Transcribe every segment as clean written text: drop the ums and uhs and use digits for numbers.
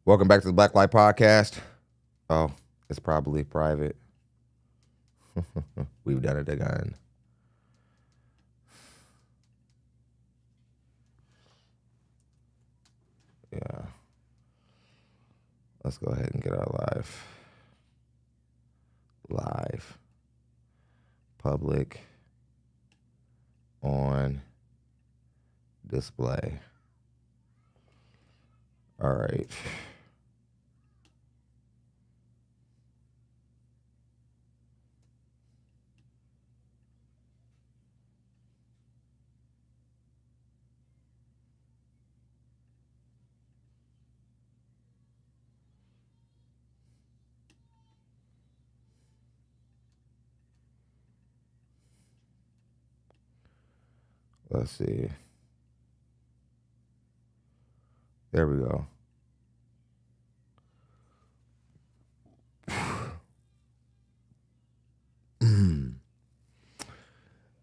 Welcome back to the Black Light Podcast. Oh, it's probably private. We've done it again. Yeah. Let's go ahead and get our live public on display. All right. Let's see. There we go.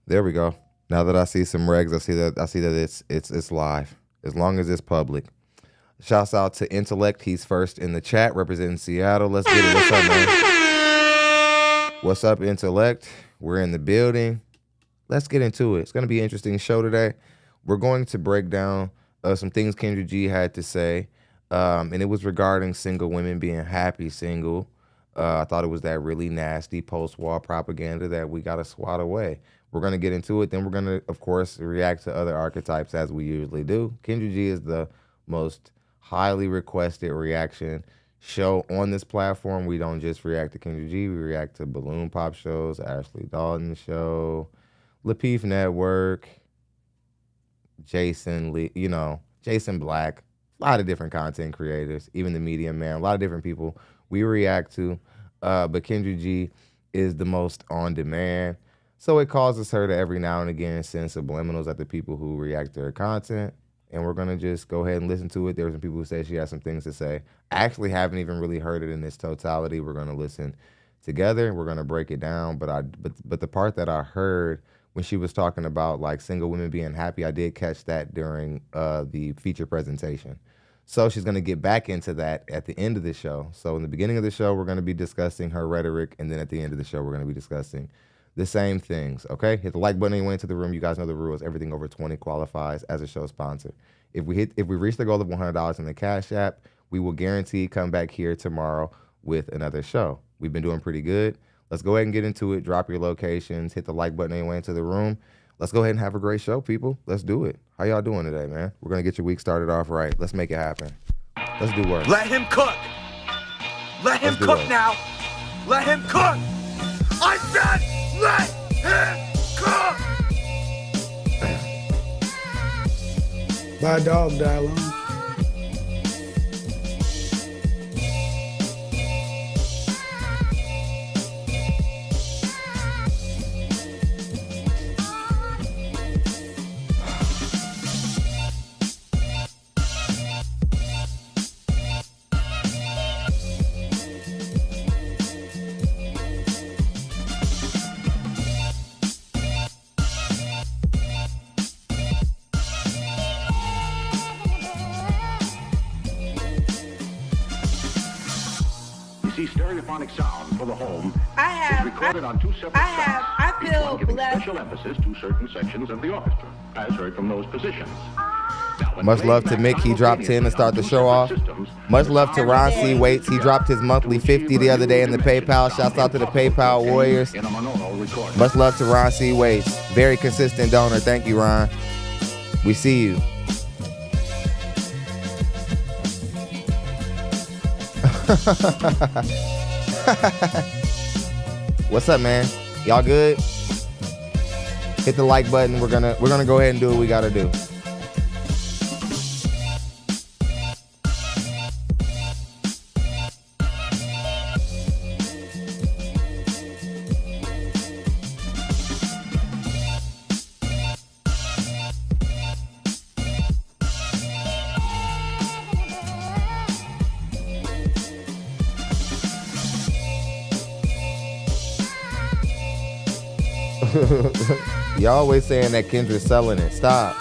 There we go. Now that I see some regs, I see that it's live. As long as it's public. Shouts out to Intellect. He's first in the chat, representing Seattle. Let's get it. What's up, man? What's up, Intellect? We're in the building. Let's get into it. It's going to be an interesting show today. We're going to break down some things Kendra G had to say, and it was regarding single women being happy single. I thought it was that really nasty post-war propaganda that we got to swat away. We're going to get into it. Then we're going to, of course, react to other archetypes as we usually do. Kendra G is the most highly requested reaction show on this platform. We don't just react to Kendra G. We react to Balloon Pop shows, Ashley Dalton show, Lapeef Network, Jason Lee, Jason Black, a lot of different content creators, even the Medium Man, a lot of different people we react to. But Kendra G is the most on demand. So it causes her to every now and again send subliminals at the people who react to her content. And we're going to just go ahead and listen to it. There were some people who said she has some things to say. I actually haven't even really heard it in its totality. We're going to listen together. We're going to break it down. But the part that I heard when she was talking about like single women being happy, I did catch that during the feature presentation. So she's going to get back into that at the end of the show. So in the beginning of the show, we're going to be discussing her rhetoric. And then at the end of the show, we're going to be discussing the same things, okay? Hit the like button and you went into the room. You guys know the rules. Everything over 20 qualifies as a show sponsor. If we reach the goal of $100 in the Cash App, we will guarantee come back here tomorrow with another show. We've been doing pretty good. Let's go ahead and get into it. Drop your locations. Hit the like button and you went into the room. Let's go ahead and have a great show, people. Let's do it. How y'all doing today, man? We're going to get your week started off right. Let's make it happen. Let's do work. Let him cook. Let him cook now. Let him cook. I said let him cook. Buy a dog, die alone. Stereophonic sound for the home is recorded on two separate tracks. I feel giving blessed. Special emphasis to certain sections of the orchestra, as heard from those positions. Now, Much love to Mick. He dropped 10 to start the show off. Much love to Ron C. Waits. He dropped his monthly 50 the other day in the PayPal. Shouts out to the PayPal Warriors. Much love to Ron C. Waits. Very consistent donor. Thank you, Ron. We see you. What's up, man? Y'all good? Hit the like button. We're gonna go ahead and do what we gotta do. Y'all always saying that Kendra's selling it. Stop.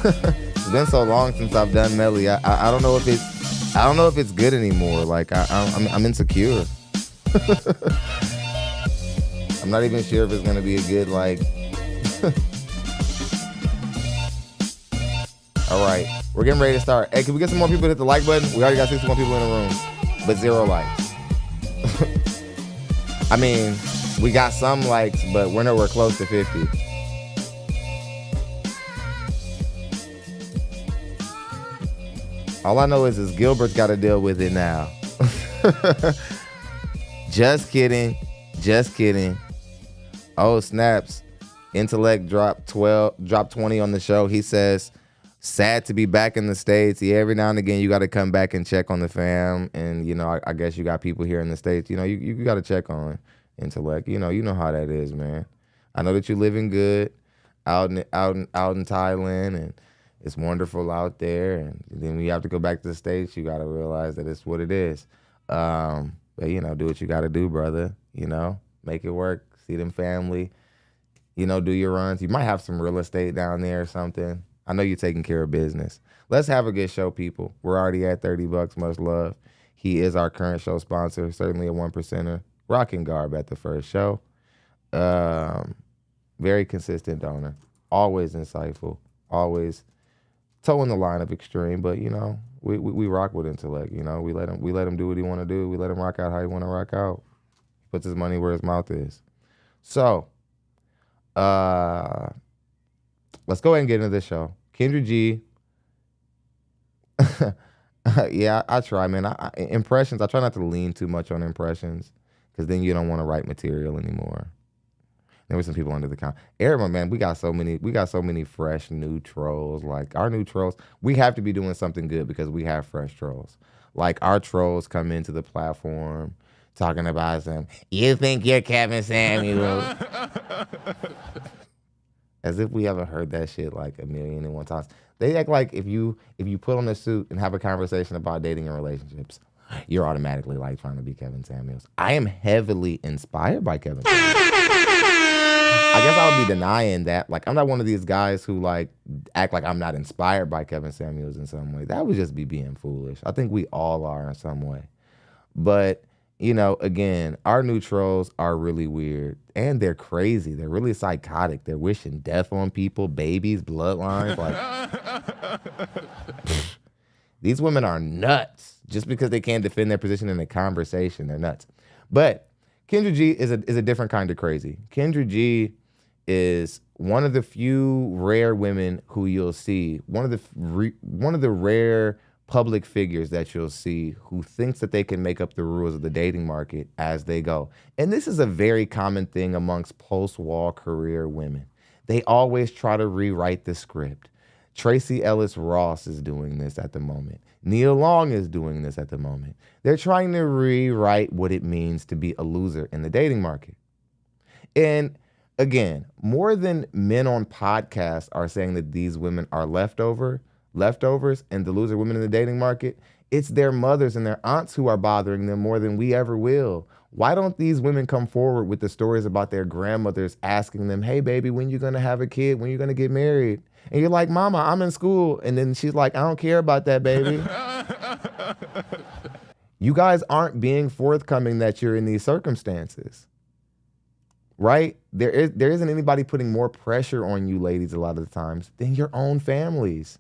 It's been so long since I've done Melly. I don't know if it's good anymore. Like I'm insecure. I'm not even sure if it's gonna be a good like. All right, we're getting ready to start. Hey, can we get some more people to hit the like button? We already got 61 people in the room, but 0 likes. I mean, we got some likes, but we're nowhere close to 50. All I know is Gilbert's got to deal with it now. Just kidding. Just kidding. Oh, snaps. Intellect dropped 20 on the show. He says, sad to be back in the States. Yeah, every now and again, you got to come back and check on the fam. And, you know, I guess you got people here in the States. You know, you got to check on Intellect. You know how that is, man. I know that you're living good out in Thailand, and it's wonderful out there. And then when you have to go back to the States, you got to realize that it's what it is. But, you know, do what you got to do, brother. You know, make it work. See them family. You know, do your runs. You might have some real estate down there or something. I know you're taking care of business. Let's have a good show, people. We're already at $30. Much love. He is our current show sponsor. Certainly a 1%er. Rocking garb at the first show. Very consistent donor. Always insightful. Always toeing the line of extreme. But, you know, we rock with Intellect. You know, we let him do what he want to do. We let him rock out how he want to rock out. He puts his money where his mouth is. So, let's go ahead and get into this show. Kendra G. Yeah, I try, man. Impressions, I try not to lean too much on impressions because then you don't want to write material anymore. There were some people under the comment. Aaron, man, we got so many fresh new trolls. Like our new trolls, we have to be doing something good because we have fresh trolls. Like our trolls come into the platform talking about some, you think you're Kevin Samuels. As if we haven't heard that shit like 1,000,001 times. They act like if you put on a suit and have a conversation about dating and relationships, you're automatically like trying to be Kevin Samuels. I am heavily inspired by Kevin Samuels. I guess I would be denying that. Like, I'm not one of these guys who like act like I'm not inspired by Kevin Samuels in some way. That would just be being foolish. I think we all are in some way. But, you know, again, our new trolls are really weird. And they're crazy. They're really psychotic. They're wishing death on people, babies, bloodlines. Like, these women are nuts. Just because they can't defend their position in a conversation, they're nuts. But Kendra G is a different kind of crazy. Kendra G is one of the few rare women who you'll see, one of the rare public figures that you'll see who thinks that they can make up the rules of the dating market as they go. And this is a very common thing amongst post-wall career women. They always try to rewrite the script. Tracy Ellis Ross is doing this at the moment. Nia Long is doing this at the moment. They're trying to rewrite what it means to be a loser in the dating market. And again, more than men on podcasts are saying that these women are leftovers and the loser women in the dating market, it's their mothers and their aunts who are bothering them more than we ever will. Why don't these women come forward with the stories about their grandmothers asking them, hey, baby, when you going to have a kid? When you going to get married? And you're like, Mama, I'm in school. And then she's like, I don't care about that, baby. You guys aren't being forthcoming that you're in these circumstances, right? There isn't anybody putting more pressure on you ladies a lot of the times than your own families.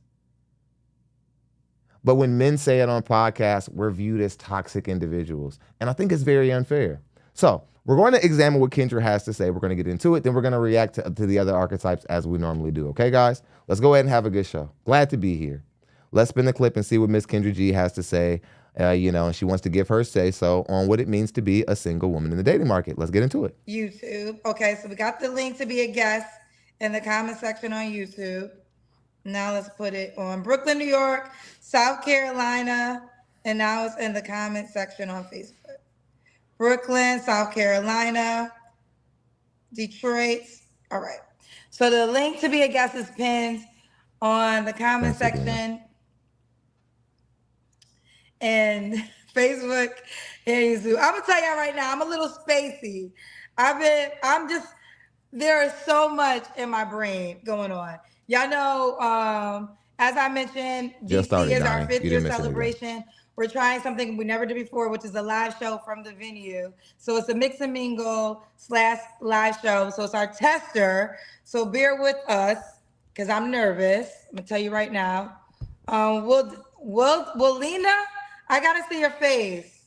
But when men say it on podcasts, we're viewed as toxic individuals. And I think it's very unfair. So we're going to examine what Kendra has to say. We're going to get into it. Then we're going to react to the other archetypes as we normally do. Okay, guys? Let's go ahead and have a good show. Glad to be here. Let's spin the clip and see what Miss Kendra G has to say. And she wants to give her say-so on what it means to be a single woman in the dating market. Let's get into it. YouTube. Okay, so we got the link to be a guest in the comment section on YouTube. Now let's put it on Brooklyn, New York, South Carolina, and now it's in the comment section on Facebook. Brooklyn, South Carolina, Detroit. All right. So the link to be a guest is pinned on the comment section and Facebook and YouTube. I'm gonna tell y'all right now, I'm a little spacey. there is so much in my brain going on. Y'all know as I mentioned, Just DC started, is our Donnie. 5th You year didn't miss anything. celebration. We're trying something we never did before, which is a live show from the venue. So it's a mix and mingle / live show. So it's our tester. So bear with us because I'm nervous. I'm gonna tell you right now. Will Lena? I gotta see your face.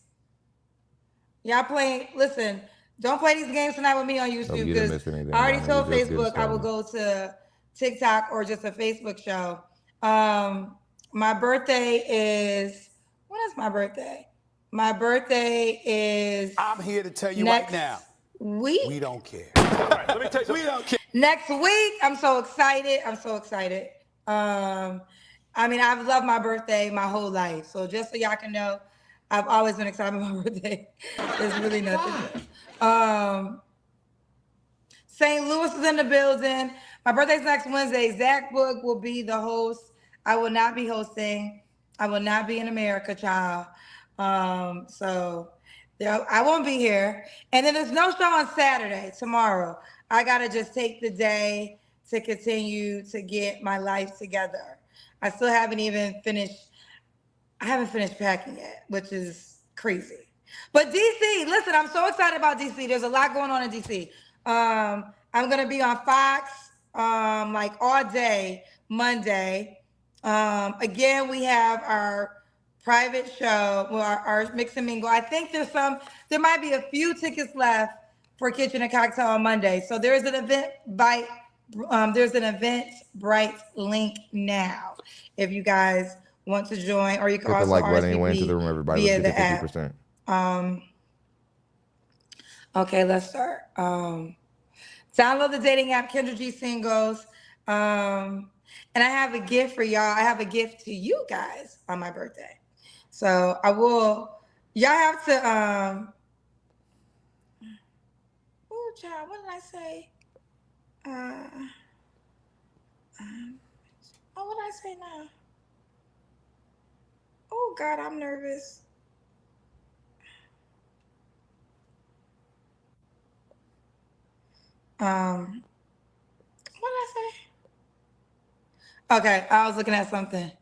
Y'all playing? Listen, don't play these games tonight with me on YouTube you didn't because miss anything, I already Donnie. told We just getting Facebook I will started. go to TikTok or just a Facebook show. My birthday is, when is my birthday? My birthday is I'm here to tell you next right now, week. we don't care. Let me tell you We don't care. Next week, I'm so excited. I'm so excited. I mean, I've loved my birthday my whole life. So just so y'all can know, I've always been excited about my birthday. There's really nothing. St. Louis is in the building. My birthday's next Wednesday. Zach Book will be the host. I will not be hosting. I will not be in America, child. So I won't be here. And then there's no show on Saturday, tomorrow. I gotta just take the day to continue to get my life together. I still haven't even finished. I haven't finished packing yet, which is crazy. But DC, listen, I'm so excited about DC. There's a lot going on in DC. I'm gonna be on Fox like all day Monday. Again, we have our private show, well, our mix and mingle. I think there might be a few tickets left for Kitchen and Cocktail on Monday. So there's an Eventbrite link now if you guys want to join, or you can Hit the also like button anyway into the RSVP room, everybody. via Let's the get app. to 50%. Okay, let's start. Download the dating app, Kendra G Singles. And I have a gift for y'all. I have a gift to you guys on my birthday. So y'all have to, oh, child, what did I say? What did I say now? Oh, God, I'm nervous. What did I say? Okay, I was looking at something.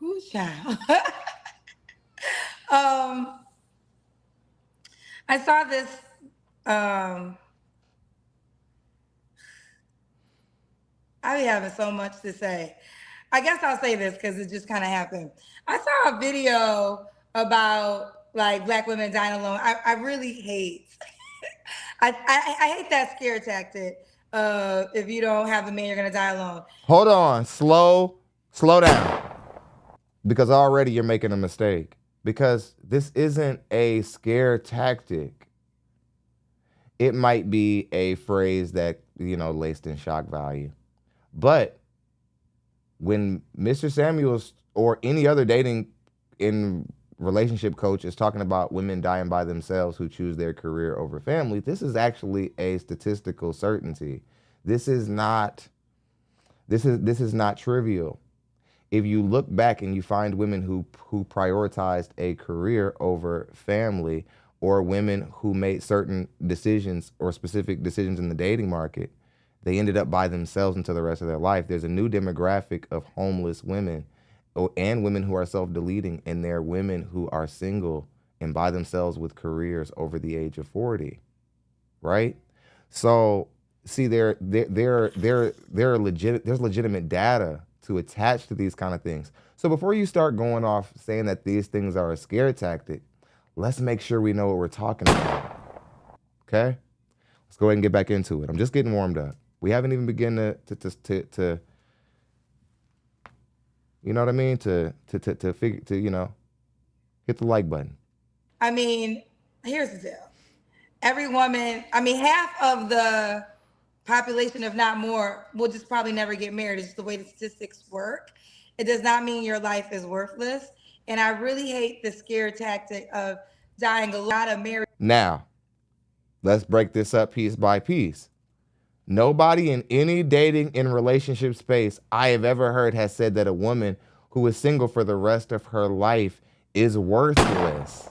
Ooh, child. I saw this. I be having so much to say. I guess I'll say this because it just kind of happened. I saw a video about like Black women dying alone. I really hate. I hate that scare tactic. If you don't have a man, you're gonna die alone. Hold on, slow down. Because already you're making a mistake. Because this isn't a scare tactic. It might be a phrase that, laced in shock value. But when Mr. Samuels or any other dating in relationship coach is talking about women dying by themselves who choose their career over family, this is actually a statistical certainty. This is not trivial. If you look back and you find women who prioritized a career over family, or women who made certain decisions or specific decisions in the dating market, they ended up by themselves until the rest of their life. There's a new demographic of homeless women and women who are self-deleting, and they're women who are single and by themselves with careers over the age of 40, right? So see, there's legitimate data to attach to these kind of things. So before you start going off saying that these things are a scare tactic, let's make sure we know what we're talking about, okay? Let's go ahead and get back into it. I'm just getting warmed up. We haven't even begun to you know what I mean? To figure, hit the like button. I mean, here's the deal. Every woman, half of the population, if not more, will just probably never get married. It's just the way the statistics work. It does not mean your life is worthless. And I really hate the scare tactic of dying a lot of married. Now, let's break this up piece by piece. Nobody in any dating and relationship space I have ever heard has said that a woman who is single for the rest of her life is worthless.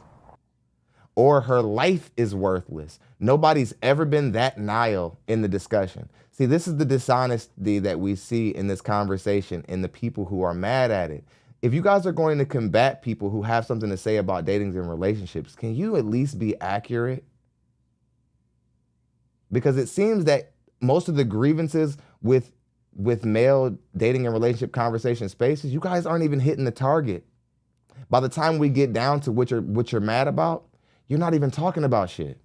or her life is worthless. Nobody's ever been that nihil in the discussion. See, this is the dishonesty that we see in this conversation in the people who are mad at it. If you guys are going to combat people who have something to say about datings and relationships, can you at least be accurate? Because it seems that most of the grievances with male dating and relationship conversation spaces, you guys aren't even hitting the target. By the time we get down to what you're mad about, you're not even talking about shit.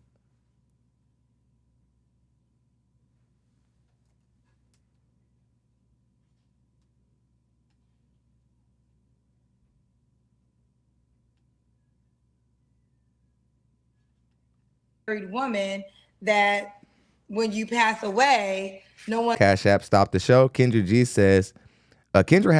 Married woman that when you pass away, no one. CASHAPP stopped the show. Kendra G says, Kendra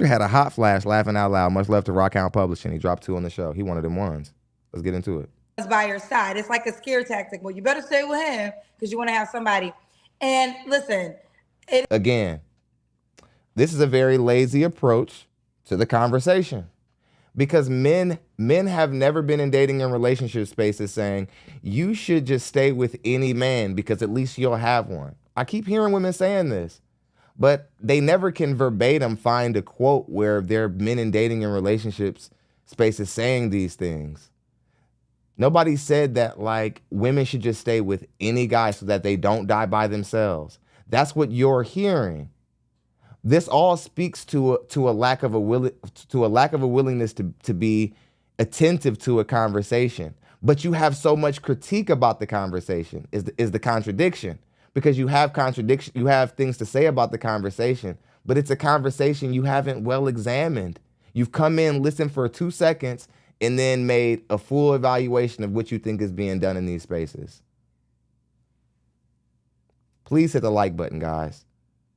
had a hot flash laughing out loud. Much love to Rockhound Publishing. He dropped 2 on the show. He one of them ones. Let's get into it. By your side. It's like a scare tactic. Well, you better stay with him because you want to have somebody. And listen, again, this is a very lazy approach to the conversation. Because men have never been in dating and relationship spaces saying, you should just stay with any man because at least you'll have one. I keep hearing women saying this, but they never can verbatim find a quote where there are men in dating and relationships spaces saying these things. Nobody said that like women should just stay with any guy so that they don't die by themselves. That's what you're hearing. This all speaks to a lack of a willingness to be attentive to a conversation. But you have so much critique about the conversation is the contradiction, because you have things to say about the conversation, but it's a conversation you haven't well examined. You've come in, listened for 2 seconds, and then made a full evaluation of what you think is being done in these spaces. Please hit the like button, guys.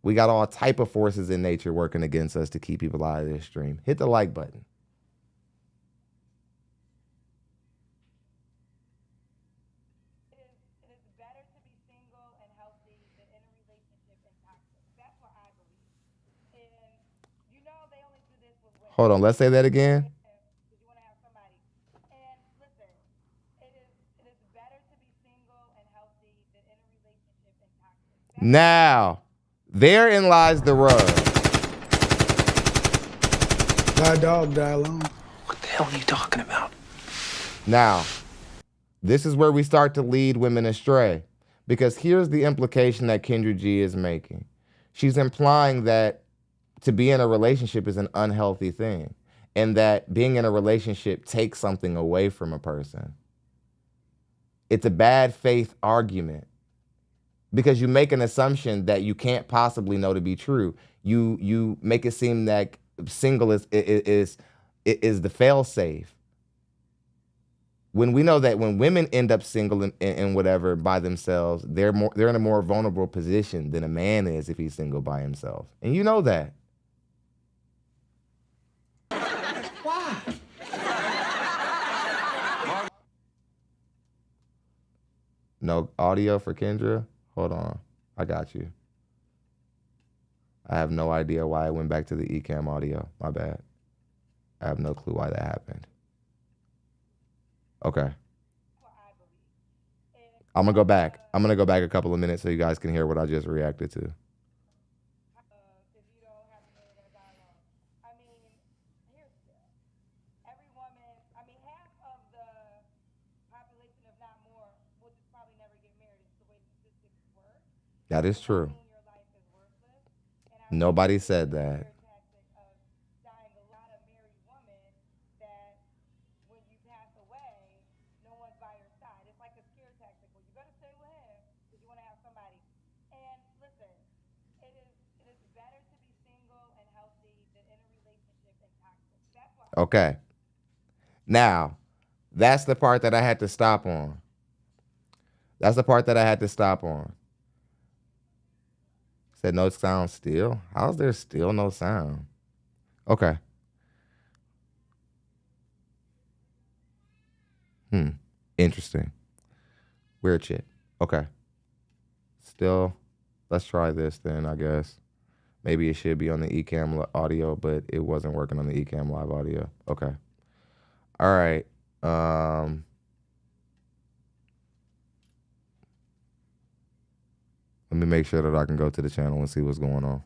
We got all type of forces in nature working against us to keep people out of this stream. Hit the like button. it is better to be single and healthy than in a relationship and toxic. That's what I believe. And you know they only do this with women. Hold on, let's say that again. Because you want to have somebody. And listen, it is better to be single and healthy than in a relationship and toxic. Now, therein lies the rub. My dog died alone. What the hell are you talking about? Now, this is where we start to lead women astray, because here's the implication that Kendra G is making. She's implying that to be in a relationship is an unhealthy thing, and that being in a relationship takes something away from a person. It's a bad faith argument, because you make an assumption that you can't possibly know to be true. You make it seem that single is the fail-safe. When we know that when women end up single and whatever by themselves, they're in a more vulnerable position than a man is if he's single by himself. And you know that. Why? No audio for Kendra? Hold on. I got you. I have no idea why I went back to the eCam audio. My bad. I have no clue why that happened. Okay. I'm gonna go back. I'm gonna go back a couple of minutes so you guys can hear what I just reacted to. That is true. Nobody said that. Okay. Now, that's the part that I had to stop on. That's the part that I had to stop on. Said no sound still? How's there still no sound? Okay. Interesting. Weird shit. Okay. Still, let's try this then, I guess. Maybe it should be on the eCam audio, but it wasn't working on the eCam live audio. Okay. All right. Let me make sure that I can go to the channel and see what's going on.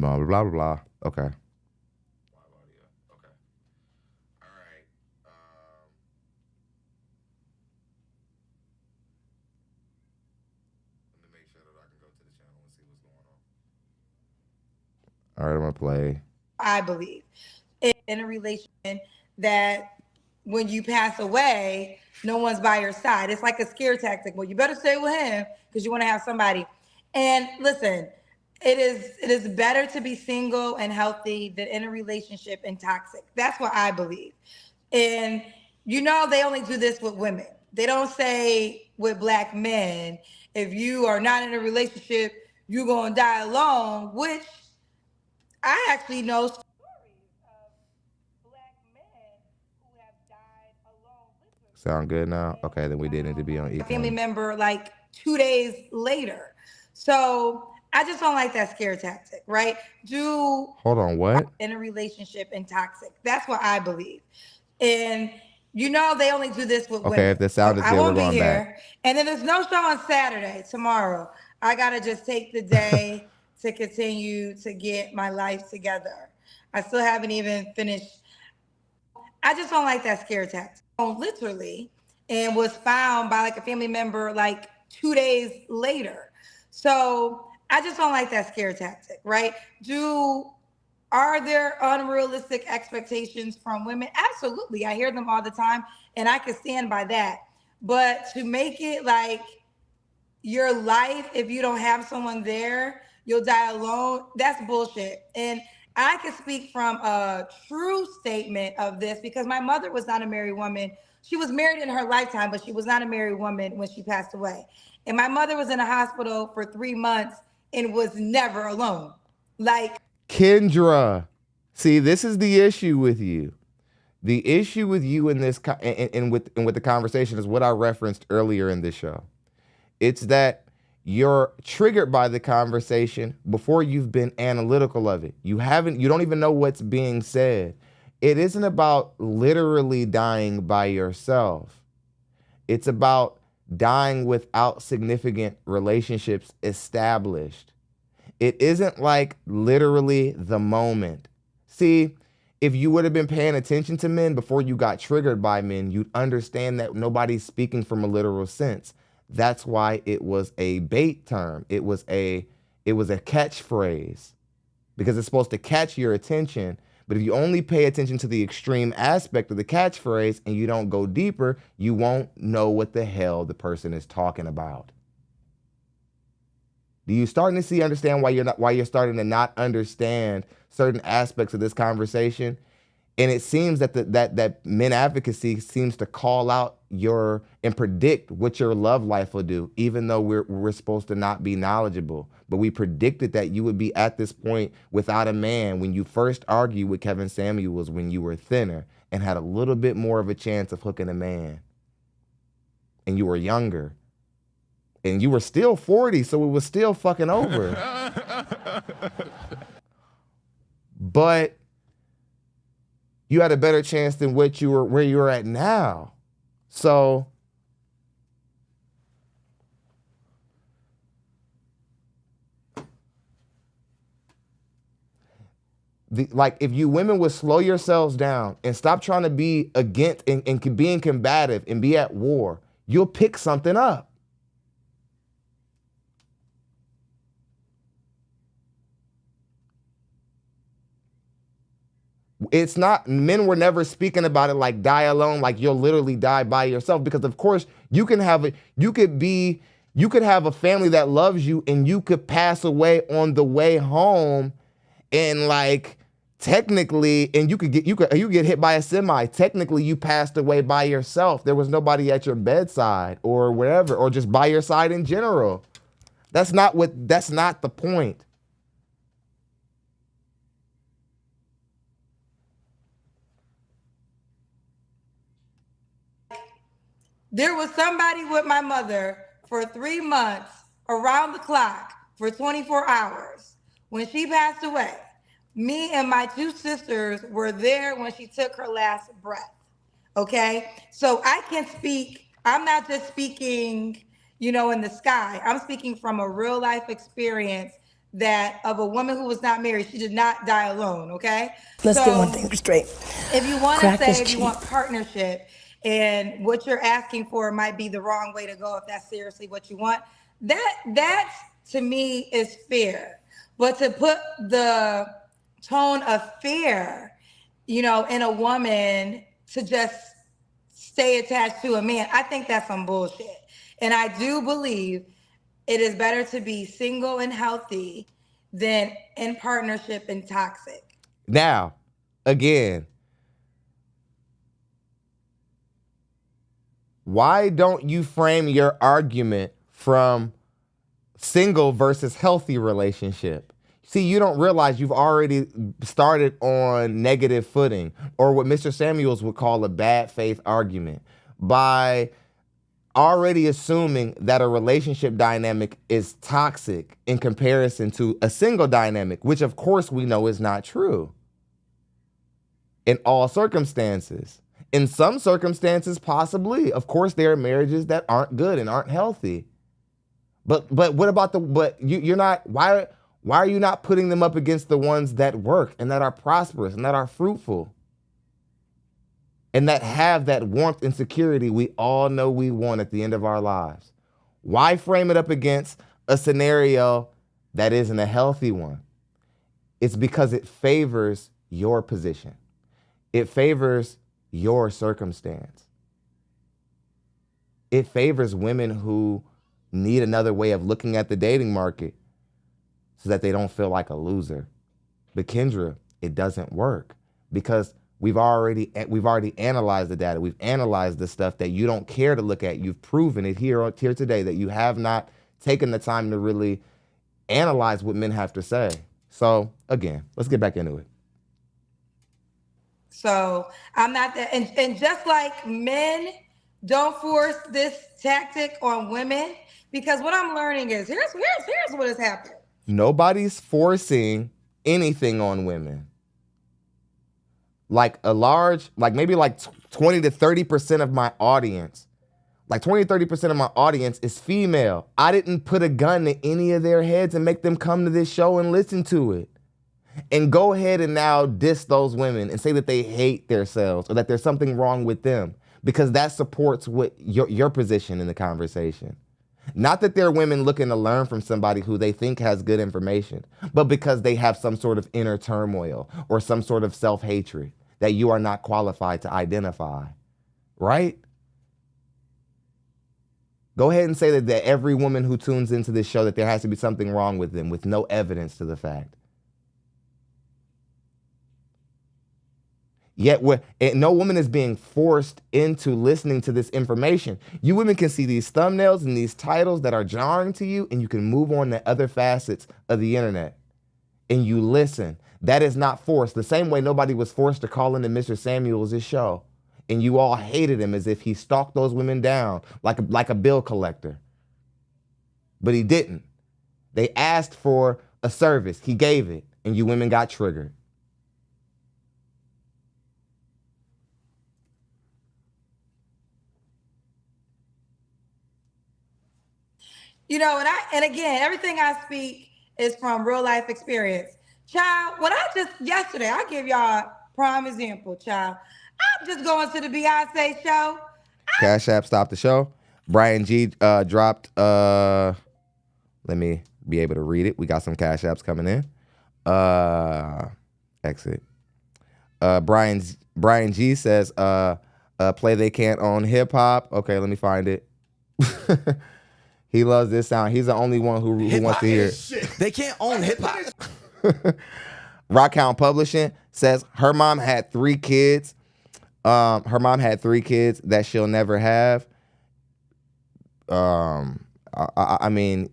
Blah, blah, blah, blah. Okay. All right, I'm gonna play. I believe in a relationship that when you pass away, no one's by your side. It's like a scare tactic. Well, you better stay with him because you want to have somebody. And listen, it is better to be single and healthy than in a relationship and toxic. That's what I believe. And you know, they only do this with women. They don't say with black men, if you are not in a relationship, you're gonna die alone, which I actually know stories of black men who have died alone. Sound good now? Okay, then we did need to be on A family member like 2 days later. So I just don't like that scare tactic, right? Hold on, what? In a relationship and toxic. That's what I believe. And you know, they only do this with women. Okay, if the sound is I good, won't we're be going here. back. And then there's no show on Saturday, tomorrow. I gotta just take the day to continue to get my life together. I still haven't even finished. I just don't like that scare tactic. Literally, and was found by like a family member like 2 days later. So I just don't like that scare tactic, right? Are there unrealistic expectations from women? Absolutely. I hear them all the time, and I can stand by that. But to make it like your life, if you don't have someone there, you'll die alone, that's bullshit. And I can speak from a true statement of this because my mother was not a married woman. She was married in her lifetime, but she was not a married woman when she passed away. And my mother was in a hospital for 3 months and was never alone. Like, Kendra, see, this is the issue with you. The issue with you in this and with the conversation is what I referenced earlier in this show. It's that you're triggered by the conversation before you've been analytical of it. You don't even know what's being said. It isn't about literally dying by yourself. It's about dying without significant relationships established. It isn't like literally the moment. See, if you would have been paying attention to men before you got triggered by men, you'd understand that nobody's speaking from a literal sense. That's why it was a bait term. It was a catchphrase because it's supposed to catch your attention. But if you only pay attention to the extreme aspect of the catchphrase and you don't go deeper, you won't know what the hell the person is talking about. Do you understand why you're starting to not understand certain aspects of this conversation? And it seems that that men advocacy seems to call out and predict what your love life will do, even though we're supposed to not be knowledgeable. But we predicted that you would be at this point without a man when you first argued with Kevin Samuels when you were thinner and had a little bit more of a chance of hooking a man. And you were younger. And you were still 40, so it was still fucking over. But you had a better chance than where you're at now. So if you women would slow yourselves down and stop trying to be against and being combative and be at war, you'll pick something up. It's not, men were never speaking about it like die alone, like you'll literally die by yourself, because of course you could have a family that loves you and you could pass away on the way home and like technically, and you get hit by a semi. Technically you passed away by yourself. There was nobody at your bedside or wherever, or just by your side in general. That's not the point. there was somebody with my mother for 3 months around the clock for 24 hours. When she passed away, me and my 2 sisters were there when she took her last breath. Okay. So I can speak, I'm not just speaking, in the sky. I'm speaking from a real life experience that of a woman who was not married. She did not die alone. Okay. Let's get one So thing straight. if you want to Crack is say, if you cheap. want partnership and what you're asking for might be the wrong way to go, if that's seriously what you want, that to me is fair. But to put the tone of fear, in a woman to just stay attached to a man, I think that's some bullshit. And I do believe it is better to be single and healthy than in partnership and toxic. Now, again, why don't you frame your argument from single versus healthy relationship? See, you don't realize you've already started on negative footing, or what Mr. Samuels would call a bad faith argument, by already assuming that a relationship dynamic is toxic in comparison to a single dynamic, which of course we know is not true in all circumstances. In some circumstances, possibly. Of course, there are marriages that aren't good and aren't healthy. But what about you're not, why are you not putting them up against the ones that work and that are prosperous and that are fruitful and that have that warmth and security we all know we want at the end of our lives? Why frame it up against a scenario that isn't a healthy one? It's because it favors your position. It favors your circumstance. It favors women who need another way of looking at the dating market so that they don't feel like a loser. But Kendra, it doesn't work because we've already analyzed the data. We've analyzed the stuff that you don't care to look at. You've proven it here today that you have not taken the time to really analyze what men have to say. So again, let's get back into it. So I'm not that, and just like men don't force this tactic on women, because what I'm learning is here's what has happened. Nobody's forcing anything on women. Like maybe 20 to 30% of my audience, like 20 to 30% of my audience is female. I didn't put a gun to any of their heads and make them come to this show and listen to it. And go ahead and now diss those women and say that they hate themselves or that there's something wrong with them, because that supports what your position in the conversation. Not that they're women looking to learn from somebody who they think has good information, but because they have some sort of inner turmoil or some sort of self-hatred that you are not qualified to identify, right? Go ahead and say that every woman who tunes into this show, that there has to be something wrong with them with no evidence to the fact. Yet no woman is being forced into listening to this information. You women can see these thumbnails and these titles that are jarring to you, and you can move on to other facets of the internet. And you listen. That is not forced. The same way nobody was forced to call into Mr. Samuels' show. And you all hated him as if he stalked those women down like a bill collector. But he didn't. They asked for a service. He gave it. And you women got triggered. And again, everything I speak is from real life experience. Child, yesterday, I give y'all a prime example, child. I'm just going to the Beyonce show. CASHAPP stopped the show. Brian G dropped, let me be able to read it. We got some CASHAPPs coming in. Exit. Brian G says, play They Can't Own Hip Hop. Okay, let me find it. He loves this sound. He's the only one who wants to hear it. They can't own hip hop. Rockhound Publishing says her mom had 3 kids. Her mom had 3 kids that she'll never have. I mean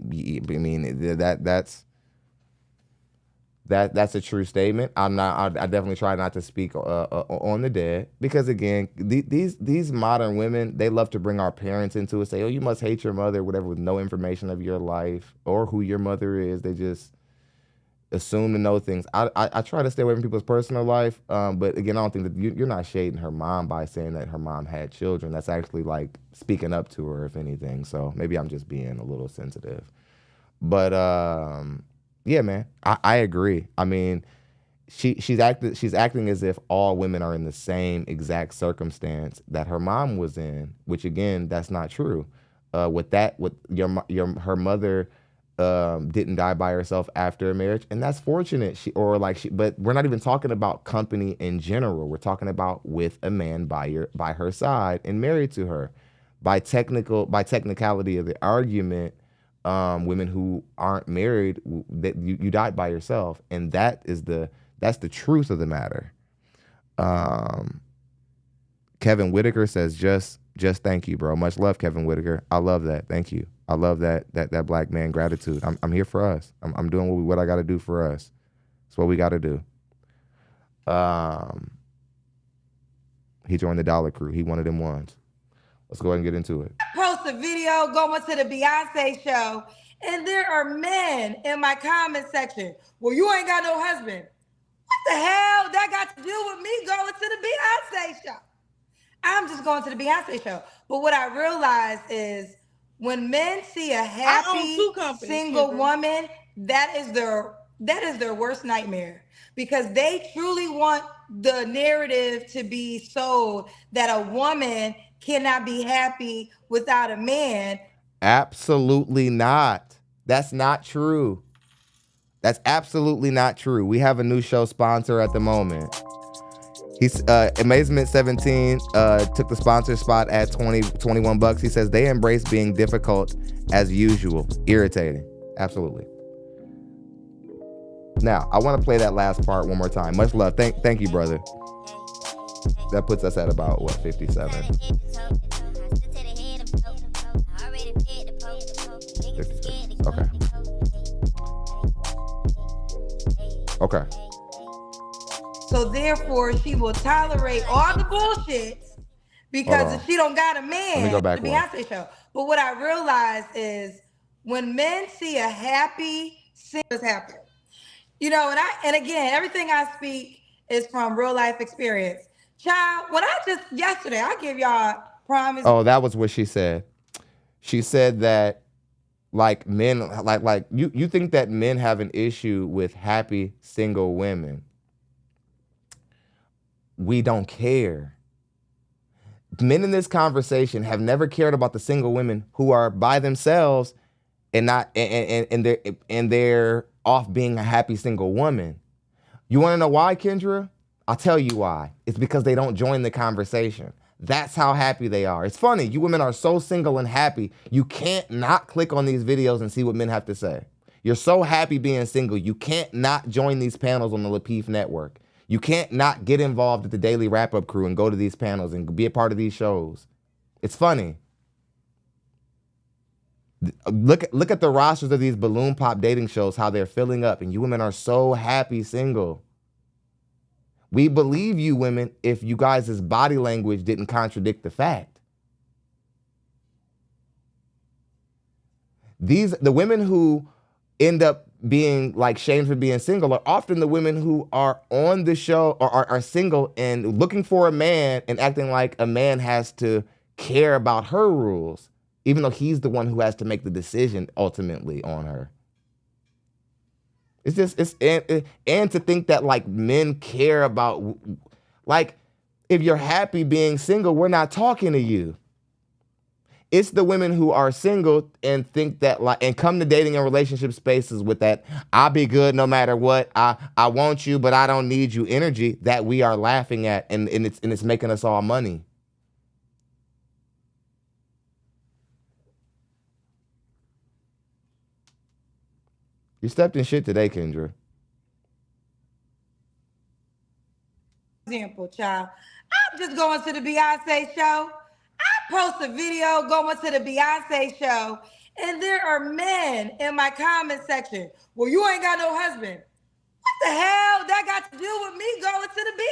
that's a true statement. I definitely try not to speak on the dead, because again, these modern women, they love to bring our parents into it, say, oh, you must hate your mother, whatever, with no information of your life or who your mother is. assume to know things. I try to stay away from people's personal life, but again, I don't think that you're not shading her mom by saying that her mom had children. That's actually like speaking up to her, if anything. So maybe I'm just being a little sensitive. But yeah, man, I agree. I mean, she's acting as if all women are in the same exact circumstance that her mom was in, which again, that's not true. Her mother didn't die by herself after a marriage, and that's fortunate. But we're not even talking about company in general. We're talking about with a man by her side and married to her. By technicality of the argument, women who aren't married, that you died by yourself, and that's the truth of the matter. Kevin Whitaker says, just thank you, bro. Much love, Kevin Whitaker. I love that. Thank you. I love that black man gratitude. I'm here for us. I'm doing what I got to do for us. That's what we got to do. He joined the Dollar Crew. He one of them ones. Let's go ahead and get into it. Post a video going to the Beyonce show, and there are men in my comment section. Well, you ain't got no husband. What the hell that got to do with me going to the Beyonce show? I'm just going to the Beyonce show. But what I realize is when men see a happy single woman, that is their worst nightmare, because they truly want the narrative to be sold that a woman cannot be happy without a man. Absolutely not. That's not true. That's absolutely not true. We have a new show sponsor at the moment. He's Amazement 17 took the sponsor spot at $21. He says they embrace being difficult as usual. Irritating. Absolutely. Now, I want to play that last part one more time. Much love. Thank you, brother. That puts us at about, what, 57? 56. Okay. Okay. So therefore, she will tolerate all the bullshit because if she don't got a man, the Beyonce show. But what I realize is when men see a happy single happen, you know, and again, everything I speak is from real life experience. Child, when yesterday, I give y'all promise. Oh, that was what she said. She said that like men, like you think that men have an issue with happy single women. We don't care. Men in this conversation have never cared about the single women who are by themselves and they're off being a happy single woman. You want to know why, Kendra? I'll tell you why. It's because they don't join the conversation. That's how happy they are. It's funny. You women are so single and happy. You can't not click on these videos and see what men have to say. You're so happy being single. You can't not join these panels on the Lapeef Network. You can't not get involved with the Daily Wrap-Up crew and go to these panels and be a part of these shows. It's funny. Look at the rosters of these balloon pop dating shows, how they're filling up, and you women are so happy single. We believe you women if you guys' body language didn't contradict the fact. The women who end up being like shamed for being single are often the women who are on the show or are single and looking for a man and acting like a man has to care about her rules, even though he's the one who has to make the decision ultimately on her. It's just, and to think that like men care about, like, if you're happy being single, we're not talking to you. It's the women who are single and think that, like, and come to dating and relationship spaces with that I'll be good no matter what, I want you but I don't need you energy that we are laughing at, and it's making us all money. You stepped in shit today, Kendra. Example, child. I'm just going to the Beyonce show. I post a video going to the Beyonce show, and there are men in my comment section. Well, you ain't got no husband. What the hell that got to do with me going to the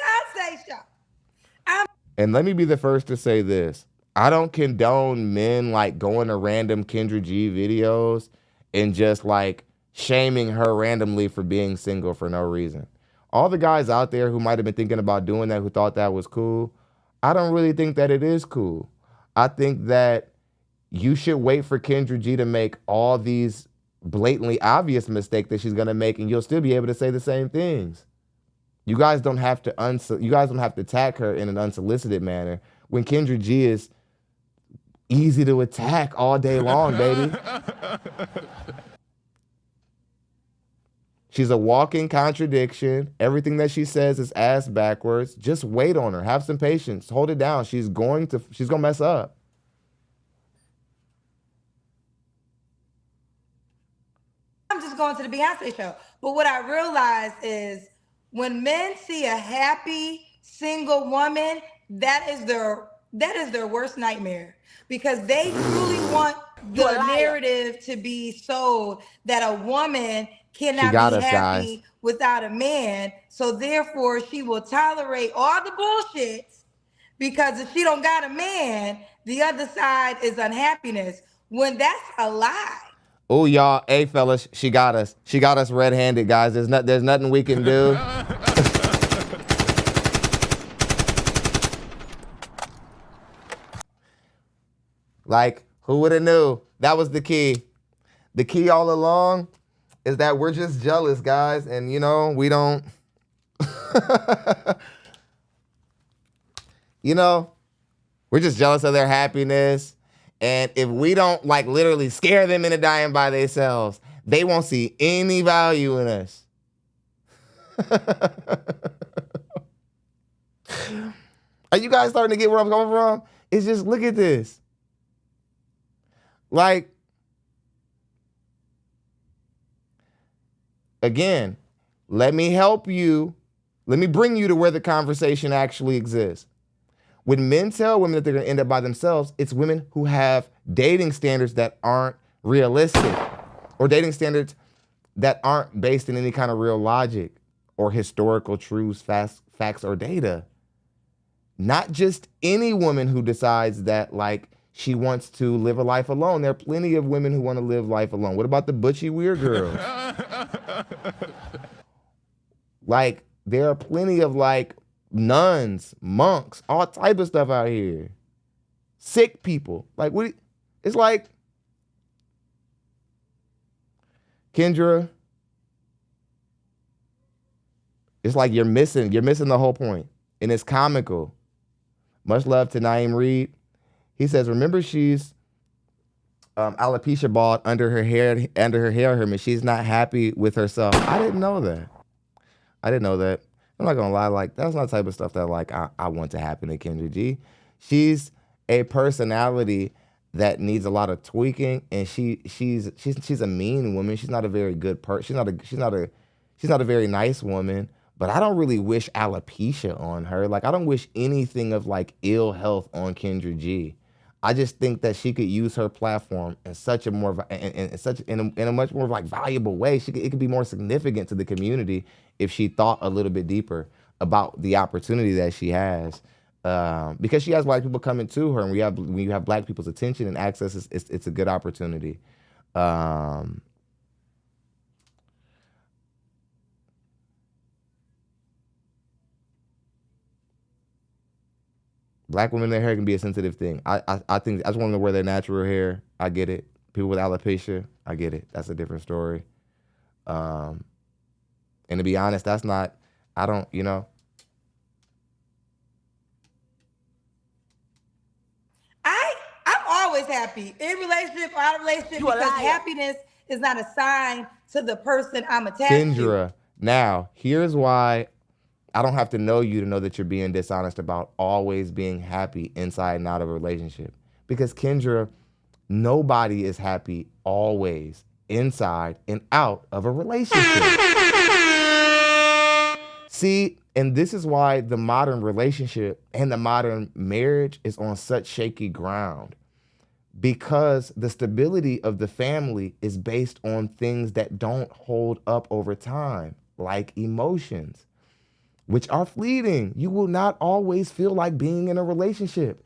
Beyonce show? And let me be the first to say this. I don't condone men like going to random Kendra G videos and just like shaming her randomly for being single for no reason. All the guys out there who might have been thinking about doing that, who thought that was cool, I don't really think that it is cool. I think that you should wait for Kendra G to make all these blatantly obvious mistakes that she's gonna make, and you'll still be able to say the same things. You guys don't have to attack her in an unsolicited manner when Kendra G is easy to attack all day long, baby. She's a walking contradiction. Everything that she says is ass backwards. Just wait on her. Have some patience. Hold it down. She's gonna mess up. I'm just going to the Beyonce show. But what I realized is when men see a happy single woman, that is their worst nightmare, because they truly want the narrative to be sold that a woman cannot be happy without a man. So therefore she will tolerate all the bullshit, because if she don't got a man, the other side is unhappiness, when that's a lie. Oh, y'all, hey fellas, she got us. She got us red-handed, guys. There's nothing we can do. Like, who would have knew? That was the key. The key all along is that we're just jealous, guys. And, you know, we don't... you know, we're just jealous of their happiness. And if we don't, like, literally scare them into dying by themselves, they won't see any value in us. Are you guys starting to get where I'm coming from? It's just, look at this. Like, again, let me help you. Let me bring you to where the conversation actually exists. When men tell women that they're going to end up by themselves, it's women who have dating standards that aren't realistic, or dating standards that aren't based in any kind of real logic or historical truths, facts, or data. Not just any woman who decides that, like, she wants to live a life alone. There are plenty of women who want to live life alone. What about the butchy weird girls? Like, there are plenty of, like, nuns, monks, all type of stuff out here. Sick people. Like, what? It's like, Kendra, it's like you're missing the whole point. And it's comical. Much love to Naeem Reed. He says, remember, she's alopecia bald under her hair, Herman. She's not happy with herself. I didn't know that. I'm not gonna lie, like, that's not the type of stuff that, like, I want to happen to Kendra G. She's a personality that needs a lot of tweaking, and she's a mean woman. She's not a very good person. She's not a very nice woman. But I don't really wish alopecia on her. Like, I don't wish anything of, like, ill health on Kendra G. I just think that she could use her platform in such a more in a much more, like, valuable way. It could be more significant to the community if she thought a little bit deeper about the opportunity that she has, because she has black people coming to her, and when you have black people's attention and access, it's a good opportunity. Black women, their hair can be a sensitive thing. I think I just want them to wear their natural hair. I get it. People with alopecia, I get it. That's a different story. And to be honest, that's not, I don't, you know. I'm always happy. In relationship or out of relationship, because happiness is not a sign to the person I'm attached Kendra, now, here's why I don't have to know you to know that you're being dishonest about always being happy inside and out of a relationship. Because, Kendra, nobody is happy always inside and out of a relationship. See, and this is why the modern relationship and the modern marriage is on such shaky ground. Because the stability of the family is based on things that don't hold up over time, like emotions, which are fleeting. You will not always feel like being in a relationship.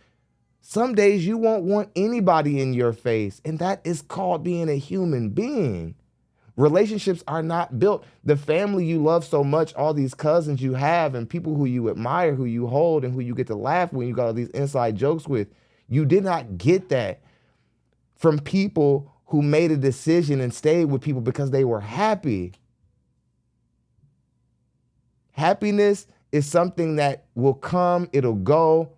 Some days you won't want anybody in your face, and that is called being a human being. Relationships are not built. The family you love so much, all these cousins you have and people who you admire, who you hold and who you get to laugh when you got all these inside jokes with, you did not get that from people who made a decision and stayed with people because they were happy. Happiness is something that will come, it'll go.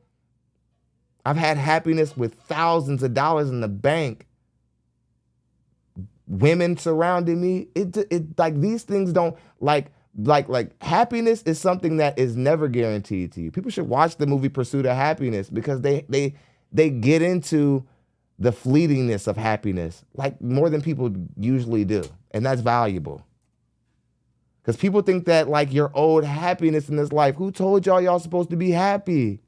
I've had happiness with thousands of dollars in the bank. Women surrounding me. It like these things don't like happiness is something that is never guaranteed to you. People should watch the movie Pursuit of Happiness because they get into the fleetingness of happiness like more than people usually do, and that's valuable. Because people think that like your owed happiness in this life. Who told y'all supposed to be happy?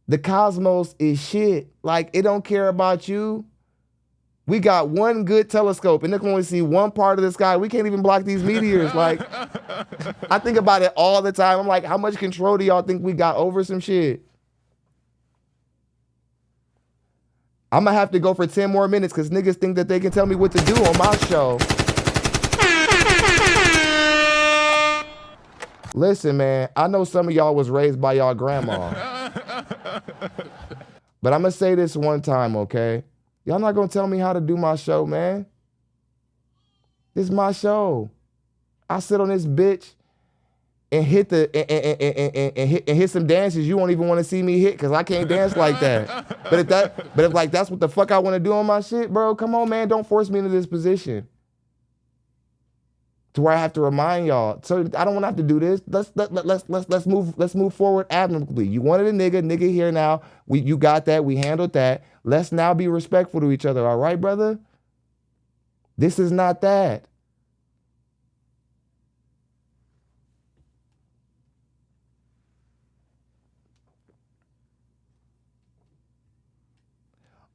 The cosmos is shit. Like it don't care about you. We got one good telescope and they can only see one part of the sky. We can't even block these meteors. Like, I think about it all the time. I'm like, how much control do y'all think we got over some shit? I'm gonna have to go for 10 more minutes because niggas think that they can tell me what to do on my show. Listen, man, I know some of y'all was raised by y'all grandma. But I'm gonna say this one time, okay? Y'all not gonna tell me how to do my show, man. This is my show. I sit on this bitch and hit hit some dances you won't even want to see me hit because I can't dance like that. But if like that's what the fuck I want to do on my shit, bro, come on, man, don't force me into this position to where I have to remind y'all. So I don't want to have to do this. Let's move forward admirably. You wanted a nigga here now. You got that. We handled that. Let's now be respectful to each other. All right, brother? This is not that.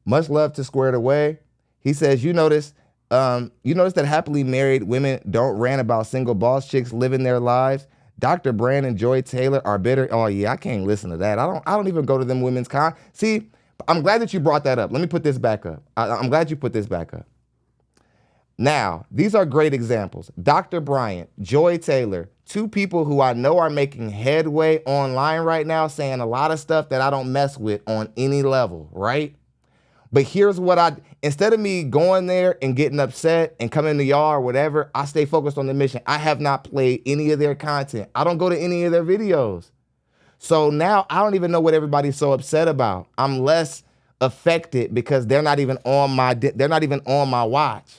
Much love to Squared Away. He says, you notice that happily married women don't rant about single boss chicks living their lives. Dr. Brand and Joy Taylor are bitter. Oh yeah, I can't listen to that. I don't even go to them women's con. See, I'm glad that you brought that up. Let me put this back up. I'm glad you put this back up. Now, these are great examples. Dr. Bryant, Joy Taylor, two people who I know are making headway online right now, saying a lot of stuff that I don't mess with on any level, right? But here's what instead of me going there and getting upset and coming to y'all or whatever, I stay focused on the mission. I have not played any of their content. I don't go to any of their videos. So now I don't even know what everybody's so upset about. I'm less affected because they're not even on my watch.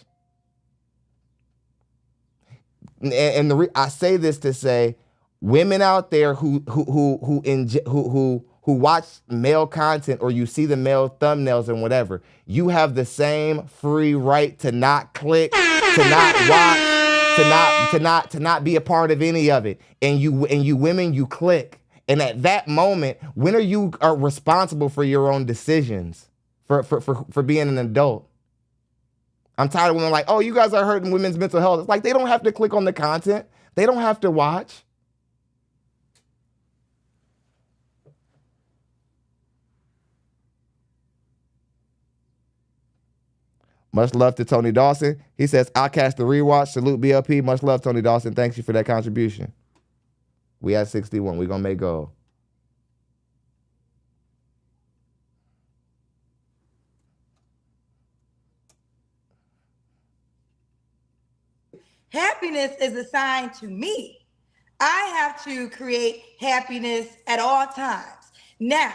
And I say this to say, women out there who watch male content or you see the male thumbnails and whatever, you have the same free right to not click, to not watch, to not be a part of any of it. And you women, you click. And at that moment, when are you responsible for your own decisions, for being an adult? I'm tired of women like, oh, you guys are hurting women's mental health. It's like they don't have to click on the content. They don't have to watch. Much love to Tony Dawson. He says, I'll catch the rewatch. Salute BLP. Much love, Tony Dawson. Thanks you for that contribution. We at 61. We're going to make goal. Happiness is assigned to me. I have to create happiness at all times. Now,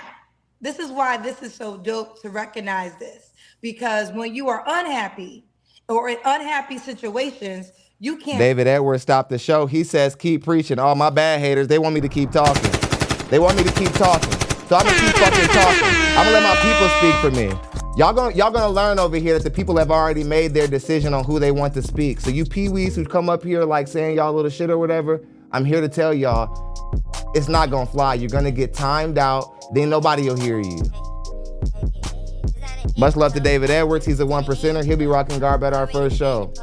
this is why this is so dope to recognize this. Because when you are unhappy or in unhappy situations, you can't. David Edwards stopped the show. He says, keep preaching. All my bad haters, they want me to keep talking. They want me to keep talking. So I'm gonna keep fucking talking. I'm gonna let my people speak for me. Y'all gonna learn over here that the people have already made their decision on who they want to speak. So you peewees who come up here like saying y'all little shit or whatever, I'm here to tell y'all, it's not gonna fly. You're gonna get timed out. Then nobody will hear you. Much love to David Edwards. He's a 1%er. He'll be rocking garb at our first show.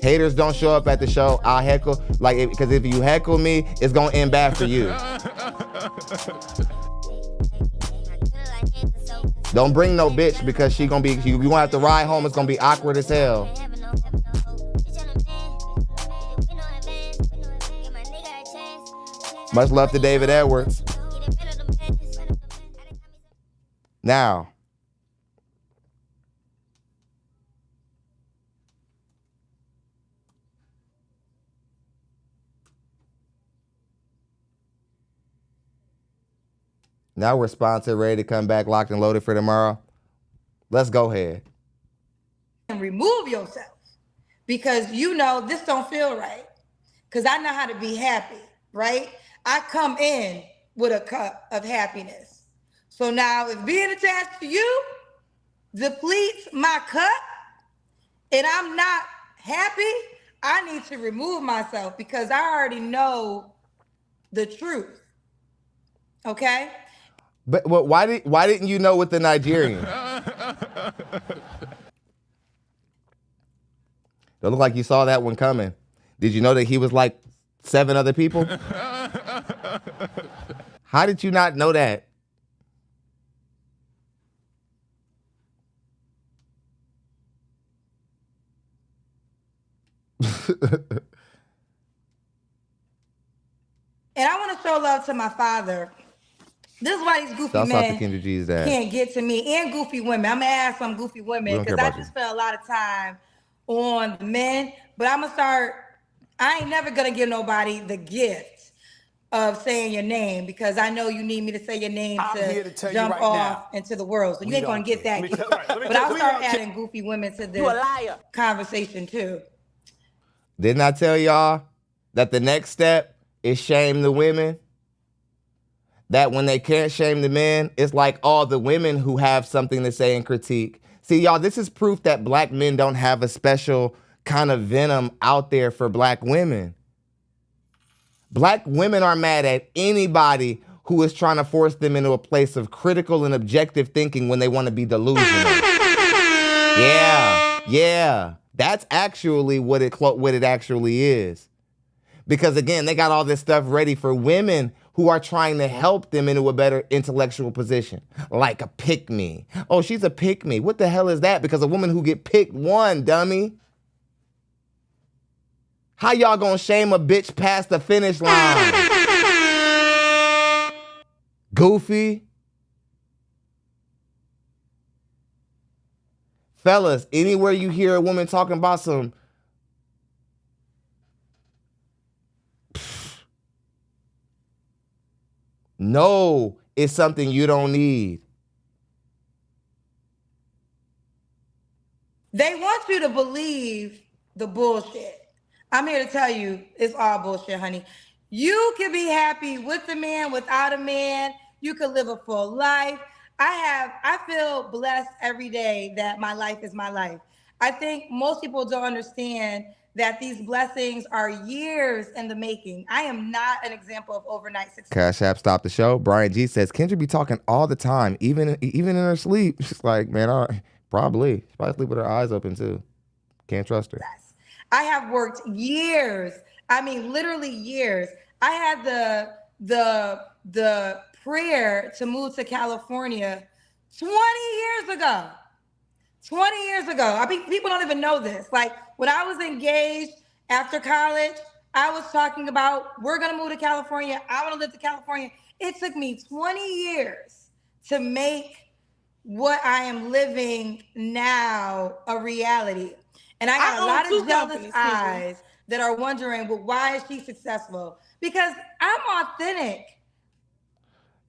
Haters don't show up at the show. I'll heckle. Because if you heckle me, it's going to end bad for you. Don't bring no bitch because she gonna be, you gonna have to ride home. It's gonna be awkward as hell. Much love to David Edwards. Now, we're sponsored, ready to come back, locked and loaded for tomorrow. Let's go ahead. And remove yourself because you know this don't feel right. Because I know how to be happy, right? I come in with a cup of happiness. So now if being attached to you depletes my cup and I'm not happy, I need to remove myself because I already know the truth. Okay? But why didn't you know with the Nigerian? Don't look like you saw that one coming. Did you know that he was like 7 other people? How did you not know that? And I want to show love to my father. This is why these goofy men can't get to me, and goofy women. I'm gonna ask some goofy women because I just spend a lot of time on the men. But I'm gonna start. I ain't never gonna give nobody the gift of saying your name because I know you need me to say your name to jump off into the world. So you ain't gonna get that gift. But I'll start adding goofy women to this conversation too. Didn't I tell y'all that the next step is shame the women? That when they can't shame the men, it's like all the women who have something to say and critique. See, y'all, this is proof that black men don't have a special kind of venom out there for black women. Black women are mad at anybody who is trying to force them into a place of critical and objective thinking when they want to be delusional. Yeah. That's actually what it actually is. Because again, they got all this stuff ready for women who are trying to help them into a better intellectual position. Like a pick-me. Oh, she's a pick-me. What the hell is that? Because a woman who get picked won, dummy. How y'all gonna shame a bitch past the finish line? Goofy. Fellas, anywhere you hear a woman talking about some no, it's something you don't need. They want you to believe the bullshit. I'm here to tell you it's all bullshit, honey. You can be happy with a man, without a man. You can live a full life. I feel blessed every day that my life is my life. I think most people don't understand that these blessings are years in the making. I am not an example of overnight success. CASHAPP stopped the show. Brian G says, Kendra be talking all the time, even in her sleep. She's like, man, probably. She probably sleep with her eyes open too. Can't trust her. I have worked years. I mean, literally years. I had the prayer to move to California 20 years ago. 20 years ago. I mean, people don't even know this. Like when I was engaged after college, I was talking about, we're going to move to California. I want to live to California. It took me 20 years to make what I am living now a reality. And I got a lot of jealous eyes that are wondering, well, why is she successful? Because I'm authentic.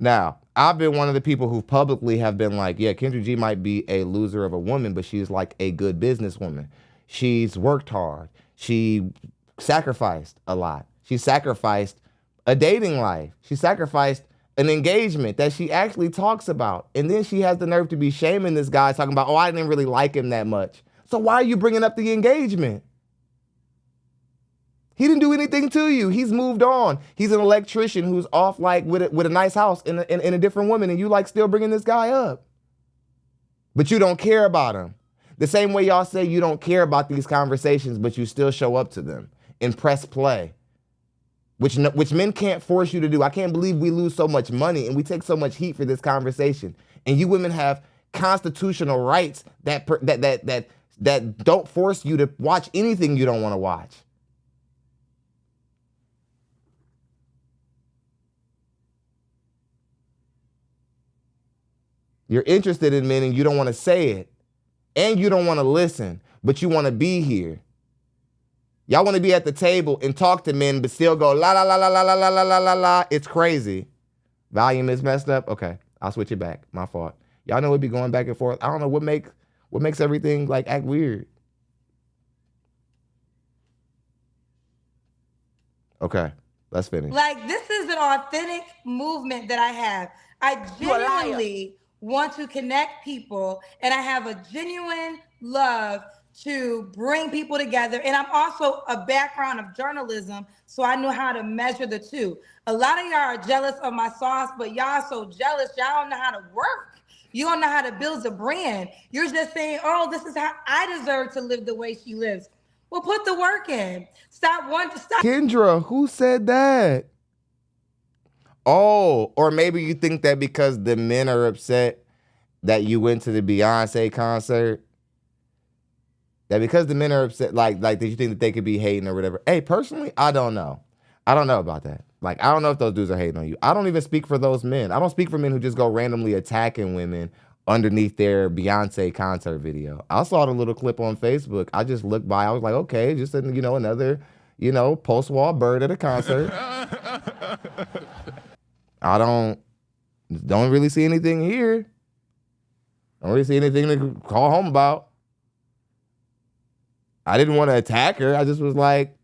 Now, I've been one of the people who publicly have been like, yeah, Kendra G might be a loser of a woman, but she's like a good businesswoman. She's worked hard. She sacrificed a lot. She sacrificed a dating life. She sacrificed an engagement that she actually talks about. And then she has the nerve to be shaming this guy, talking about, oh, I didn't really like him that much. So why are you bringing up the engagement? He didn't do anything to you. He's moved on. He's an electrician who's off like with a nice house and a different woman, and you like still bringing this guy up. But you don't care about him. The same way y'all say you don't care about these conversations, but you still show up to them and press play, which men can't force you to do. I can't believe we lose so much money and we take so much heat for this conversation. And you women have constitutional rights that don't force you to watch anything you don't want to watch. You're interested in men and you don't want to say it. And you don't want to listen, but you want to be here. Y'all want to be at the table and talk to men, but still go la la la la la la la la la la la. It's crazy. Volume is messed up. Okay, I'll switch it back. My fault. Y'all know we'd be going back and forth. I don't know what makes everything like act weird. Okay, let's finish. Like, this is an authentic movement that I have. I genuinely want to connect people, and I have a genuine love to bring people together. And I'm also a background of journalism, so I know how to measure the two. A lot of y'all are jealous of my sauce, but y'all so jealous, y'all don't know how to work. You don't know how to build a brand. You're just saying, oh, this is how I deserve to live the way she lives. Well, put the work in. Stop. Kendra, who said that? Oh, or maybe you think that because the men are upset that you went to the Beyonce concert, that because the men are upset, like that you think that they could be hating or whatever. Hey, personally, I don't know. I don't know about that. Like, I don't know if those dudes are hating on you. I don't even speak for those men. I don't speak for men who just go randomly attacking women underneath their Beyonce concert video. I saw the little clip on Facebook. I just looked by. I was like, okay, just another, post-wall bird at a concert. I don't really see anything here. I don't really see anything to call home about. I didn't want to attack her. I just was like,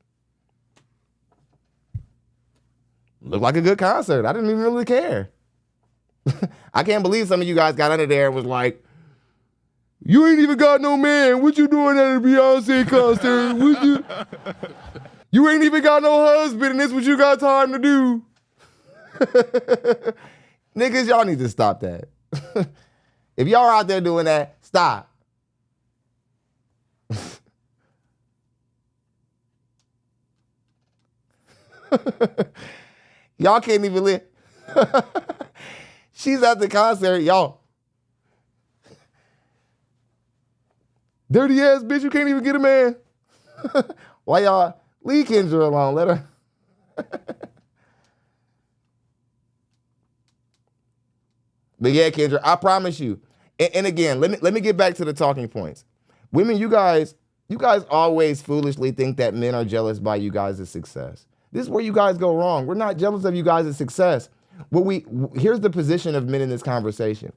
looked like a good concert. I didn't even really care. I can't believe some of you guys got under there and was like, you ain't even got no man. What you doing at a Beyonce concert? You ain't even got no husband, and this what you got time to do. Niggas, y'all need to stop that. If y'all are out there doing that, stop. Y'all can't even live. She's at the concert, y'all. Dirty ass bitch, you can't even get a man. Why y'all leave Kendra alone? Let her. But yeah, Kendra, I promise you. And again, let me get back to the talking points. Women, you guys always foolishly think that men are jealous by you guys' success. This is where you guys go wrong. We're not jealous of you guys' success. Here's the position of men in this conversation.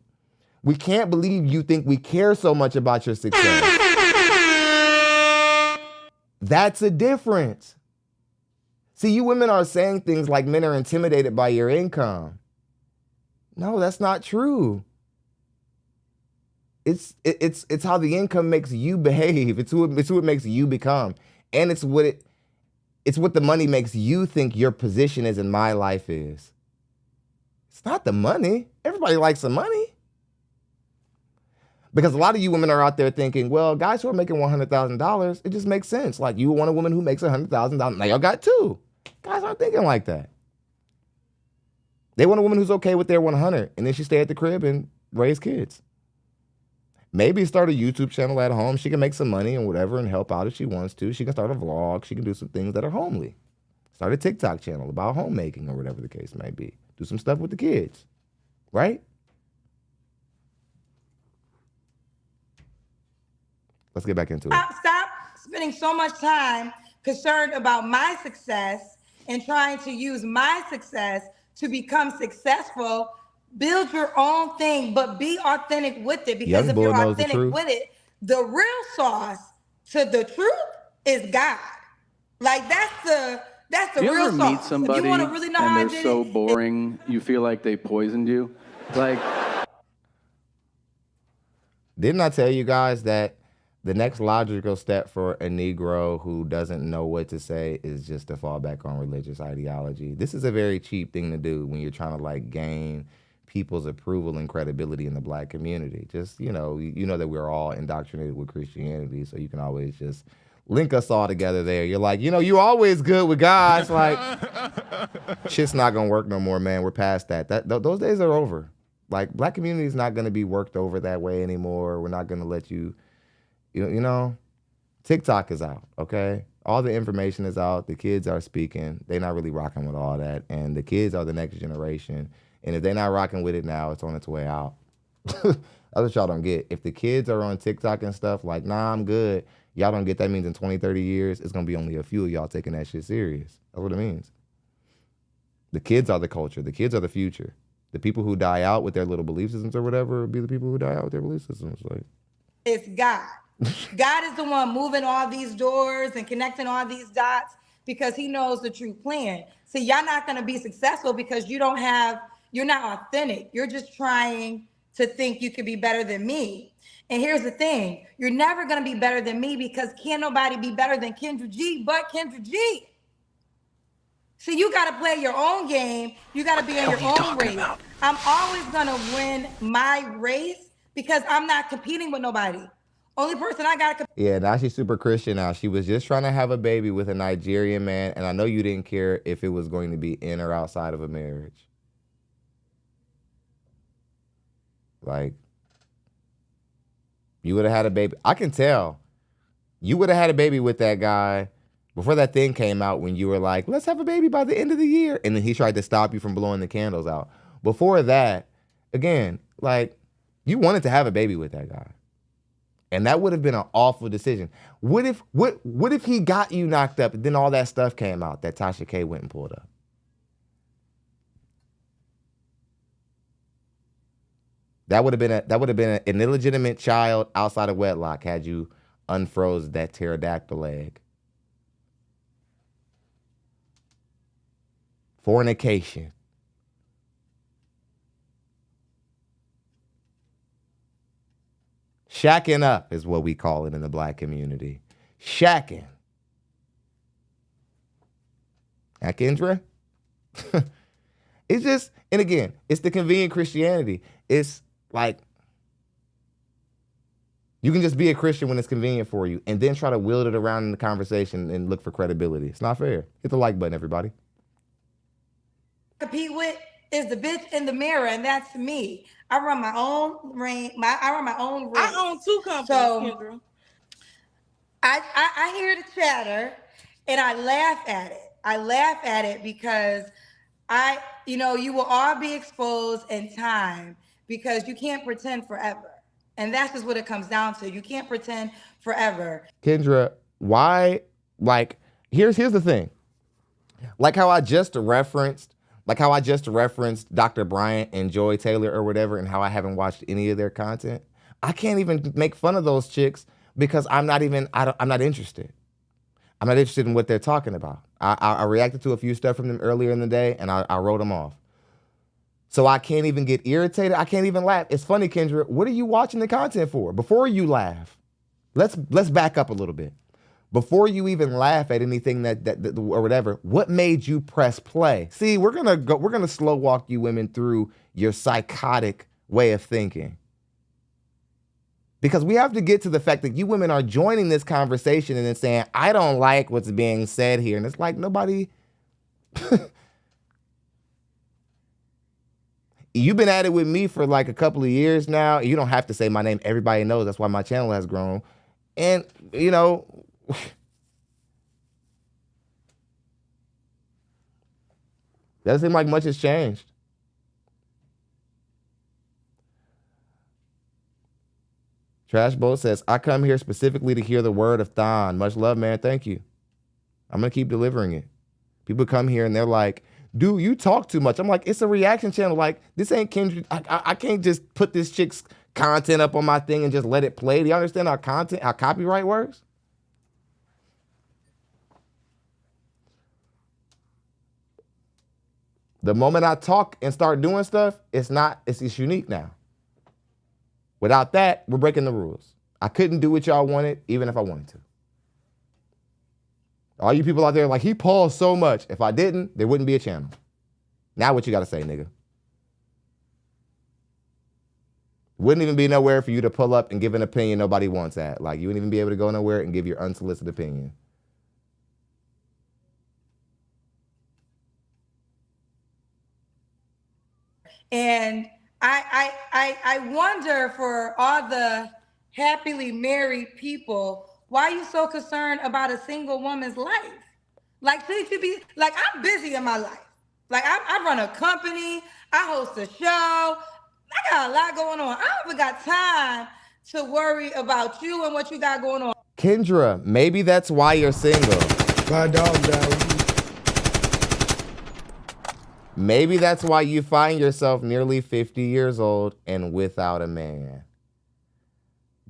We can't believe you think we care so much about your success. That's a difference. See, you women are saying things like men are intimidated by your income. No, that's not true. It's how the income makes you behave. It's who it makes you become. And it's what the money makes you think your position is in my life is. It's not the money. Everybody likes the money. Because a lot of you women are out there thinking, well, guys who are making $100,000, it just makes sense. Like, you want a woman who makes $100,000. Now y'all got two. Guys aren't thinking like that. They want a woman who's okay with their 100, and then she stay at the crib and raise kids. Maybe start a YouTube channel at home. She can make some money and whatever and help out if she wants to. She can start a vlog. She can do some things that are homely. Start a TikTok channel about homemaking or whatever the case may be. Do some stuff with the kids, right? Let's get back into it. Stop spending so much time concerned about my success and trying to use my success to become successful. Build your own thing, but be authentic with it. Because if you're authentic with it, the real sauce to the truth is God. Like, that's the real sauce. You ever meet somebody if you want to really know and how they're I did so it, boring, you feel like they poisoned you? Like, didn't I tell you guys that the next logical step for a Negro who doesn't know what to say is just to fall back on religious ideology? This is a very cheap thing to do when you're trying to like gain people's approval and credibility in the black community. Just, you know that we're all indoctrinated with Christianity, so you can always just link us all together there. You're like, you're always good with God. It's like, shit's not gonna work no more, man. We're past that. Those days are over. Like, black community is not going to be worked over that way anymore. We're not going to let you, you know, TikTok is out, okay? All the information is out. The kids are speaking. They're not really rocking with all that. And the kids are the next generation. And if they're not rocking with it now, it's on its way out. That's what y'all don't get. If the kids are on TikTok and stuff like, nah, I'm good, y'all don't get that means in 20, 30 years, it's going to be only a few of y'all taking that shit serious. That's what it means. The kids are the culture. The kids are the future. The people who die out with their little belief systems or whatever will be the people who die out with their belief systems. Like, it's God. God is the one moving all these doors and connecting all these dots because he knows the true plan. So y'all not going to be successful because you're not authentic. You're just trying to think you could be better than me. And here's the thing. You're never going to be better than me because can't nobody be better than Kendra G but Kendra G. So you got to play your own game. You got to be in your own race. I'm always going to win my race because I'm not competing with nobody. Only person I got to compete. Yeah, now she's super Christian now. She was just trying to have a baby with a Nigerian man, and I know you didn't care if it was going to be in or outside of a marriage. Like, you would have had a baby. I can tell. You would have had a baby with that guy before that thing came out when you were like, let's have a baby by the end of the year. And then he tried to stop you from blowing the candles out. Before that, again, like, you wanted to have a baby with that guy. And that would have been an awful decision. What if he got you knocked up and then all that stuff came out that Tasha K went and pulled up? That would have been an illegitimate child outside of wedlock had you unfroze that pterodactyl egg. Fornication. Shacking up is what we call it in the black community. Shacking. Kendra? It's just, and again, it's the convenient Christianity. It's like, you can just be a Christian when it's convenient for you and then try to wield it around in the conversation and look for credibility. It's not fair. Hit the like button, everybody. Compete with is the bitch in the mirror, and that's me. I run my own race. I own two companies, Kendra. I hear the chatter and I laugh at it. I laugh at it because you will all be exposed in time because you can't pretend forever. And that's just what it comes down to. You can't pretend forever. Kendra, why, like, here's the thing. Like how I just referenced Dr. Bryant and Joy Taylor or whatever, and how I haven't watched any of their content. I can't even make fun of those chicks because I'm not interested. I'm not interested in what they're talking about. I reacted to a few stuff from them earlier in the day, and I wrote them off. So I can't even get irritated. I can't even laugh. It's funny, Kendra. What are you watching the content for? Before you laugh, let's back up a little bit. Before you even laugh at anything that or whatever, what made you press play? See, we're gonna slow walk you women through your psychotic way of thinking. Because we have to get to the fact that you women are joining this conversation and then saying, I don't like what's being said here. And it's like, nobody. You've been at it with me for like a couple of years now. You don't have to say my name. Everybody knows. That's why my channel has grown. And, doesn't seem like much has changed. Trash Boat says, I come here specifically to hear the word of Thon. Much love, man. Thank you. I'm going to keep delivering it. People come here and they're like, dude, you talk too much. I'm like, it's a reaction channel. Like, this ain't Kendra. I can't just put this chick's content up on my thing and just let it play. Do you understand how copyright works? The moment I talk and start doing stuff, it's unique now. Without that, we're breaking the rules. I couldn't do what y'all wanted, even if I wanted to. All you people out there like, he paused so much. If I didn't, there wouldn't be a channel. Now what you got to say, nigga? Wouldn't even be nowhere for you to pull up and give an opinion nobody wants at. Like, you wouldn't even be able to go nowhere and give your unsolicited opinion. And I wonder for all the happily married people, why are you so concerned about a single woman's life? Like, should you be like, I'm busy in my life. Like, I run a company, I host a show, I got a lot going on. I don't even got time to worry about you and what you got going on. Kendra, maybe that's why you're single. My dog died alone. Maybe that's why you find yourself nearly 50 years old and without a man.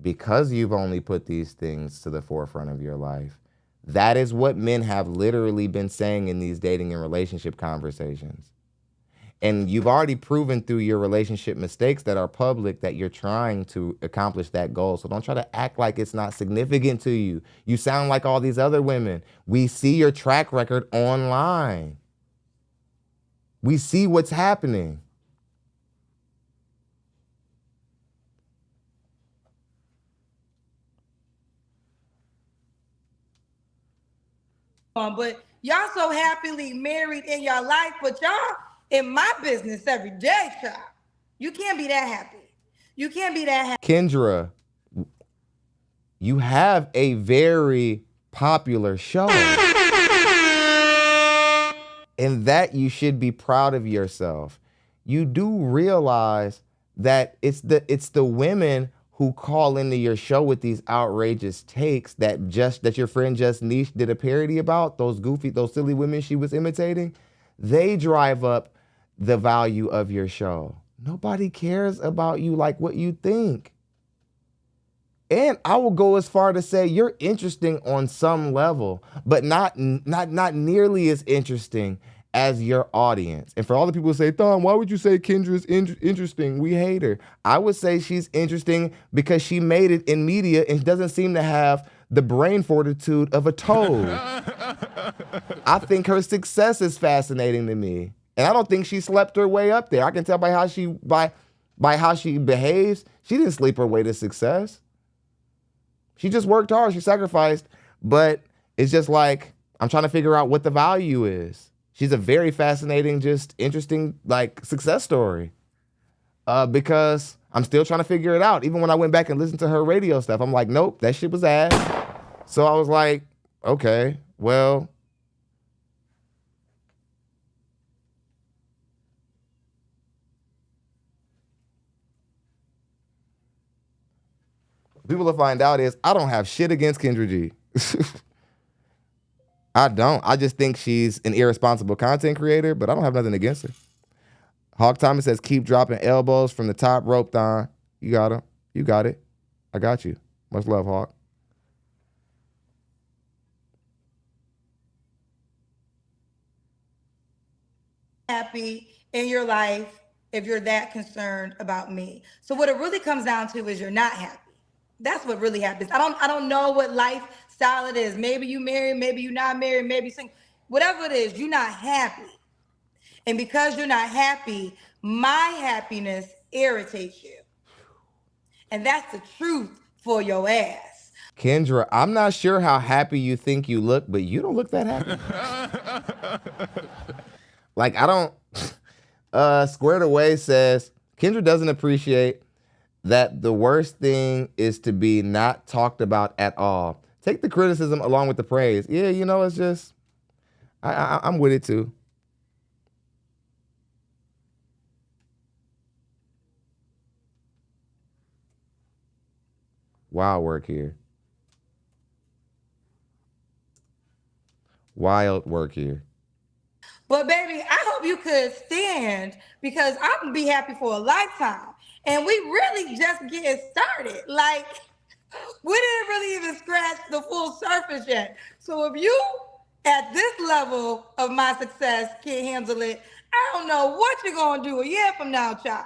Because you've only put these things to the forefront of your life. That is what men have literally been saying in these dating and relationship conversations. And you've already proven through your relationship mistakes that are public that you're trying to accomplish that goal. So don't try to act like it's not significant to you. You sound like all these other women. We see your track record online. We see what's happening. But y'all so happily married in your life, but y'all in my business every day, child. You can't be that happy. You can't be that happy. Kendra, you have a very popular show. And that you should be proud of yourself. You do realize that it's the women who call into your show with these outrageous takes that your friend Just Niche did a parody about, those silly women she was imitating. They drive up the value of your show. Nobody cares about you like what you think. And I will go as far to say you're interesting on some level, but not nearly as interesting as your audience. And for all the people who say, Thon, why would you say Kendra's interesting? We hate her. I would say she's interesting because she made it in media and doesn't seem to have the brain fortitude of a toad. I think her success is fascinating to me. And I don't think she slept her way up there. I can tell by how she behaves. She didn't sleep her way to success. She just worked hard. She sacrificed. But it's just like, I'm trying to figure out what the value is. She's a very fascinating, just interesting, like, success story. Because I'm still trying to figure it out. Even when I went back and listened to her radio stuff, I'm like, nope, that shit was ass. So I was like, okay, well. People will find out is I don't have shit against Kendra G. I don't. I just think she's an irresponsible content creator, but I don't have nothing against her. Hawk Thomas says, keep dropping elbows from the top rope, Thon. You got him. You got it. I got you. Much love, Hawk. Happy in your life if you're that concerned about me. So what it really comes down to is you're not happy. That's what really happens. I don't know what lifestyle it is. Maybe you married, maybe you're not married, maybe single. Whatever it is, you're not happy. And because you're not happy, my happiness irritates you. And that's the truth for your ass. Kendra, I'm not sure how happy you think you look, but you don't look that happy. Like, I don't. Squared Away says, Kendra doesn't appreciate that the worst thing is to be not talked about at all. Take the criticism along with the praise. Yeah, you know, it's just, I'm with it too. Wild work here. Wild work here. But baby, I hope you could stand, because I'm gonna be happy for a lifetime. And we really just getting started. Like, we didn't really even scratch the full surface yet. So if you at this level of my success can't handle it, I don't know what you're gonna do a year from now, child.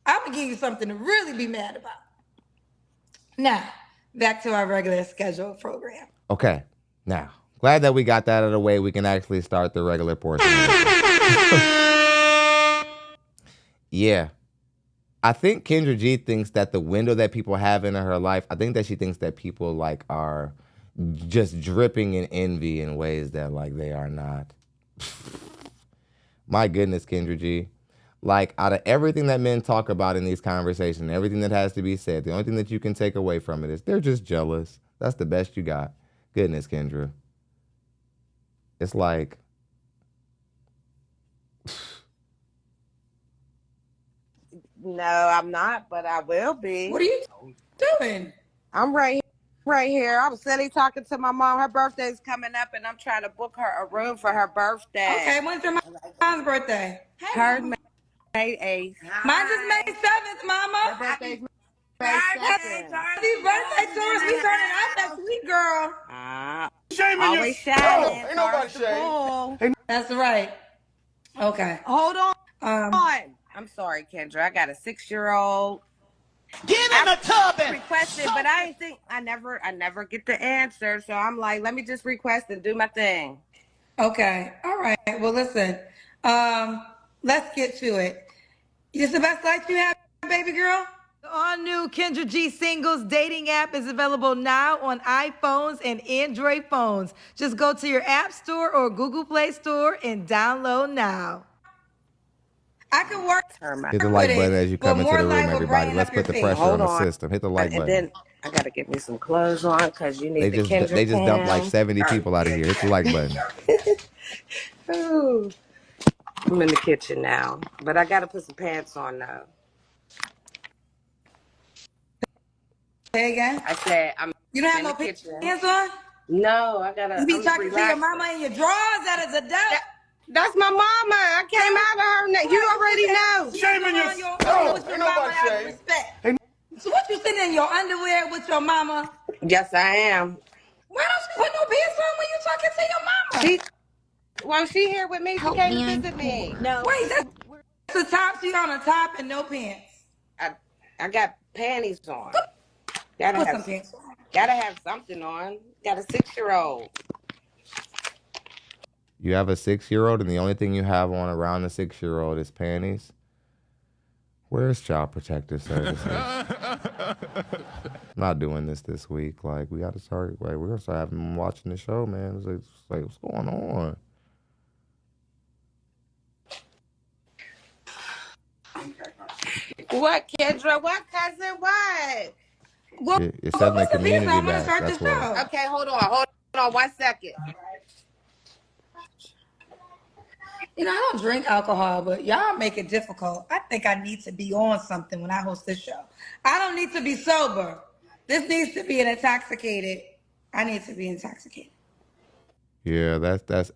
I'm gonna give you something to really be mad about. Now, back to our regular scheduled program. Okay, now, glad that we got that out of the way. We can actually start the regular portion. Yeah. I think Kendra G thinks that the window that people have in her life, I think that she thinks that people like are just dripping in envy in ways that like they are not. My goodness, Kendra G. Like, out of everything that men talk about in these conversations, everything that has to be said, the only thing that you can take away from it is they're just jealous. That's the best you got. Goodness, Kendra. It's like, No, I'm not, but I will be. What are you doing? I'm right here. I was sitting talking to my mom. Her birthday's coming up, and I'm trying to book her a room for her birthday. Okay, when's your mom's birthday? Her May 8th. Mine's is May 7th, Mama. Her birthday's May 2nd. Happy birthday to us. We turning out that sweet girl. Always shining. ain't nobody shade. That's right. Okay. Hold on. I'm sorry, Kendra. I got a 6-year-old. Get in the tub and Requested, but I never get the answer. So I'm like, let me just request and do my thing. Okay. All right. Well, listen. Let's get to it. Is the best life you have, baby girl? The all-new Kendra G Singles dating app is available now on iPhones and Android phones. Just go to your App Store or Google Play Store and download now. I can work. hit the like button as you come into the room, everybody. Let's put the pressure on the system. Hit the like And button. then I gotta get me some clothes on because you need They the just Kendra they just dumped like cam. 70 people out of here. Hit the like button. Ooh. I'm in the kitchen now, but I gotta put some pants on though. Say again? I said I'm. You don't have in no the kitchen. pants on? No, I gotta. You be I'm talking to your relaxing. mama in your drawers that is a doubt. That's my mama. I came out of her neck. You already know. Shame in your Ain't nobody shame. Respect. So what you sitting in your underwear with your mama? Yes, I am. Why don't you put no pants on when you talking to your mama? Well, she here with me. She came to visit me. No. Wait, that's the top. She on the top and no pants. I got panties on. Put some pants on. Gotta have something on. Got a 6-year-old. You have a 6-year-old, and the only thing you have on around the 6-year-old is panties. Where's Child Protective Services? I'm not doing this week. Like, we got to start. Like, we're gonna start having them watching the show, man. It's like, what's going on? What, Kendra? What, cousin? What? Well, You're setting the community I'm gonna back. start That's the what. show. Okay, hold on 1 second. You know, I don't drink alcohol, but y'all make it difficult. I think I need to be on something when I host this show. I don't need to be sober. This needs to be an intoxicated. I need to be intoxicated. Yeah, that's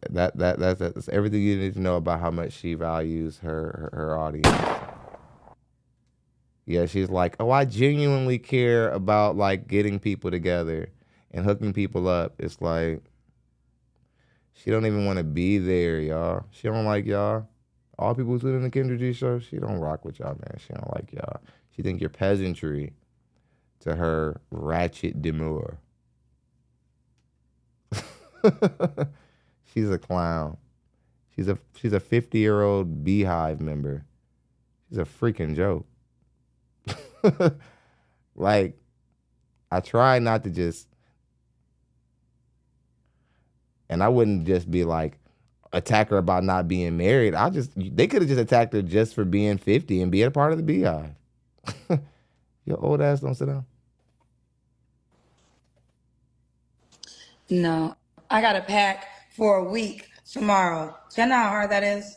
everything you need to know about how much she values her audience. Yeah, she's like, oh, I genuinely care about like getting people together and hooking people up. It's like she don't even want to be there, y'all. She don't like y'all. All people who tune in the Kendra G show, she don't rock with y'all, man. She don't like y'all. She think you're peasantry to her ratchet demure. She's a clown. She's a 50-year-old Beehive member. She's a freaking joke. Like, I try not to just, and I wouldn't just be like attack her about not being married. They could have just attacked her just for being 50 and being a part of the Beehive. Your old ass don't sit down. No, I got to pack for a week tomorrow. Do you know how hard that is?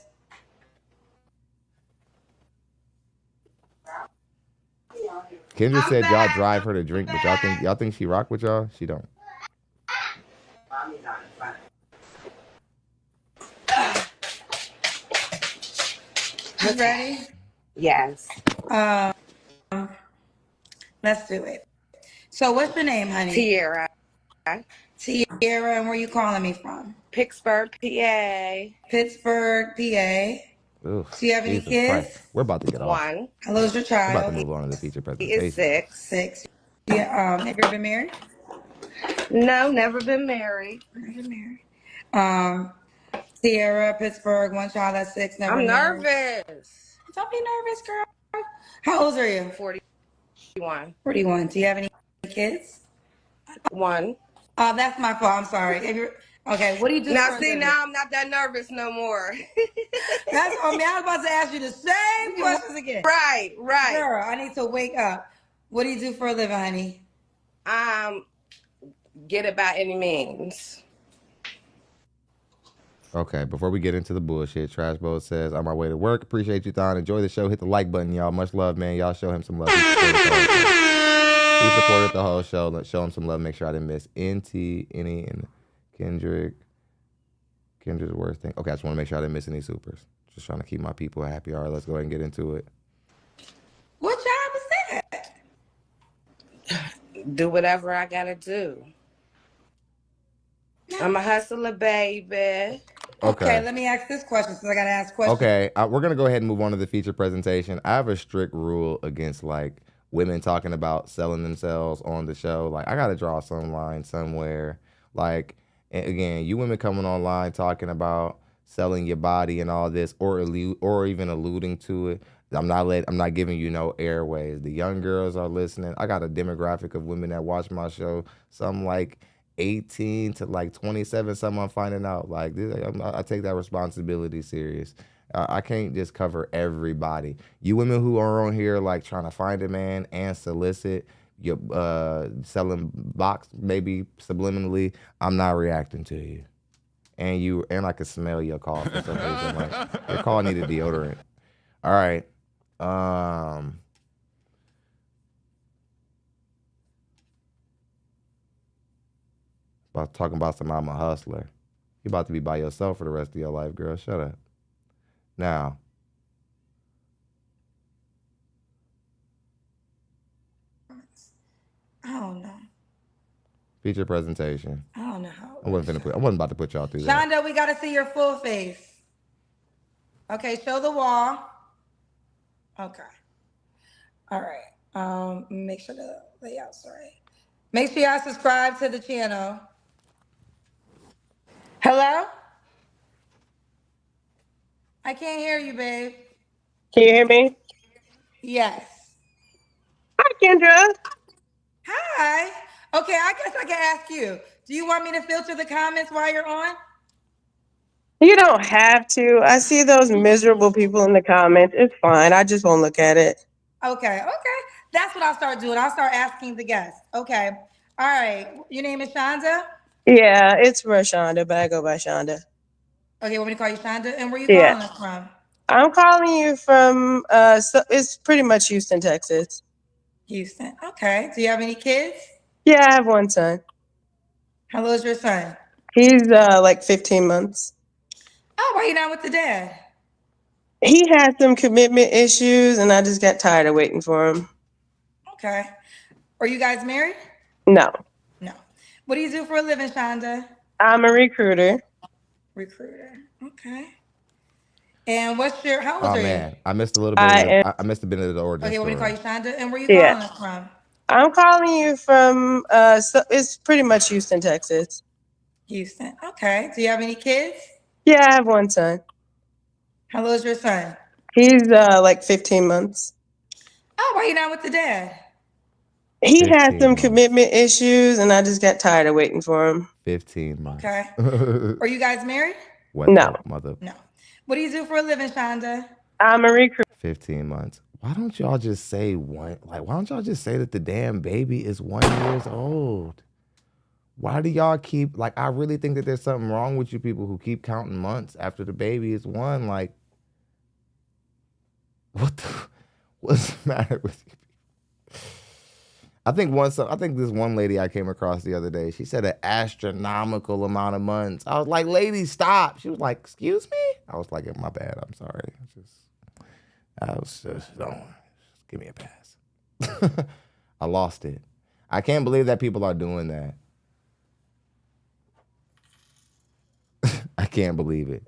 Kendra said y'all drive her to drink, but y'all think she rock with y'all? She don't. You ready? Yes. Let's do it. So what's your name, honey? Tierra. Tierra, and where you calling me from? Pittsburgh, PA. Pittsburgh, PA. Ugh, Do you have any Jesus kids? Christ. We're about to get off. 1. How old is your We're about child? to move on to the feature He presentation. is 6. 6. Yeah, have you ever been married? No, never been married. Never married. Tierra, Pittsburgh, one child at 6, never I'm married. nervous. Don't be nervous, girl. How old are you? 41. 41. Do you have any kids? 1. Oh, that's my fault. I'm sorry. Okay, what do you do Now, for a see, living? now I'm not that nervous no more. That's on me. I was about to ask you the same questions again. Right. Girl, I need to wake up. What do you do for a living, honey? Get it by any means. Okay, before we get into the bullshit, Trash Boat says, on my way to work. Appreciate you, Thon. Enjoy the show. Hit the like button, y'all. Much love, man. Y'all show him some love. He supported the whole show. Let's show him some love. Make sure I didn't miss any, and Kendrick's worst thing. Okay, I just want to make sure I didn't miss any supers. Just trying to keep my people happy. All right, let's go ahead and get into it. What job is that? Do whatever I gotta do. I'm a hustler, baby. Okay, let me ask this question since I gotta ask questions. Okay, we're gonna go ahead and move on to the feature presentation. I have a strict rule against like women talking about selling themselves on the show. Like, I gotta draw some line somewhere. Like, again, you women coming online talking about selling your body and all this, or even alluding to it. I'm not giving you no airways. The young girls are listening. I got a demographic of women that watch my show. Some like 18 to like 27, some I'm finding out. Like, I take that responsibility serious. I can't just cover everybody. You women who are on here like trying to find a man and solicit, you're selling box maybe subliminally, I'm not reacting to you. And I can smell your call for some reason. Like, your call needed deodorant. All right. About talking about some I'm a hustler. You about to be by yourself for the rest of your life, girl. Shut up. Now, I don't know. feature presentation. I don't know how. I wasn't about to put y'all through that. Shonda, we gotta see your full face. Okay, show the wall. Okay. All right. Make sure the layout's right. Make sure y'all subscribe to the channel. Hello? I can't hear you, babe. Can you hear me? Yes. Hi, Kendra. Hi. Okay, I guess I can ask you. Do you want me to filter the comments while you're on? You don't have to. I see those miserable people in the comments. It's fine. I just won't look at it. Okay. That's what I'll start doing. I'll start asking the guests. Okay. All right. Your name is Shonda? Yeah, it's Rashonda, but I go by Shonda. Okay, want me to call you Shonda? And where you Yeah. calling us from? I'm calling you from, it's pretty much Houston, Texas. Houston. Okay. Do you have any kids? Yeah, I have one son. How old is your son? He's like 15 months. Oh, why you not with the dad? He had some commitment issues, and I just got tired of waiting for him. Okay. Are you guys married? No. No. What do you do for a living, Shonda? I'm a recruiter. Recruiter. Okay. And how old are you? I missed a little bit. I missed a bit of the origin Okay, story. want me to call you Shonda? And where you calling us from? I'm calling you from, it's pretty much Houston, Texas. Houston. Okay. Do you have any kids? Yeah, I have one son. How old is your son? He's like 15 months. Oh, why you not with the dad? He had some commitment issues, and I just got tired of waiting for him. 15 months. Okay. Are you guys married? No. Mother. No. What do you do for a living, Shonda? I'm a recruiter. 15 months. Why don't y'all just say why don't y'all just say that the damn baby is 1 year old? Why do y'all keep, like, I really think that there's something wrong with you people who keep counting months after the baby is 1. Like, what's the matter with you? I think this one lady I came across the other day, she said an astronomical amount of months. I was like, lady, stop. She was like, excuse me? I was like, my bad, I'm sorry. Don't give me a pass. I lost it. I can't believe that people are doing that. I can't believe it.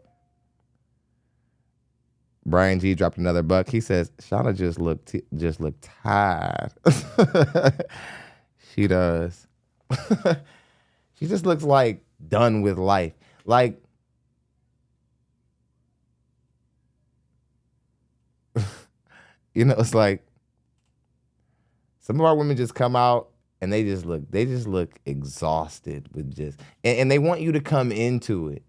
Brian G dropped another buck. He says, Shauna just looked tired. She does. She just looks like done with life. Like, you know, it's like some of our women just come out and they just look exhausted with just, and they want you to come into it.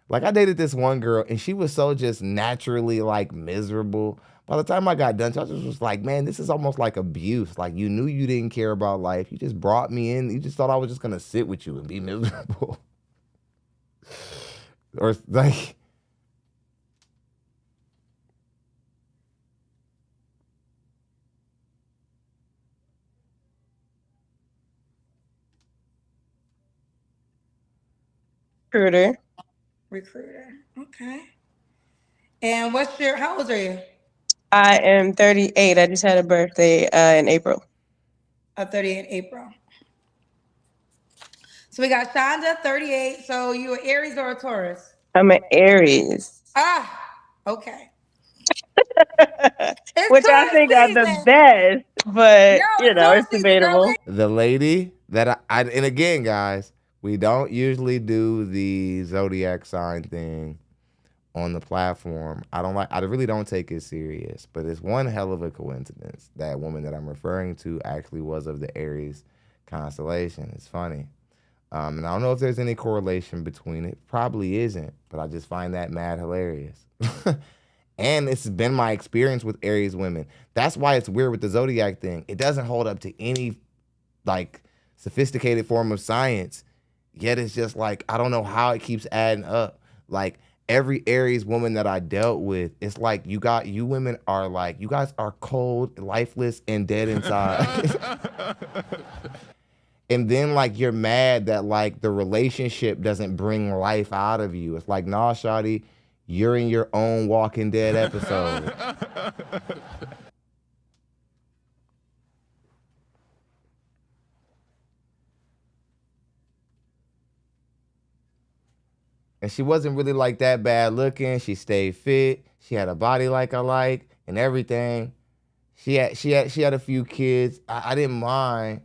Like I dated this one girl and she was so just naturally like miserable. By the time I got done, I just was like, man, this is almost like abuse. Like you knew you didn't care about life. You just brought me in. You just thought I was just gonna sit with you and be miserable. Or like, Recruiter. Recruiter. Okay. And how old are you? I am 38. I just had a birthday in April. 30 in April. So we got Shonda, 38. So you an Aries or a Taurus? I'm an Aries. Okay. Which I think are the best, but it's debatable. the lady that I and again, guys, we don't usually do the zodiac sign thing on the platform. I really don't take it serious, but it's one hell of a coincidence that woman that I'm referring to actually was of the Aries constellation. It's funny. And I don't know if there's any correlation between it. Probably isn't, but I just find that mad hilarious. And it's been my experience with Aries women. That's why it's weird with the zodiac thing. It doesn't hold up to any like sophisticated form of science. Yet it's just like, I don't know how it keeps adding up. Like every Aries woman that I dealt with, it's like you women are like, you guys are cold, lifeless, and dead inside. And then like you're mad that like the relationship doesn't bring life out of you. It's like, nah, shawty, you're in your own Walking Dead episode. And she wasn't really like that bad looking. She stayed fit. She had a body like I like and everything. She had a few kids. I didn't mind.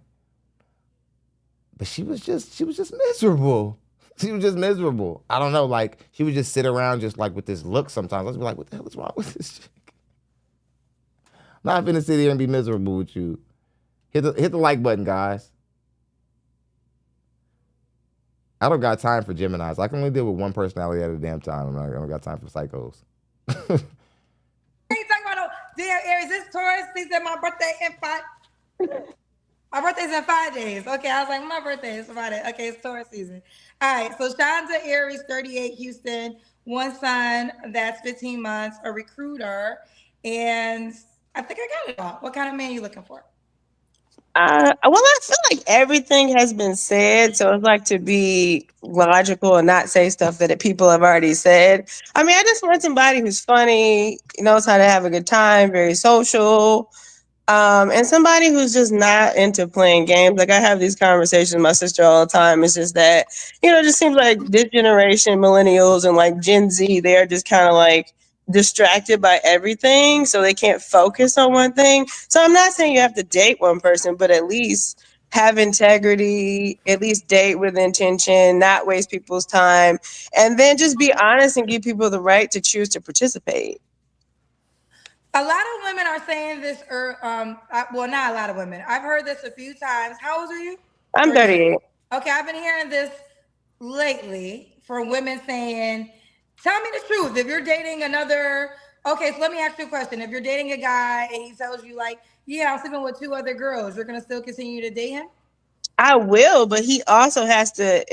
But she was just miserable. She was just miserable. I don't know, like she would just sit around just like with this look sometimes. Let's be like, what the hell is wrong with this chick? I'm not gonna sit here and be miserable with you. Hit the like button, guys. I don't got time for Geminis. I can only deal with one personality at a damn time. I don't got time for psychos. Hey, talking about damn Aries. This Taurus season, my birthday in 5. My birthday's in 5 days. Okay, I was like, my birthday is Friday. Okay, it's Taurus season. All right, so Shonda Aries, 38, Houston, one son, that's 15 months, a recruiter, and I think I got it all. What kind of man are you looking for? Well, I feel like everything has been said, so it's like to be logical and not say stuff that people have already said. I mean, I just want somebody who's funny, knows how to have a good time, very social, and somebody who's just not into playing games. Like I have these conversations with my sister all the time. It's just that, it just seems like this generation, millennials and like Gen Z, they're just kind of like distracted by everything, so they can't focus on one thing. So I'm not saying you have to date one person, but at least have integrity, at least date with intention, not waste people's time, and then just be honest and give people the right to choose to participate. A lot of women are saying this, well, not a lot of women. I've heard this a few times. How old are you? I'm 38. Okay, I've been hearing this lately for women saying, tell me the truth. If you're dating another, okay, so let me ask you a question. If you're dating a guy and he tells you like, yeah, I'm sleeping with 2 other girls, you're going to still continue to date him? I will, but he also has to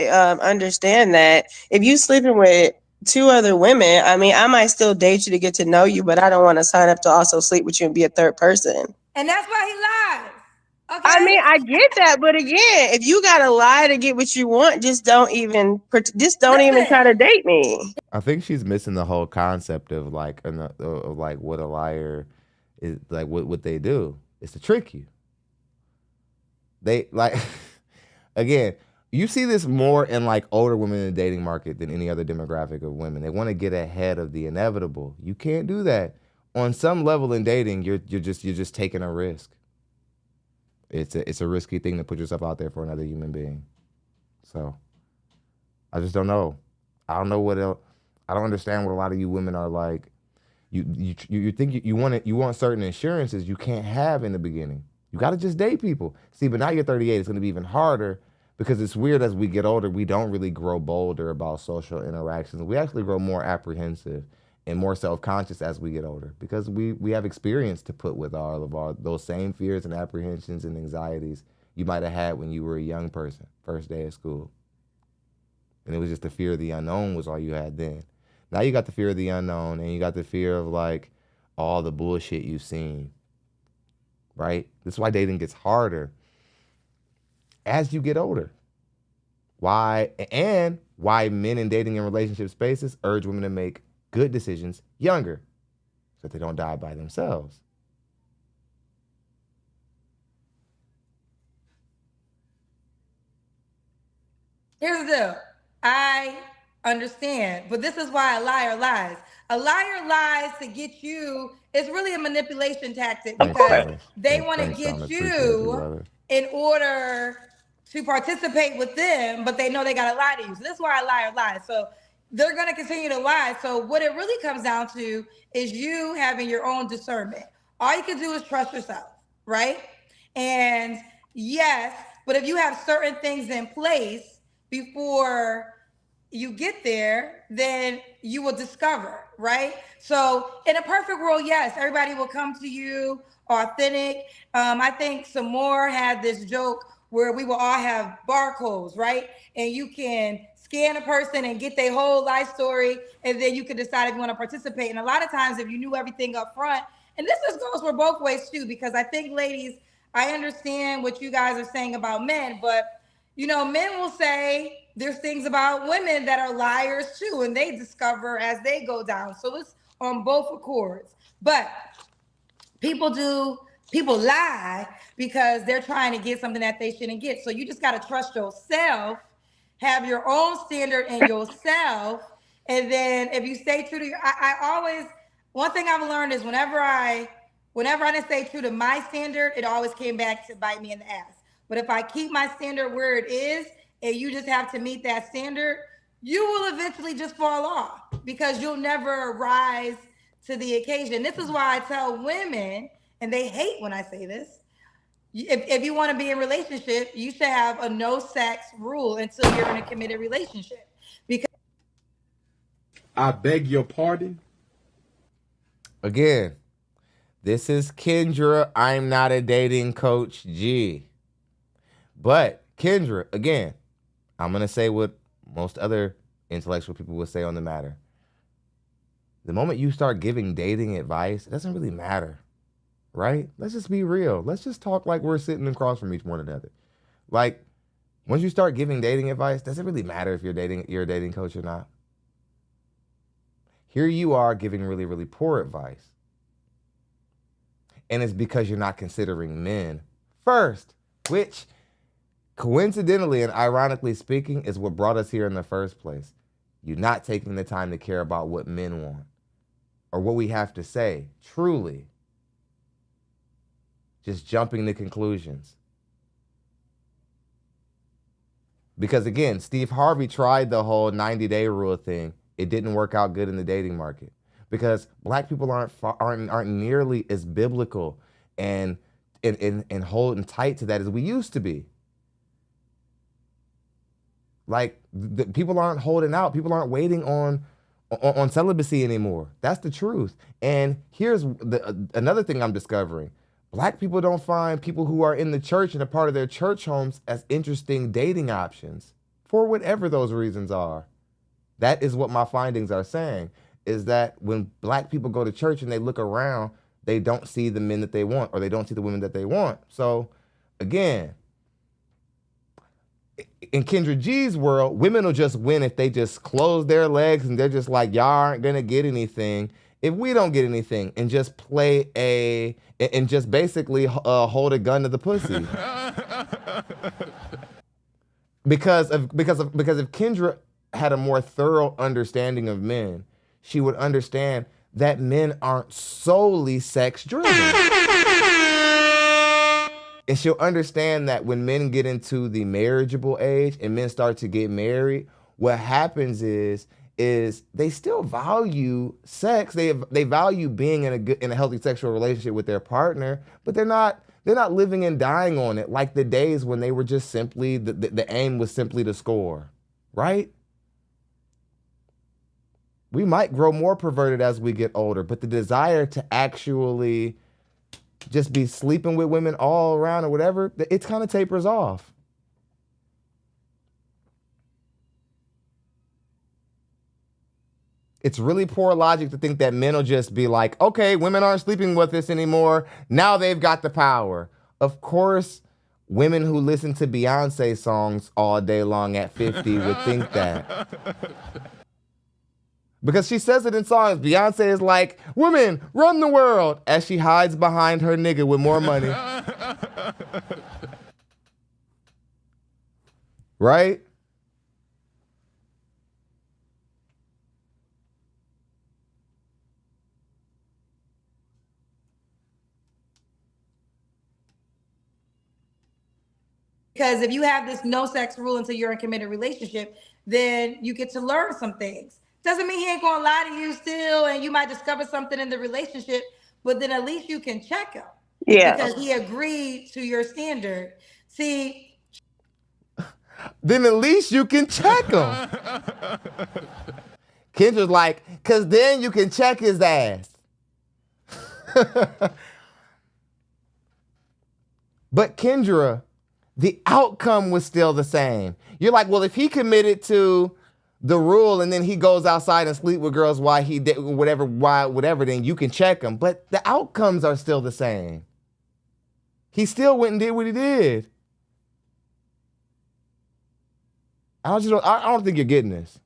understand that if you sleeping with 2 other women, I mean, I might still date you to get to know you, but I don't want to sign up to also sleep with you and be a third person. And that's why he lies. Okay. I mean, I get that, but again, if you gotta lie to get what you want, just don't even try to date me. I think she's missing the whole concept of like what a liar is, like what they do is to trick you. They like again, you see this more in like older women in the dating market than any other demographic of women. They want to get ahead of the inevitable. You can't do that. On some level in dating, you're just taking a risk. It's a risky thing to put yourself out there for another human being. So I just don't know. I don't know what else. I don't understand what a lot of you women are like. You think you want certain insurances you can't have in the beginning. You got to just date people. See, but now you're 38, it's going to be even harder because it's weird as we get older, we don't really grow bolder about social interactions. We actually grow more apprehensive and more self-conscious as we get older because we have experience to put with all of those same fears and apprehensions and anxieties you might have had when you were a young person, first day of school. And it was just the fear of the unknown was all you had then. Now you got the fear of the unknown and you got the fear of like all the bullshit you've seen, right? This is why dating gets harder as you get older. Why men in dating and relationship spaces urge women to make good decisions younger so that they don't die by themselves. Here's the deal. I understand, but this is why a liar lies. A liar lies to get you. It's really a manipulation tactic because they want to get you in order to participate with them, but they know they got to lie to you. So that's why a liar lies. So they're going to continue to lie. So what it really comes down to is you having your own discernment. All you can do is trust yourself, right? And yes, but if you have certain things in place before you get there, then you will discover, right? So in a perfect world, yes, everybody will come to you authentic. I think some more had this joke where we will all have barcodes, right? And you can scan a person and get their whole life story, and then you can decide if you want to participate. And a lot of times, if you knew everything up front, and this just goes for both ways too, because I think, ladies, I understand what you guys are saying about men, but you know, men will say there's things about women that are liars too, and they discover as they go down. So it's on both accords. But people lie because they're trying to get something that they shouldn't get. So you just got to trust yourself, have your own standard in yourself. And then if you stay true to your, I always, one thing I've learned is whenever I didn't stay true to my standard, it always came back to bite me in the ass. But if I keep my standard where it is, and you just have to meet that standard, you will eventually just fall off because you'll never rise to the occasion. This is why I tell women, and they hate when I say this, if you want to be in a relationship, you should have a no sex rule until you're in a committed relationship. Because I beg your pardon? Again, this is Kendra. I'm not a dating coach G. But Kendra, again, I'm going to say what most other intellectual people would say on the matter. The moment you start giving dating advice, it doesn't really matter, right? Let's just be real. Let's just talk like we're sitting across from each one another. Like, once you start giving dating advice, does it really matter if you're a dating coach or not? Here you are giving really, really poor advice. And it's because you're not considering men first, which coincidentally and ironically speaking is what brought us here in the first place. You're not taking the time to care about what men want or what we have to say, truly. Just jumping to conclusions. Because again, Steve Harvey tried the whole 90-day rule thing. It didn't work out good in the dating market because black people aren't nearly as biblical and holding tight to that as we used to be. Like people aren't holding out. People aren't waiting on celibacy anymore. That's the truth. And here's another thing I'm discovering. Black people don't find people who are in the church and a part of their church homes as interesting dating options for whatever those reasons are. That is what my findings are saying, is that when black people go to church and they look around, they don't see the men that they want or they don't see the women that they want. So again, in Kendra G's world, women will just win if they just close their legs and they're just like, y'all aren't going to get anything if we don't get anything, and just and just basically hold a gun to the pussy. because if Kendra had a more thorough understanding of men, she would understand that men aren't solely sex driven. And she'll understand that when men get into the marriageable age and men start to get married, what happens is they still value sex. They value being in a healthy sexual relationship with their partner, but they're not They're not living and dying on it like the days when they were just simply, the aim was simply to score, right? We might grow more perverted as we get older, but the desire to actually just be sleeping with women all around or whatever, it kind of tapers off. It's really poor logic to think that men will just be like, okay, women aren't sleeping with us anymore. Now they've got the power. Of course, women who listen to Beyonce songs all day long at 50 would think that. Because she says it in songs. Beyonce is like, women, run the world, as she hides behind her nigga with more money. Right? Because if you have this no sex rule until you're in a committed relationship, then you get to learn some things. Doesn't mean he ain't gonna lie to you still, and you might discover something in the relationship, but then at least you can check him. Yeah. Because he agreed to your standard. See, then at least you can check him. Kendra's like, because then you can check his ass. But Kendra, the outcome was still the same. You're like, well, if he committed to the rule and then he goes outside and sleep with girls while he did whatever, then you can check him. But the outcomes are still the same. He still went and did what he did. I don't think you're getting this.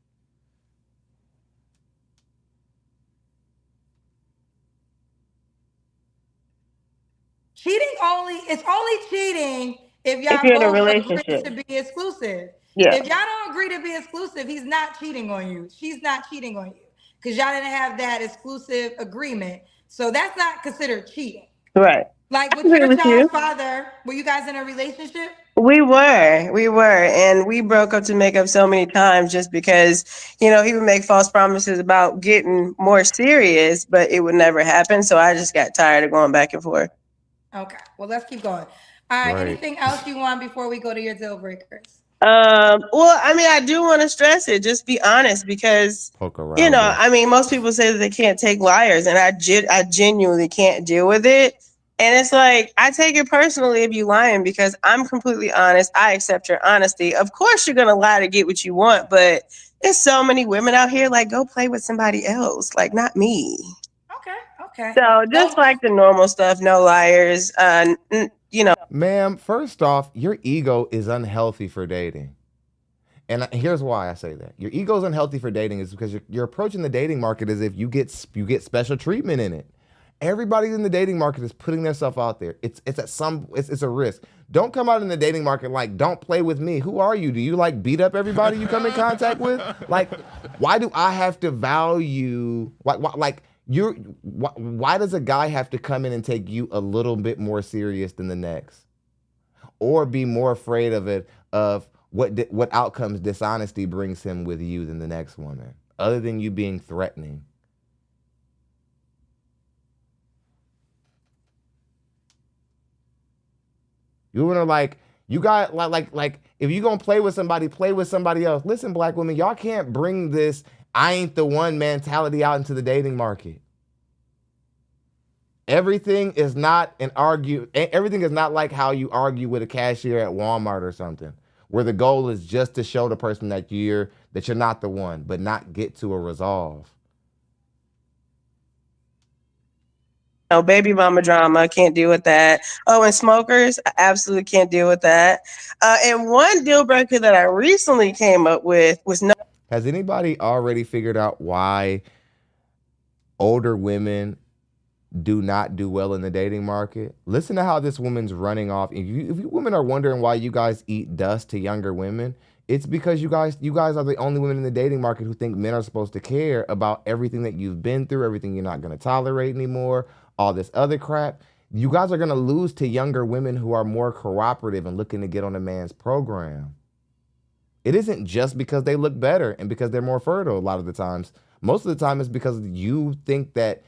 it's only cheating if y'all If you're in a both agree relationship. to be exclusive. Yeah. If y'all don't agree to be exclusive, he's not cheating on you. She's not cheating on you because y'all didn't have that exclusive agreement. So that's not considered cheating. Right. Like with your child's father, were you guys in a relationship? We were, and we broke up to make up so many times just because, he would make false promises about getting more serious, but it would never happen. So I just got tired of going back and forth. Okay, well, let's keep going. All right, anything else you want before we go to your deal breakers? Well, I do want to stress it. Just be honest, because most people say that they can't take liars, and I genuinely can't deal with it. And it's like, I take it personally if you lying because I'm completely honest. I accept your honesty. Of course, you're going to lie to get what you want, but there's so many women out here, like, go play with somebody else, like, not me. Okay. So just like the normal stuff, no liars, Ma'am, first off, your ego is unhealthy for dating. And here's why I say that. Your ego is unhealthy for dating is because you're approaching the dating market as if you get special treatment in it. Everybody in the dating market is putting themselves out there. It's a risk. Don't come out in the dating market like, don't play with me. Who are you? Do you like beat up everybody you come in contact with? Like, why do I have to value? Why does a guy have to come in and take you a little bit more serious than the next, or be more afraid of what outcomes dishonesty brings him with you than the next woman, other than you being threatening? You women are like, you got like if you gonna play with somebody else. Listen, black women, y'all can't bring this I ain't the one mentality out into the dating market. Everything is not like how you argue with a cashier at Walmart or something, where the goal is just to show the person that you're not the one, but not get to a resolve. No, baby mama drama, can't deal with that. Oh, and smokers, I absolutely can't deal with that. And one deal breaker that I recently came up with was no. Has anybody already figured out why older women do not do well in the dating market? Listen to how this woman's running off. If you women are wondering why you guys eat dust to younger women, it's because you guys are the only women in the dating market who think men are supposed to care about everything that you've been through, everything you're not going to tolerate anymore, all this other crap. You guys are going to lose to younger women who are more cooperative and looking to get on a man's program. It isn't just because they look better and because they're more fertile a lot of the times. Most of the time it's because you think that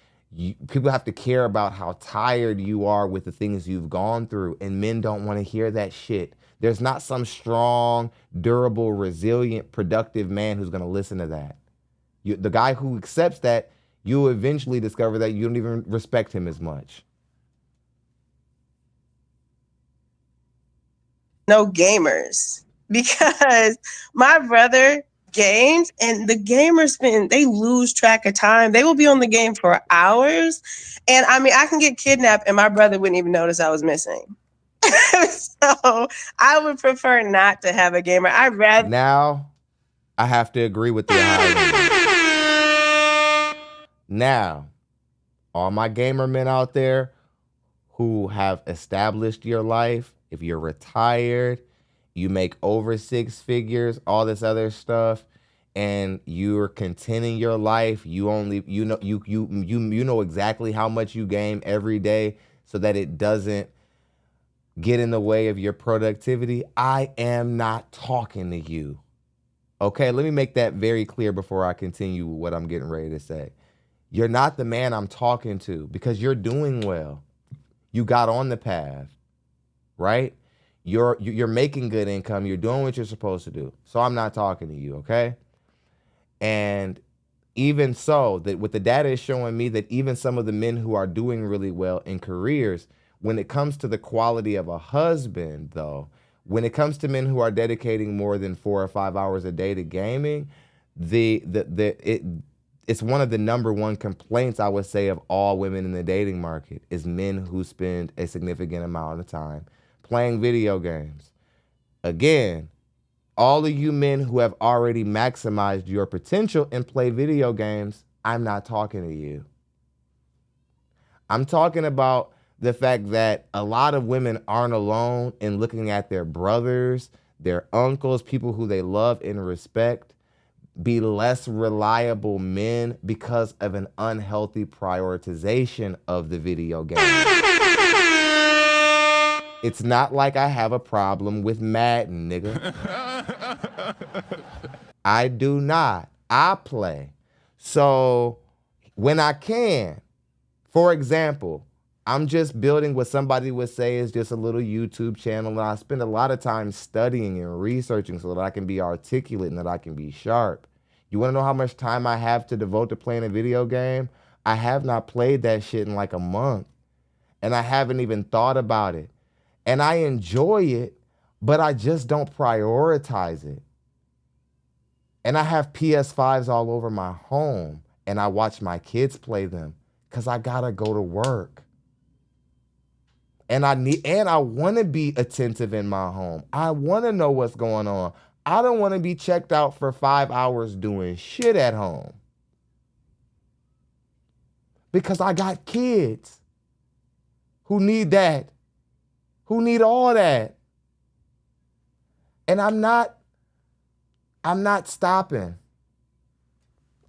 People have to care about how tired you are with the things you've gone through, and men don't want to hear that shit. There's not some strong, durable, resilient, productive man who's going to listen to that. The guy who accepts that, you'll eventually discover that you don't even respect him as much. No gamers, because my brother games, and the gamers they lose track of time. They will be on the game for hours, and I mean, I can get kidnapped and my brother wouldn't even notice I was missing. So I would prefer not to have a gamer. I'd rather. Now I have to agree with you. Now, all my gamer men out there who have established your life, if you're retired, you make over 6 figures, all this other stuff, and you're containing your life, you know exactly how much you game every day so that it doesn't get in the way of your productivity, I am not talking to you. Okay, let me make that very clear before I continue with what I'm getting ready to say. You're not the man I'm talking to because you're doing well. You got on the path, right? You're making good income. You're doing what you're supposed to do. So I'm not talking to you, okay? And even so, that what the data is showing me that even some of the men who are doing really well in careers, when it comes to the quality of a husband, though, when it comes to men who are dedicating more than 4 or 5 hours a day to gaming, it's one of the number one complaints, I would say, of all women in the dating market is men who spend a significant amount of time playing video games. Again, all of you men who have already maximized your potential and play video games, I'm not talking to you. I'm talking about the fact that a lot of women aren't alone in looking at their brothers, their uncles, people who they love and respect, be less reliable men because of an unhealthy prioritization of the video game. It's not like I have a problem with Madden, nigga. I do not. I play. So when I can, for example, I'm just building what somebody would say is just a little YouTube channel, and I spend a lot of time studying and researching so that I can be articulate and that I can be sharp. You want to know how much time I have to devote to playing a video game? I have not played that shit in like a month, and I haven't even thought about it. And I enjoy it, but I just don't prioritize it. And I have PS5s all over my home, and I watch my kids play them because I gotta go to work. And I want to be attentive in my home. I want to know what's going on. I don't want to be checked out for 5 hours doing shit at home. Because I got kids who need that. Who need all that. And I'm not stopping.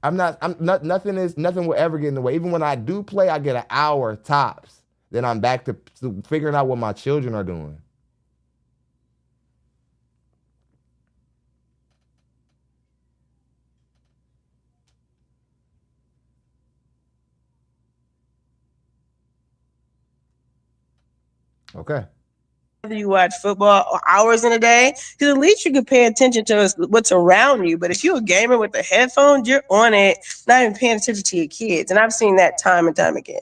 Nothing will ever get in the way. Even when I do play, I get an hour tops. Then I'm back to figuring out what my children are doing. Okay. Whether you watch football or hours in a day, because at least you can pay attention to what's around you. But if you're a gamer with the headphones, you're on it, not even paying attention to your kids. And I've seen that time and time again.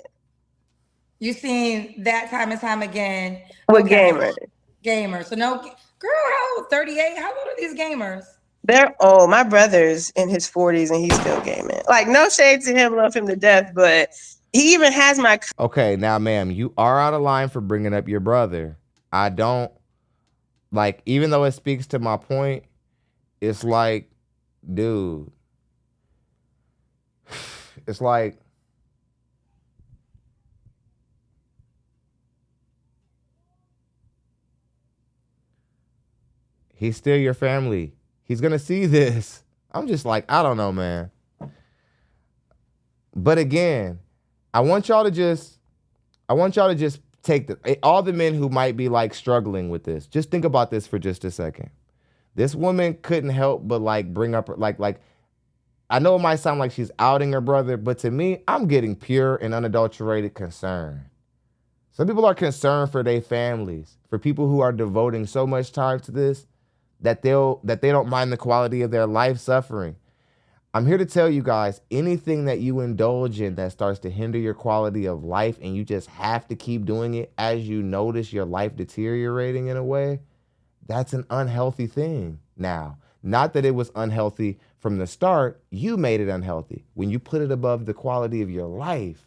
You've seen that time and time again. With gamers. Gamers. So no, girl, how old? 38? How old are these gamers? They're old. My brother's in his 40s and he's still gaming. Like, no shade to him, love him to death, but he even has my... Okay, now, ma'am, you are out of line for bringing up your brother. I don't, like, even though it speaks to my point, it's like, dude, it's like, he's still your family. He's going to see this. I'm just like, I don't know, man. But again, I want y'all to just take all the men who might be like struggling with this. Just think about this for just a second. This woman couldn't help but like bring up like I know it might sound like she's outing her brother, but to me, I'm getting pure and unadulterated concern. Some people are concerned for their families, for people who are devoting so much time to this that they don't mind the quality of their life suffering. I'm here to tell you guys, anything that you indulge in that starts to hinder your quality of life and you just have to keep doing it as you notice your life deteriorating in a way, that's an unhealthy thing now. Not that it was unhealthy from the start, you made it unhealthy. When you put it above the quality of your life,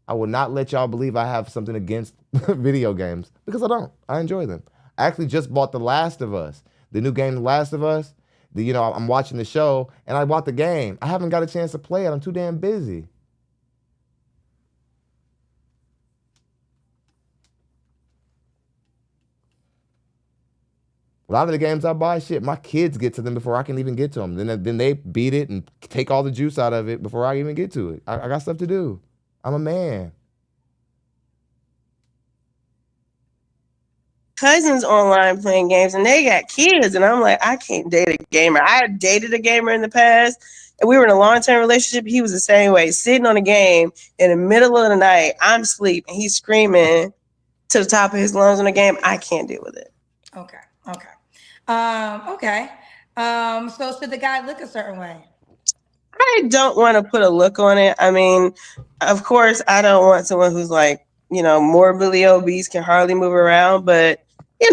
I will not let y'all believe I have something against video games, because I don't. I enjoy them. I actually just bought The Last of Us, the new game The Last of Us. I'm watching the show and I bought the game. I haven't got a chance to play it. I'm too damn busy. A lot of the games I buy, shit, my kids get to them before I can even get to them. Then they beat it and take all the juice out of it before I even get to it. I got stuff to do. I'm a man. Cousins online playing games and they got kids, and I'm like, I can't date a gamer. I had dated a gamer in the past, and we were in a long-term relationship. He was the same way, sitting on a game in the middle of the night. I'm asleep, and he's screaming to the top of his lungs on the game. I can't deal with it. Okay. So should the guy look a certain way? I don't want to put a look on it. I mean, of course, I don't want someone who's like, morbidly obese, can hardly move around. But,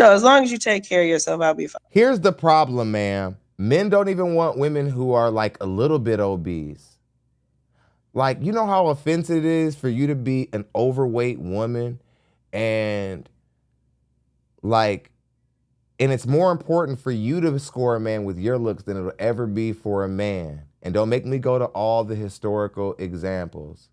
as long as you take care of yourself, I'll be fine. Here's the problem, ma'am. Men don't even want women who are like a little bit obese. Like, you know how offensive it is for you to be an overweight woman and it's more important for you to score a man with your looks than it'll ever be for a man. And don't make me go to all the historical examples.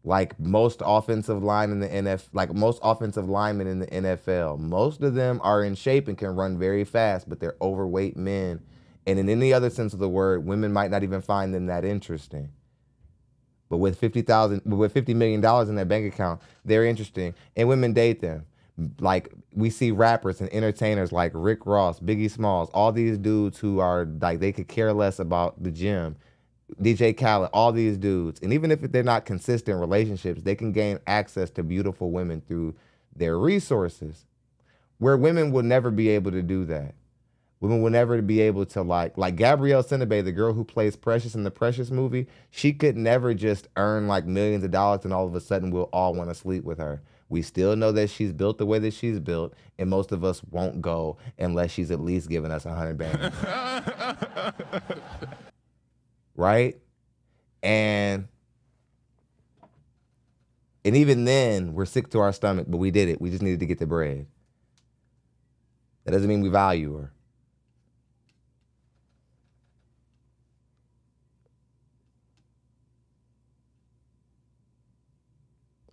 Like most offensive linemen in the NFL, most of them are in shape and can run very fast, but they're overweight men. And in any other sense of the word, women might not even find them that interesting. But with $50 million in their bank account, they're interesting, and women date them. Like, we see rappers and entertainers like Rick Ross, Biggie Smalls, all these dudes who are like, they could care less about the gym. DJ Khaled, all these dudes. And even if they're not consistent relationships, they can gain access to beautiful women through their resources, where women will never be able to do that. Women will never be able to like Gabrielle Sidibe, the girl who plays Precious in the Precious movie. She could never just earn like millions of dollars and all of a sudden we'll all want to sleep with her. We still know that she's built the way that she's built, and most of us won't go unless she's at least giving us 100 bands. Right? And even then, we're sick to our stomach, but we did it. We just needed to get the bread. That doesn't mean we value her.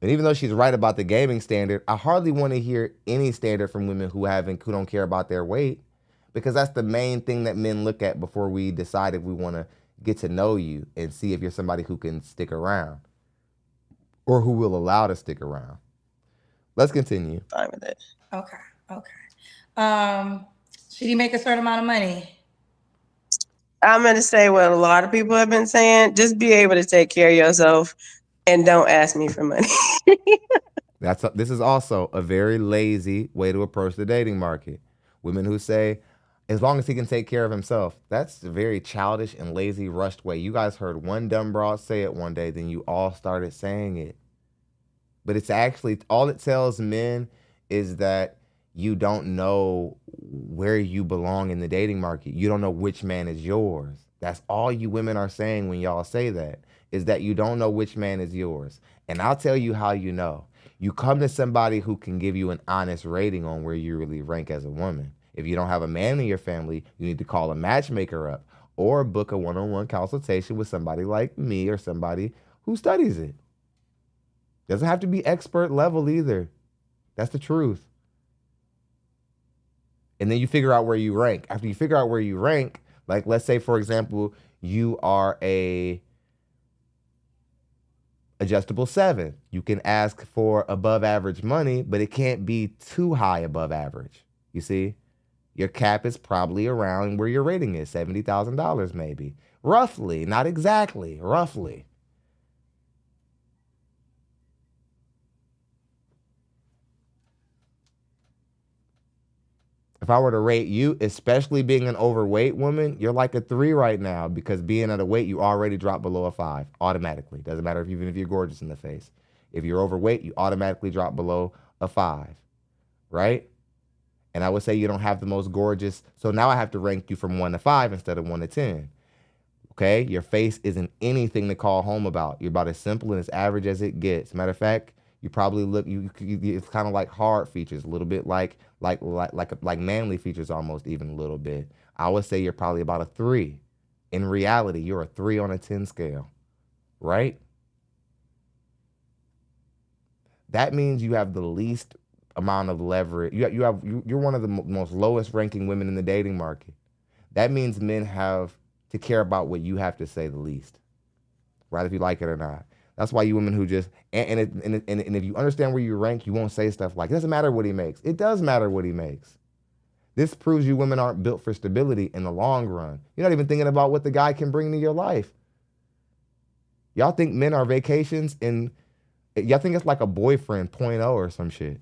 And even though she's right about the gaming standard, I hardly want to hear any standard from women who don't care about their weight, because that's the main thing that men look at before we decide if we want to get to know you and see if you're somebody who can stick around or who will allow to stick around. Let's continue. Fine with it. Okay. Should he make a certain amount of money? I'm going to say what a lot of people have been saying. Just be able to take care of yourself and don't ask me for money. This is also a very lazy way to approach the dating market. Women who say, as long as he can take care of himself. That's a very childish and lazy, rushed way. You guys heard one dumb broad say it one day, then you all started saying it. But it's actually, all it tells men is that you don't know where you belong in the dating market. You don't know which man is yours. That's all you women are saying when y'all say that, is that you don't know which man is yours. And I'll tell you how you know. You come to somebody who can give you an honest rating on where you really rank as a woman. If you don't have a man in your family, you need to call a matchmaker up or book a one-on-one consultation with somebody like me or somebody who studies it. Doesn't have to be expert level either. That's the truth. And then you figure out where you rank. After you figure out where you rank, like let's say, for example, you are a adjustable 7. You can ask for above average money, but it can't be too high above average. You see? Your cap is probably around where your rating is, $70,000 maybe. Roughly, not exactly, roughly. If I were to rate you, especially being an overweight woman, you're like a 3 right now because being at a weight, you already drop below a 5 automatically. Doesn't matter even if you're gorgeous in the face. If you're overweight, you automatically drop below a 5, right? And I would say you don't have the most gorgeous. So now I have to rank you from 1 to 5 instead of 1 to 10. Okay? Your face isn't anything to call home about. You're about as simple and as average as it gets. Matter of fact, you probably look, it's kind of like hard features, a little bit like manly features almost even a little bit. I would say you're probably about a 3. In reality, you're a 3 on a 10 scale, right? That means you have the least amount of leverage. You're one of the most lowest ranking women in the dating market. That means men have to care about what you have to say the least, right? If you like it or not. That's why you women who just, and if you understand where you rank, you won't say stuff like, it doesn't matter what he makes. It does matter what he makes. This proves you women aren't built for stability in the long run. You're not even thinking about what the guy can bring to your life. Y'all think men are vacations and y'all think it's like a boyfriend 0.0 or some shit.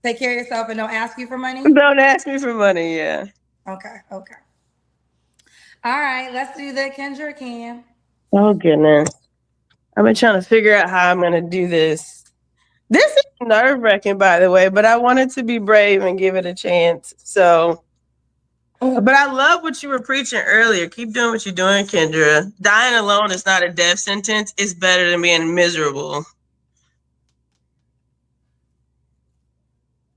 Take care of yourself and don't ask you for money? Don't ask me for money, yeah. Okay. All right, let's do the Kendra Cam. Oh, goodness. I've been trying to figure out how I'm going to do this. This is nerve-wracking, by the way, but I wanted to be brave and give it a chance. So, but I love what you were preaching earlier. Keep doing what you're doing, Kendra. Dying alone is not a death sentence. It's better than being miserable.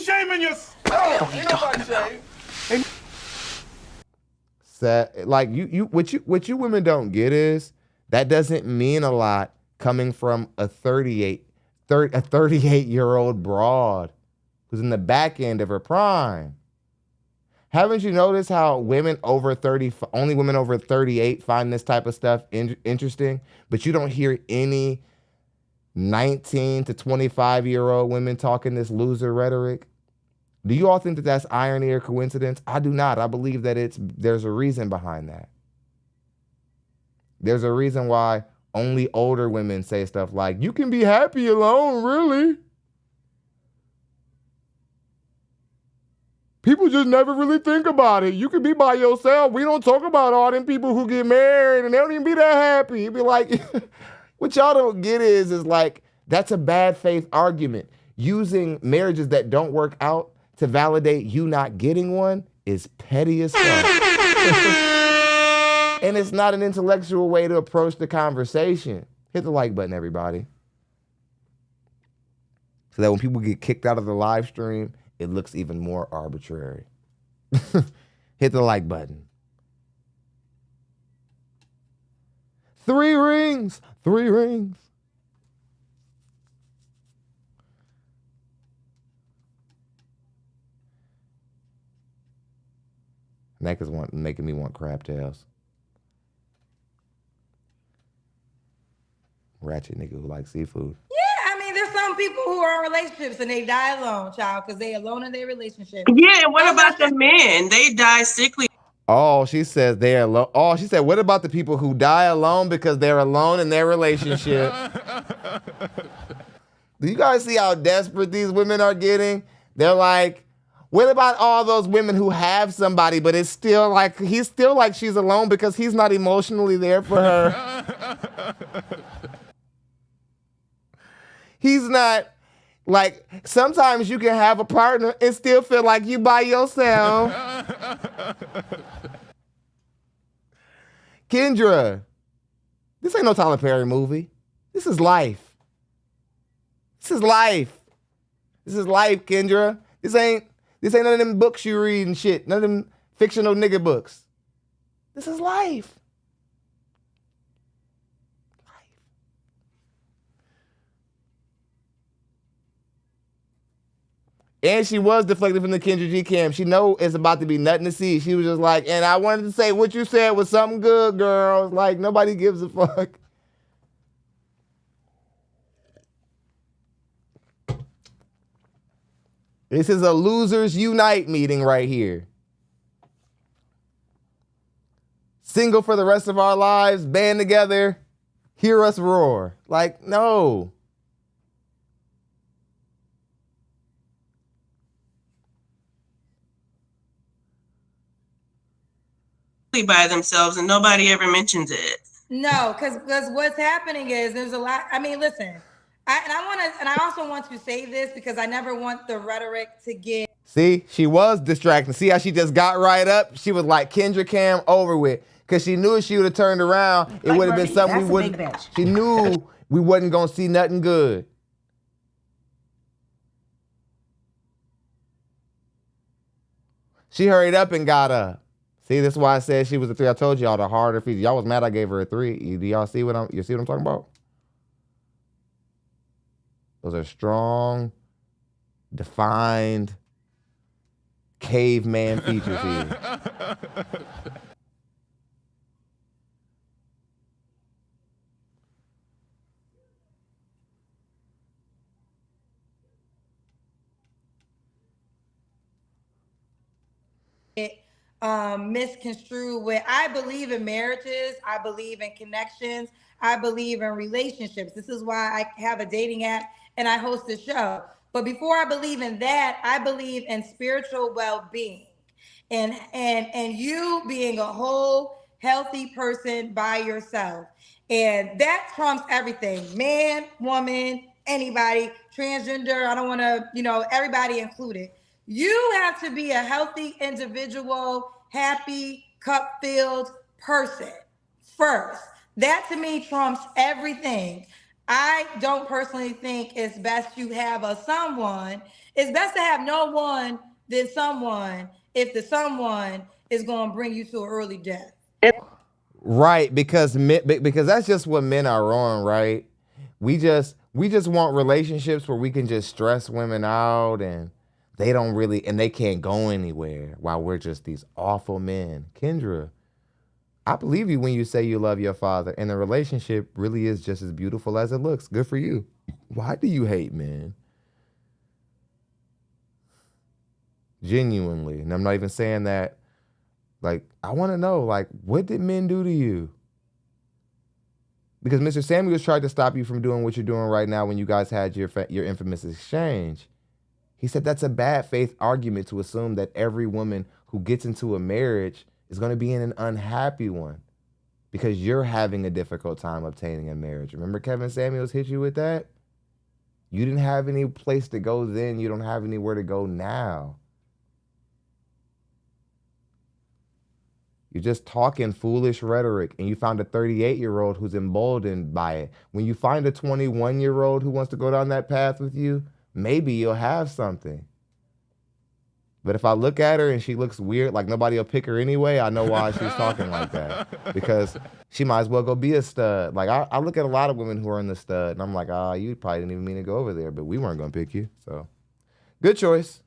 Shaming yourself. Oh, ain't nobody shame. Like what you women don't get is that doesn't mean a lot coming from a 38-year-old broad who's in the back end of her prime. Haven't you noticed how women over 30, only women over 38 find this type of stuff interesting, but you don't hear any 19 to 25-year-old women talking this loser rhetoric? Do you all think that that's irony or coincidence? I do not. I believe that there's a reason behind that. There's a reason why only older women say stuff like, you can be happy alone, really. People just never really think about it. You can be by yourself. We don't talk about all them people who get married and they don't even be that happy. You'd be like, what y'all don't get is like, that's a bad faith argument. Using marriages that don't work out to validate you not getting one is petty as fuck. And it's not an intellectual way to approach the conversation. Hit the like button, everybody. So that when people get kicked out of the live stream, it looks even more arbitrary. Hit the like button. 3 rings. 3 rings. Neck is making me want crab tails. Ratchet nigga who likes seafood. Yeah, I mean, there's some people who are in relationships and they die alone, child, because they alone in their relationship. Yeah, and what about the men? They die sickly. Oh, she says they're alone. Oh, she said, what about the people who die alone because they're alone in their relationship? Do you guys see how desperate these women are getting? They're like, what about all those women who have somebody, but it's still like, he's still like she's alone because he's not emotionally there for her. He's not, like, sometimes you can have a partner and still feel like you by yourself. Kendra, this ain't no Tyler Perry movie. This is life. This is life. This is life, Kendra. This ain't none of them books you read and shit. None of them fictional nigga books. This is life. And she was deflected from the Kendra G cam. She know it's about to be nothing to see. She was just like, and I wanted to say what you said was something good, girl. Like, nobody gives a fuck. This is a losers unite meeting right here. Single for the rest of our lives, band together, hear us roar. Like, no. By themselves and nobody ever mentions it. No, because what's happening is there's a lot. I mean, listen, I also want to say this because I never want the rhetoric to get. See, she was distracting. See how she just got right up? She was like Kendra Cam over with. Because she knew if she would have turned around, it would have been something we wouldn't. She knew we wasn't going to see nothing good. She hurried up and got up. See, that's why I said she was a 3. I told y'all the harder feature. Y'all was mad I gave her a 3. Do y'all see what I'm talking about? Those are strong, defined, caveman features here. Misconstrued where I believe in marriages, I believe in connections, I believe in relationships. This is why I have a dating app and I host a show. But before I believe in that, I believe in spiritual well-being and you being a whole healthy person by yourself. And that trumps everything. Man, woman, anybody, transgender, I don't want to, everybody included. You have to be a healthy individual, happy, cup-filled person first. That to me trumps everything. I don't personally think it's best you have a someone. It's best to have no one than someone if the someone is going to bring you to an early death. Right, because that's just what men are on, right? We just want relationships where we can just stress women out and they don't really, and they can't go anywhere while we're just these awful men. Kendra, I believe you when you say you love your father, and the relationship really is just as beautiful as it looks. Good for you. Why do you hate men? Genuinely, and I'm not even saying that, like, I want to know, like, what did men do to you? Because Mr. Samuels tried to stop you from doing what you're doing right now when you guys had your infamous exchange. He said that's a bad faith argument to assume that every woman who gets into a marriage is going to be in an unhappy one because you're having a difficult time obtaining a marriage. Remember Kevin Samuels hit you with that? You didn't have any place to go then. You don't have anywhere to go now. You're just talking foolish rhetoric, and you found a 38-year-old who's emboldened by it. When you find a 21-year-old who wants to go down that path with you, maybe you'll have something. But if I look at her and she looks weird, like nobody will pick her anyway, I know why she's talking like that. Because she might as well go be a stud. Like, I look at a lot of women who are in the stud, and I'm like, you probably didn't even mean to go over there, but we weren't going to pick you. So, good choice.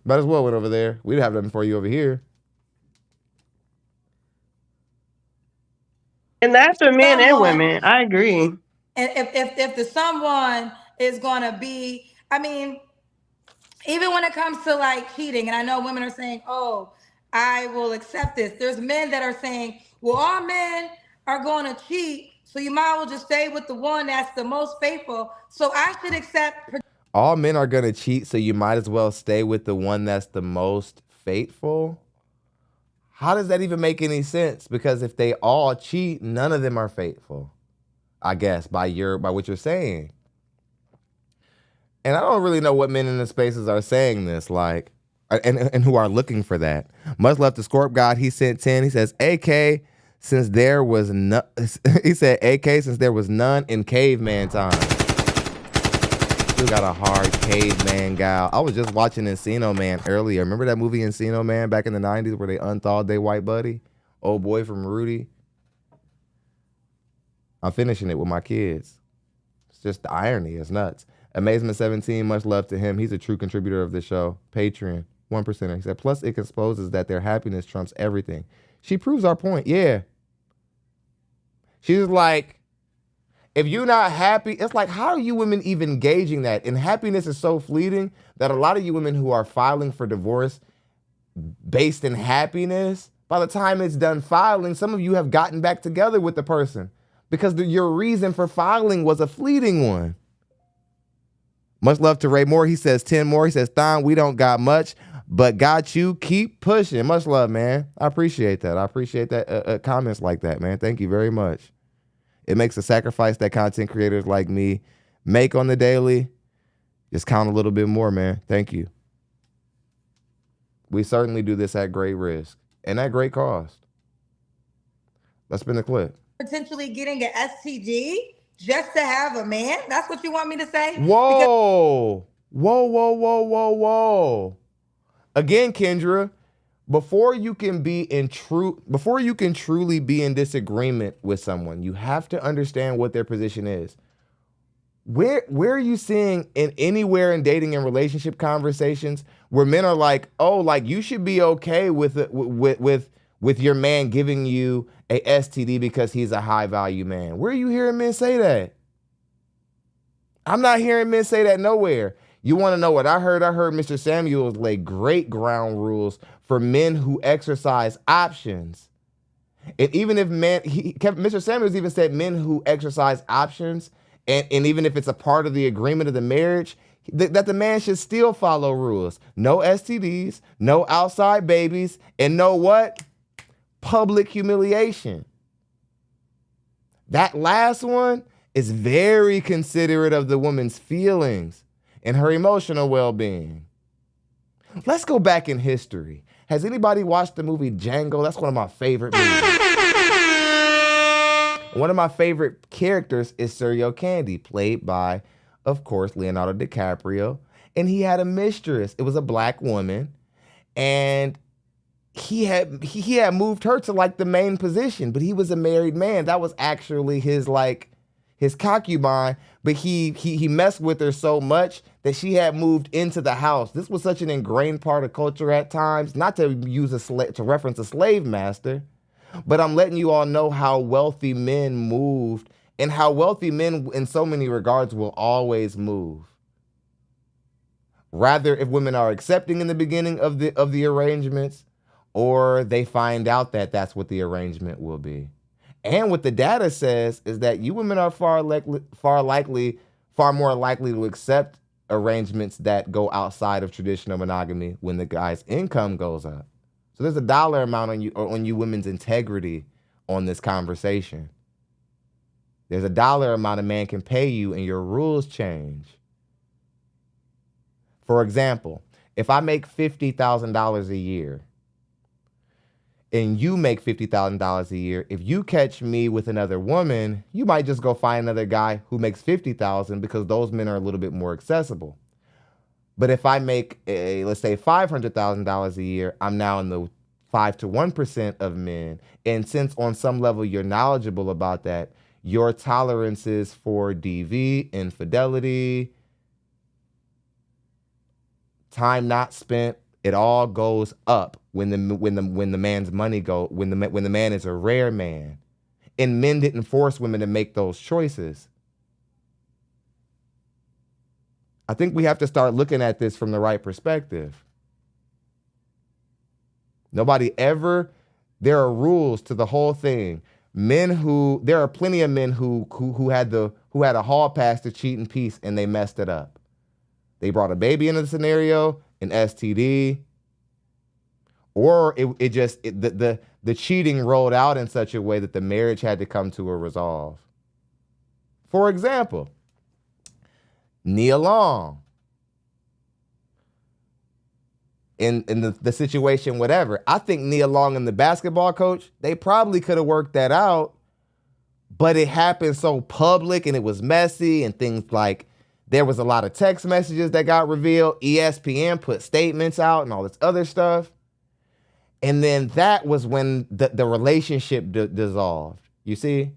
Might as well went over there. We didn't have nothing for you over here. And that's for men and women. I agree. And if the someone is going to be, I mean, even when it comes to like cheating, and I know women are saying, oh, I will accept this. There's men that are saying, well, all men are going to cheat, so you might as well just stay with the one that's the most faithful. So I should accept. All men are going to cheat, so you might as well stay with the one that's the most faithful? How does that even make any sense? Because if they all cheat, none of them are faithful, I guess, by what you're saying. And I don't really know what men in the spaces are saying this, like, and who are looking for that. Much love to Scorp God. He sent 10. He says, AK, since there was none. He said, AK, since there was none in caveman time. Still got a hard caveman gal. I was just watching Encino Man earlier. Remember that movie Encino Man back in the 90s where they unthawed their white buddy? Old boy from Rudy. I'm finishing it with my kids. It's just the irony. It's nuts. Amazement 17, much love to him. He's a true contributor of the show. Patreon, 1%. He said, plus it exposes that their happiness trumps everything. She proves our point. Yeah. She's like, If you're not happy, it's like, how are you women even gauging that? And happiness is so fleeting that a lot of you women who are filing for divorce based in happiness, by the time it's done filing, some of you have gotten back together with the person because your reason for filing was a fleeting one. Much love to Ray Moore. He says 10 more. He says, Thon, we don't got much, but got you. Keep pushing. Much love, man. I appreciate that. I appreciate that comments like that, man. Thank you very much. It makes a sacrifice that content creators like me make on the daily just count a little bit more, man. Thank you. We certainly do this at great risk and at great cost. Let's spin the clip. Potentially getting an STD just to have a man? That's what you want me to say? Whoa. Whoa. Again, Kendra, before you can truly be in disagreement with someone, you have to understand what their position is. Where are you seeing anywhere in dating and relationship conversations where men are like, oh, like you should be okay with your man giving you a STD because he's a high value man? Where are you hearing men say that? I'm not hearing men say that nowhere. You want to know what I heard? I heard Mr. Samuels lay great ground rules for men who exercise options. And even if Mr. Samuels even said men who exercise options, and even if it's a part of the agreement of the marriage, that the man should still follow rules. No STDs, no outside babies, and no what? Public humiliation. That last one is very considerate of the woman's feelings and her emotional well-being. Let's go back in history. Has anybody watched the movie Django? That's one of my favorite movies. One of my favorite characters is Sergio Candy, played by, of course, Leonardo DiCaprio. And he had a mistress. It was a black woman. And he had moved her to like the main position, but he was a married man. That was actually his concubine, but he messed with her so much that she had moved into the house. This was such an ingrained part of culture at times, not to to reference a slave master, but I'm letting you all know how wealthy men moved and how wealthy men in so many regards will always move. Rather, if women are accepting in the beginning of the arrangements, or they find out that that's what the arrangement will be. And what the data says is that you women are far more likely to accept arrangements that go outside of traditional monogamy when the guy's income goes up. So there's a dollar amount on you women's integrity on this conversation. There's a dollar amount a man can pay you and your rules change. For example, if I make $50,000 a year and you make $50,000 a year, if you catch me with another woman, you might just go find another guy who makes $50,000 because those men are a little bit more accessible. But if I make, let's say, $500,000 a year, I'm now in the 5 to 1% of men. And since on some level you're knowledgeable about that, your tolerances for DV, infidelity, time not spent, it all goes up when the man's money when the man is a rare man. And men didn't force women to make those choices. I think we have to start looking at this from the right perspective. There are rules to the whole thing. There are plenty of men who had a hall pass to cheat in peace and they messed it up. They brought a baby into the scenario, an STD, or the cheating rolled out in such a way that the marriage had to come to a resolve. For example, Nia Long. In the situation, whatever. I think Nia Long and the basketball coach, they probably could have worked that out, but it happened so public and it was messy and things like there was a lot of text messages that got revealed. ESPN put statements out and all this other stuff. And then that was when the relationship dissolved. You see?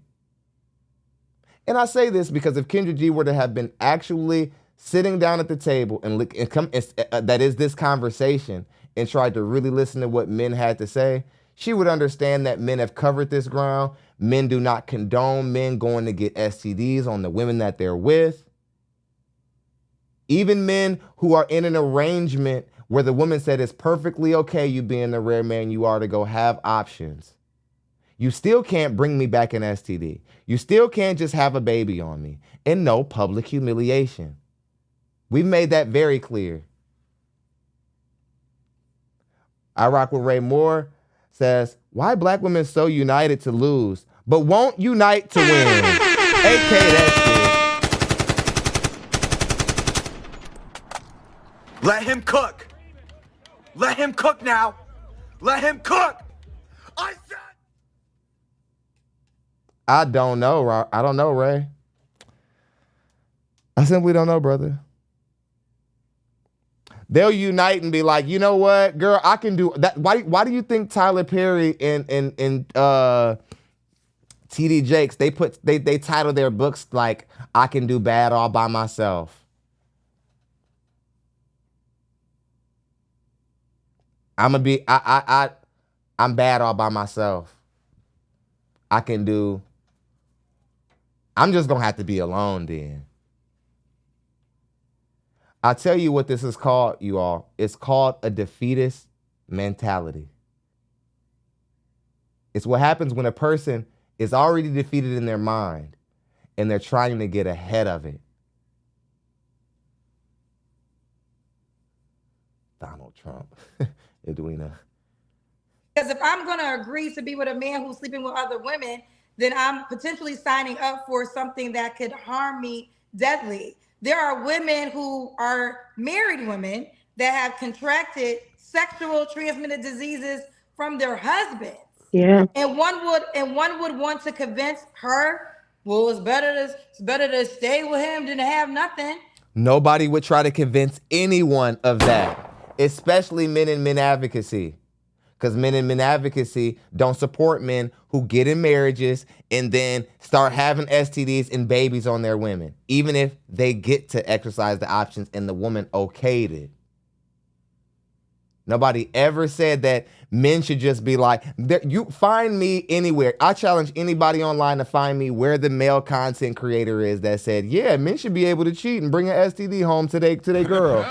And I say this because if Kendra G were to have been actually sitting down at the table that is this conversation and tried to really listen to what men had to say, she would understand that men have covered this ground. Men do not condone men going to get STDs on the women that they're with. Even men who are in an arrangement where the woman said it's perfectly okay you being the rare man you are to go have options. You still can't bring me back an STD. You still can't just have a baby on me. And no public humiliation. We've made that very clear. I Rock with Ray Moore says, why black women so united to lose, but won't unite to win? AK that shit. Let him cook. Let him cook now. Let him cook. I said. I don't know. I don't know, Ray. I simply don't know, brother. They'll unite and be like, you know what, girl, I can do that. Why do you think Tyler Perry and TD Jakes, they title their books like I Can Do Bad All By Myself? I'm bad all by myself. I'm just gonna have to be alone then. I'll tell you what this is called, you all. It's called a defeatist mentality. It's what happens when a person is already defeated in their mind and they're trying to get ahead of it. Donald Trump. Edwina. Because if I'm going to agree to be with a man who's sleeping with other women, then I'm potentially signing up for something that could harm me deadly. There are women who are married women that have contracted sexual transmitted diseases from their husbands. Yeah. And one would want to convince her, well, it's better to stay with him than to have nothing. Nobody would try to convince anyone of that, especially men in men advocacy. Because men in men advocacy don't support men who get in marriages and then start having STDs and babies on their women, even if they get to exercise the options and the woman okayed it. Nobody ever said that men should just be like, you find me anywhere. I challenge anybody online to find me where the male content creator is that said, yeah, men should be able to cheat and bring an STD home to their girl.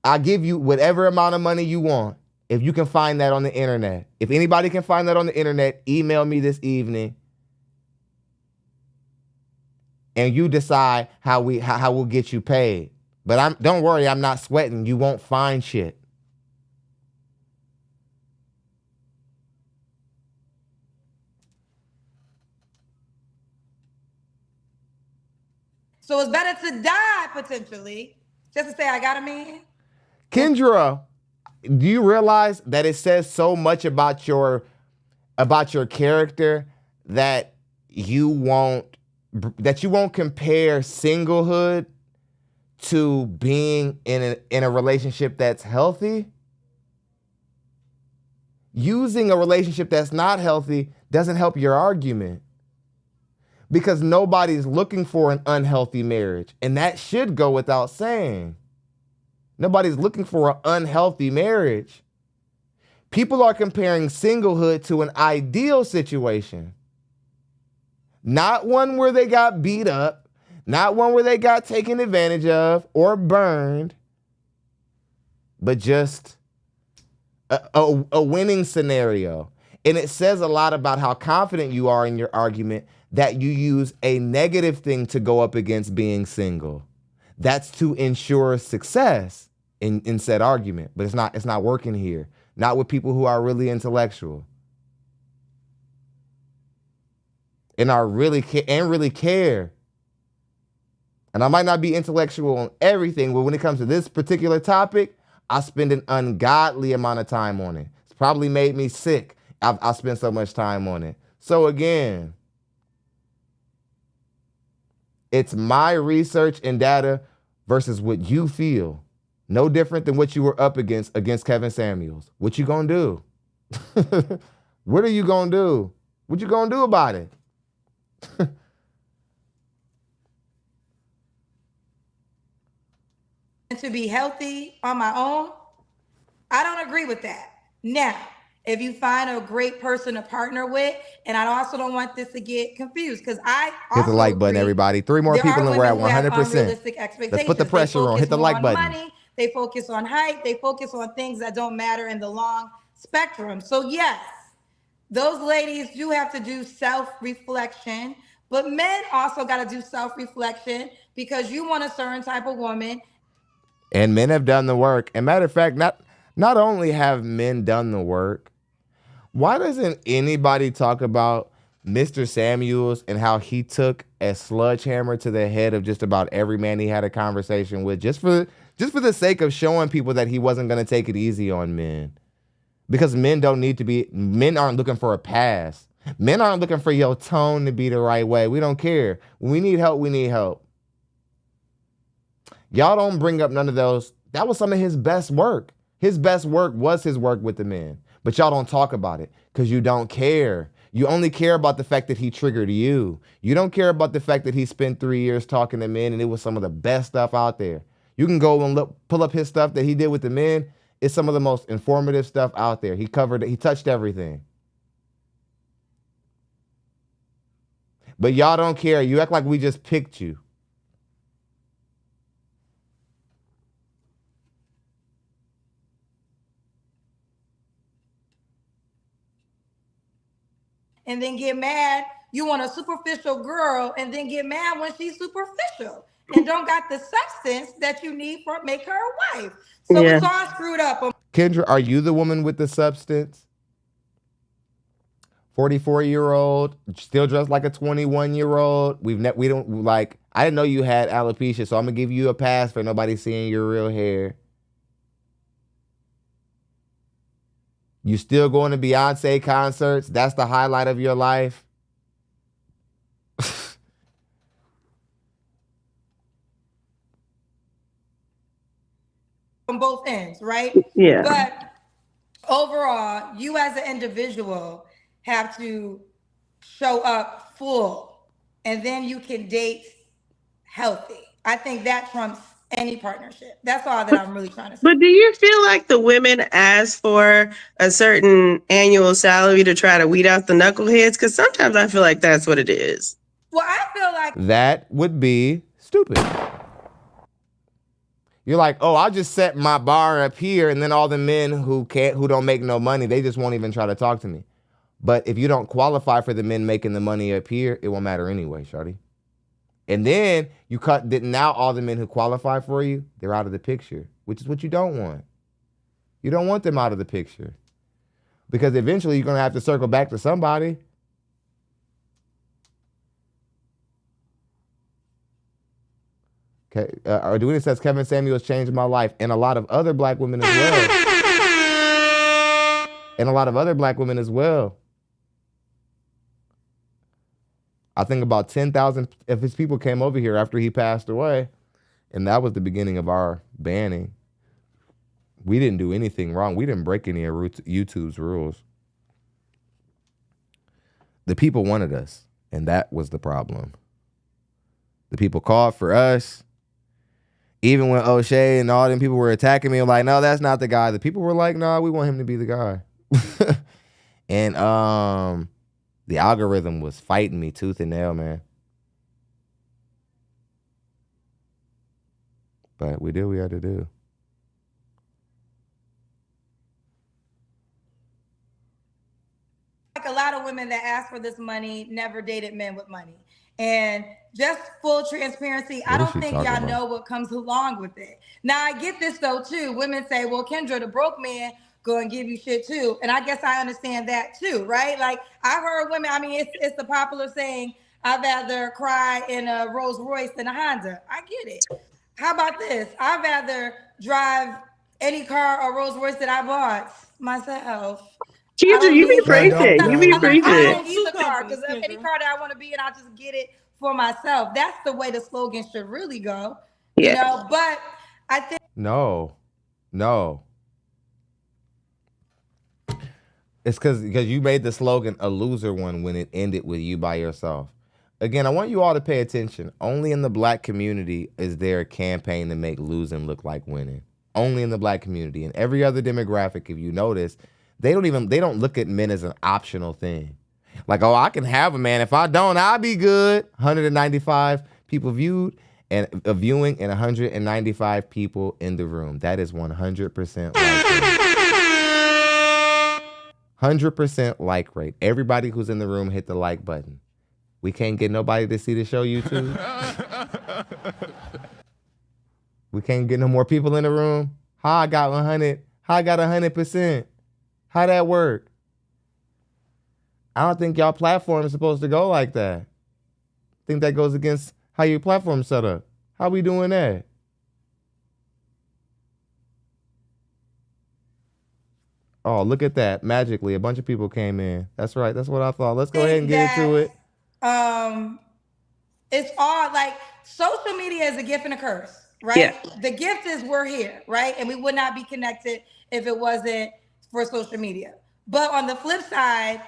I'll give you whatever amount of money you want if you can find that on the internet. If anybody can find that on the internet, email me this evening. And you decide how we'll get you paid. But don't worry, I'm not sweating. You won't find shit. So it's better to die potentially just to say I got a man. Kendra, do you realize that it says so much about your character that you won't compare singlehood to being in a relationship that's healthy? Using a relationship that's not healthy doesn't help your argument. Because nobody's looking for an unhealthy marriage. And that should go without saying. Nobody's looking for an unhealthy marriage. People are comparing singlehood to an ideal situation. Not one where they got beat up, not one where they got taken advantage of or burned, but just a winning scenario. And it says a lot about how confident you are in your argument that you use a negative thing to go up against being single. That's to ensure success in said argument, but it's not working here. Not with people who are really intellectual and are really care. And I might not be intellectual on everything, but when it comes to this particular topic, I spend an ungodly amount of time on it. It's probably made me sick. I spend so much time on it. So again, it's my research and data versus what you feel. No different than what you were up against Kevin Samuels. What you gonna do? What are you gonna do? What you gonna do about it? And to be healthy on my own, I don't agree with that. Now, if you find a great person to partner with, and I also don't want this to get confused, because I Hit the also like button, agree, everybody. 3 more there people are and we're at women who have 100%. unrealistic expectations. Let's put the pressure on. Hit the like button. Money, they focus on height, they focus on things that don't matter in the long spectrum. So yes, those ladies do have to do self-reflection, but men also got to do self-reflection because you want a certain type of woman. And men have done the work. And matter of fact, not only have men done the work, why doesn't anybody talk about Mr. Samuels and how he took a sledgehammer to the head of just about every man he had a conversation with, just for the sake of showing people that he wasn't going to take it easy on men? Because men aren't looking for a pass. Men aren't looking for your tone to be the right way. We don't care. When we need help, we need help. Y'all don't bring up none of those. That was some of his best work. His best work was his work with the men. But y'all don't talk about it because you don't care. You only care about the fact that he triggered you. You don't care about the fact that he spent 3 years talking to men and it was some of the best stuff out there. You can go and pull up his stuff that he did with the men. It's some of the most informative stuff out there. He touched everything. But y'all don't care. You act like we just picked you. And then get mad. You want a superficial girl and then get mad when she's superficial and don't got the substance that you need for make her a wife. So it's all screwed up. Kendra, are you the woman with the substance? 44-year-old, still dressed like a 21-year-old. We don't like. I didn't know you had alopecia, so I'm gonna give you a pass for nobody seeing your real hair. You still going to Beyonce concerts? That's the highlight of your life? On both ends, right? Yeah. But overall, you as an individual have to show up full, and then you can date healthy. I think that trumps any partnership. That's all that I'm really trying to say. But do you feel like the women ask for a certain annual salary to try to weed out the knuckleheads? Because sometimes I feel like that's what it is. Well, I feel like that would be stupid. You're like, oh, I'll just set my bar up here, and then all the men who don't make no money, they just won't even try to talk to me. But if you don't qualify for the men making the money up here, it won't matter anyway, shawty. And then now all the men who qualify for you, they're out of the picture, which is what you don't want. You don't want them out of the picture. Because eventually you're going to have to circle back to somebody. Okay, Arduino says Kevin Samuels changed my life, and a lot of other black women as well. And a lot of other black women as well. I think about 10,000 of his people came over here after he passed away, and that was the beginning of our banning. We didn't do anything wrong. We didn't break any of YouTube's rules. The people wanted us, and that was the problem. The people called for us. Even when O'Shea and all them people were attacking me, I'm like, no, that's not the guy. The people were like, no, we want him to be the guy. And the algorithm was fighting me tooth and nail, man. But we did what we had to do. like a lot of women that ask for this money never dated men with money. And just full transparency, I don't think y'all know what comes along with it. Now, I get this though too. Women say, well, Kendra, the broke man go and give you shit too. And I guess I understand that too, right? Like I've heard women, I mean, it's the popular saying, I'd rather cry in a Rolls Royce than a Honda. I get it. How about this? I'd rather drive any car or Rolls Royce that I bought myself. Kendra, you be preaching. You be preaching. I don't need the car because any car that I want to be in, I'll just get it for myself. That's the way the slogan should really go. Yeah. You know, but I think No. It's because you made the slogan a loser one when it ended with you by yourself. Again, I want you all to pay attention. Only in the black community is there a campaign to make losing look like winning. Only in the black community. In every other demographic, if you notice, They don't look at men as an optional thing. Like, oh, I can have a man. If I don't, I'll be good. 195 people viewing and 195 people in the room. That is 100% like rate. 100% like rate. Everybody who's in the room hit the like button. We can't get nobody to see the show YouTube. We can't get no more people in the room. How I got 100? How I got 100%? How that work? I don't think y'all platform is supposed to go like that. I think that goes against how your platform set up. How we doing that? Oh, look at that. Magically, a bunch of people came in. That's right. That's what I thought. Let's go ahead and get into it. It's all like social media is a gift and a curse, right? Yeah. The gift is we're here, right? And we would not be connected if it wasn't for social media. But on the flip side,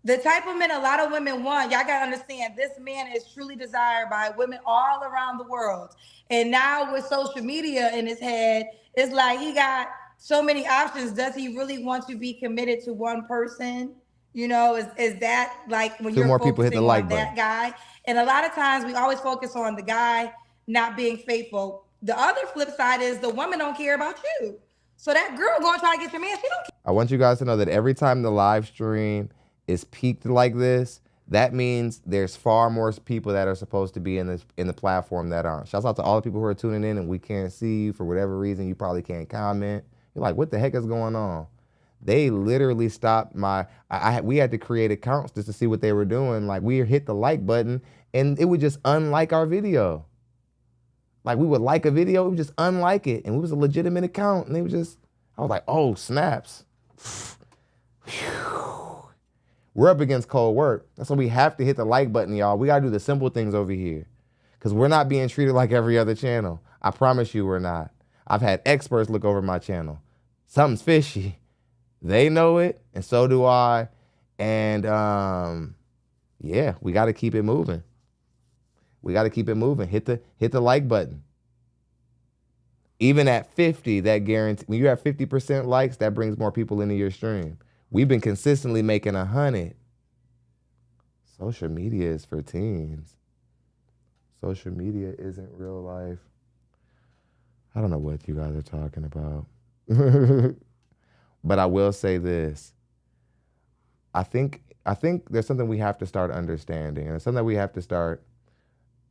the type of men a lot of women want, y'all gotta understand, this man is truly desired by women all around the world. And now with social media in his head, it's like he got so many options. Does he really want to be committed to one person? You know, is that like when you're focusing on that guy? And a lot of times we always focus on the guy not being faithful. The other flip side is the woman don't care about you. So that girl going to try to get your man, she don't care. I want you guys to know that every time the live stream is peaked like this, that means there's far more people that are supposed to be in the platform that aren't. Shouts out to all the people who are tuning in and we can't see you for whatever reason. You probably can't comment. You're like, what the heck is going on? They literally stopped we had to create accounts just to see what they were doing. Like we hit the like button and it would just unlike our video. Like we would like a video, it would just unlike it. And it was a legitimate account and they would just, I was like, oh, snaps. We're up against cold work. That's why we have to hit the like button, y'all. We gotta do the simple things over here. Because we're not being treated like every other channel. I promise you we're not. I've had experts look over my channel. Something's fishy. They know it, and so do I. And yeah, we gotta keep it moving. We gotta keep it moving. Hit the like button. Even at 50, that guarantee when you have 50% likes, that brings more people into your stream. We've been consistently making 100. Social media is for teens. Social media isn't real life. I don't know what you guys are talking about. But I will say this. I think there's something we have to start understanding. And it's something that we have to start.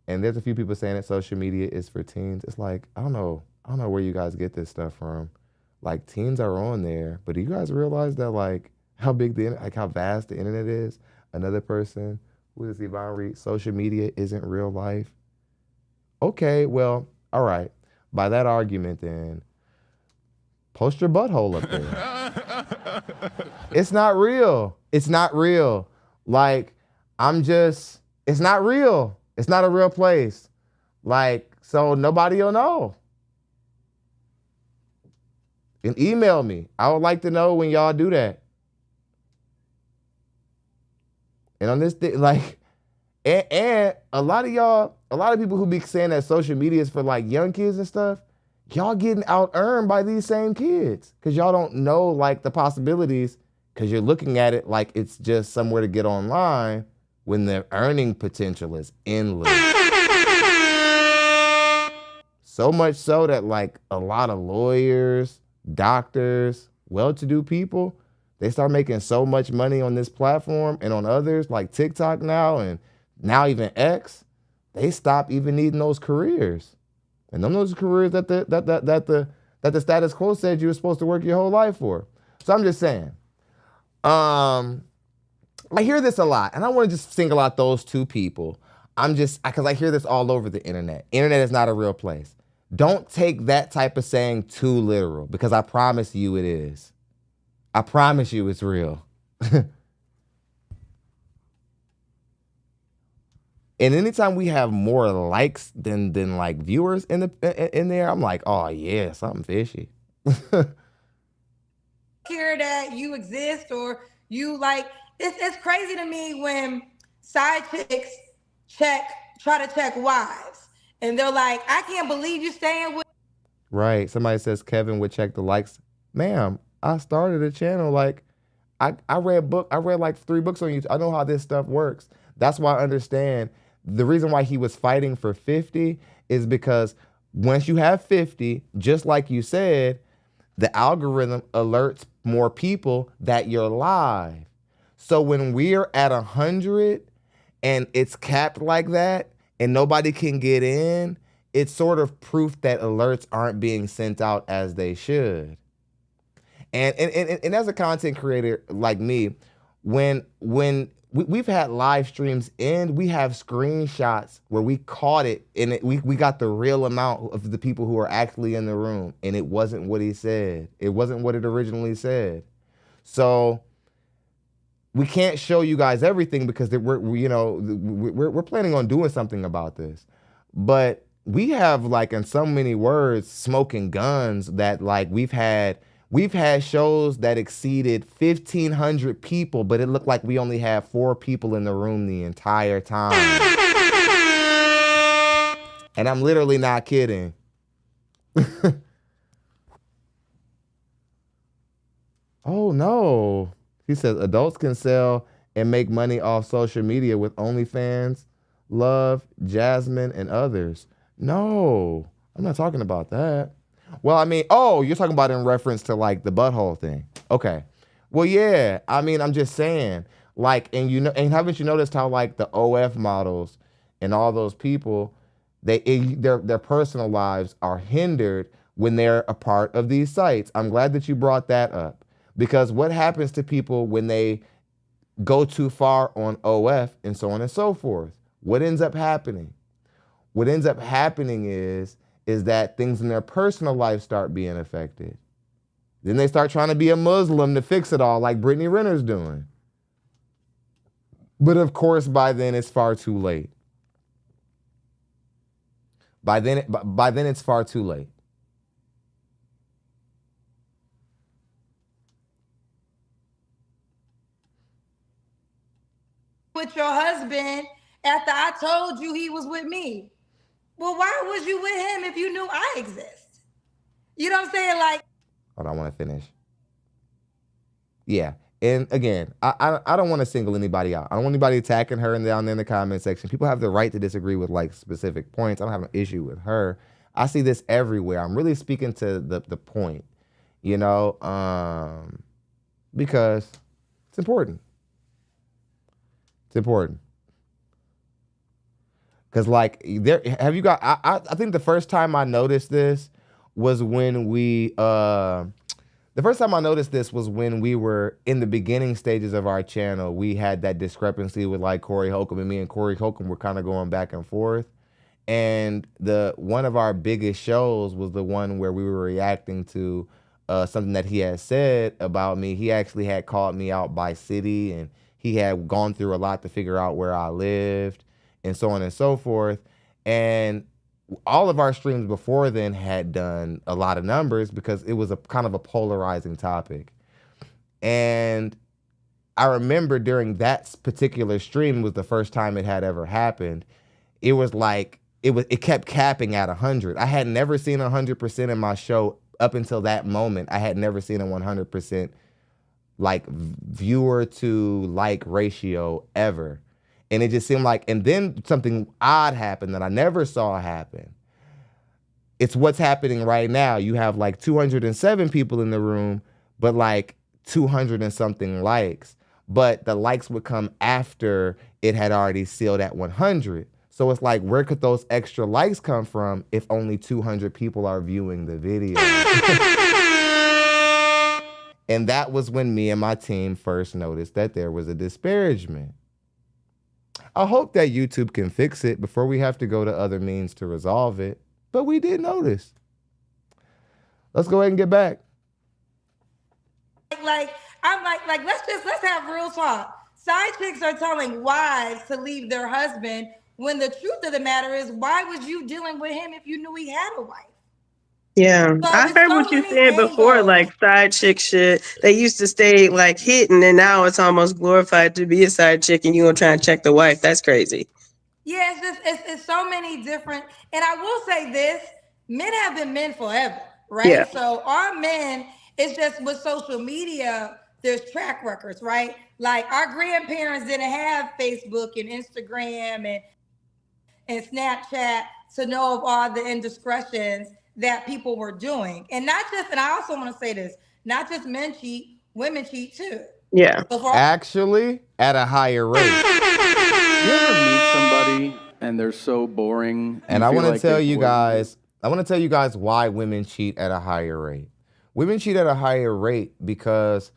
And there's a few people saying that social media is for teens. It's like, I don't know where you guys get this stuff from. Like teens are on there, but do you guys realize that like how vast the internet is? Another person, who is Yvonne Reed, social media isn't real life. Okay, well, all right. By that argument then, post your butthole up there. It's not real. It's not real. Like, it's not real. It's not a real place. Like, so nobody will know. And email me. I would like to know when y'all do that. And on this thing, like, and a lot of people who be saying that social media is for like young kids and stuff, y'all getting out-earned by these same kids. Cause y'all don't know like the possibilities, cause you're looking at it like it's just somewhere to get online when the earning potential is endless. So much so that like a lot of lawyers, doctors, well-to-do people, they start making so much money on this platform and on others like TikTok now and now even X, they stop even needing those careers. And those careers that the status quo said you were supposed to work your whole life for. So I'm just saying, I hear this a lot, and I want to just single out those two people. Because I hear this all over the internet. Internet is not a real place. Don't take that type of saying too literal, because I promise you it is. I promise you it's real. And anytime we have more likes than like viewers in there, I'm like, oh yeah, something fishy. Care that you exist or you like, it's crazy to me when side chicks try to check wives. And they're like, I can't believe you staying with. Right. Somebody says Kevin would check the likes. Ma'am, I started a channel like I read like 3 books on YouTube. I know how this stuff works. That's why I understand the reason why he was fighting for 50 is because once you have 50, just like you said, the algorithm alerts more people that you're live. So when we're at 100 and it's capped like that and nobody can get in, it's sort of proof that alerts aren't being sent out as they should. And as a content creator like me, when we've had live streams and we have screenshots where we caught it and we got the real amount of the people who are actually in the room, and it wasn't what he said. It wasn't what it originally said. So we can't show you guys everything because we're planning on doing something about this. But we have, like, in so many words, smoking guns that, like, we've had shows that exceeded 1,500 people, but it looked like we only had 4 people in the room the entire time. And I'm literally not kidding. Oh no. He says adults can sell and make money off social media with OnlyFans, Love, Jasmine, and others. No, I'm not talking about that. Well, I mean, oh, you're talking about in reference to, like, the butthole thing. Okay. Well, yeah. I mean, I'm just saying, like, and haven't you noticed how, like, the OF models and all those people, their personal lives are hindered when they're a part of these sites. I'm glad that you brought that up, because what happens to people when they go too far on OF and so on and so forth? What ends up happening? What ends up happening is that things in their personal life start being affected. Then they start trying to be a Muslim to fix it all, like Brittany Renner's doing. But of course, by then it's far too late. By then it's far too late. With your husband after I told you he was with me. Well, why was you with him if you knew I exist? You know what I'm saying? Like, hold on, I want to finish. Yeah. And again, I don't want to single anybody out. I don't want anybody attacking her down there in the comment section. People have the right to disagree with, like, specific points. I don't have an issue with her. I see this everywhere. I'm really speaking to the point, you know, because it's important. It's important. Because, like, I think the first time I noticed this was when we were in the beginning stages of our channel. We had that discrepancy with, like, Corey Holcomb, and me and Corey Holcomb were kind of going back and forth. And one of our biggest shows was the one where we were reacting to something that he had said about me. He actually had called me out by city, and he had gone through a lot to figure out where I lived, and so on and so forth. And all of our streams before then had done a lot of numbers because it was a kind of a polarizing topic. And I remember during that particular stream was the first time it had ever happened. It was like, it kept capping at 100. I had never seen 100% in my show up until that moment. I had never seen a 100% like viewer to like ratio ever. And it just seemed like, and then something odd happened that I never saw happen. It's what's happening right now. You have like 207 people in the room, but like 200 and something likes. But the likes would come after it had already sealed at 100. So it's like, where could those extra likes come from if only 200 people are viewing the video? And that was when me and my team first noticed that there was a disparagement. I hope that YouTube can fix it before we have to go to other means to resolve it. But we did notice. Let's go ahead and get back. I'm like, let's have real talk. Side chicks are telling wives to leave their husband when the truth of the matter is, why was you dealing with him if you knew he had a wife? Yeah, So I heard what you said before, like side chick shit. They used to stay like hitting, and now it's almost glorified to be a side chick, and you gonna try and check the wife. That's crazy. Yeah, it's so many different. And I will say this: men have been men forever, right? Yeah. So our men, it's just with social media, there's track records, right? Like our grandparents didn't have Facebook and Instagram and Snapchat to know of all the indiscretions that people were doing. And not just, and I also want to say this, not just men cheat, women cheat too. Yeah. Actually, at a higher rate. You ever meet somebody and they're so boring? And I want to tell you guys, why women cheat at a higher rate. Women cheat at a higher rate because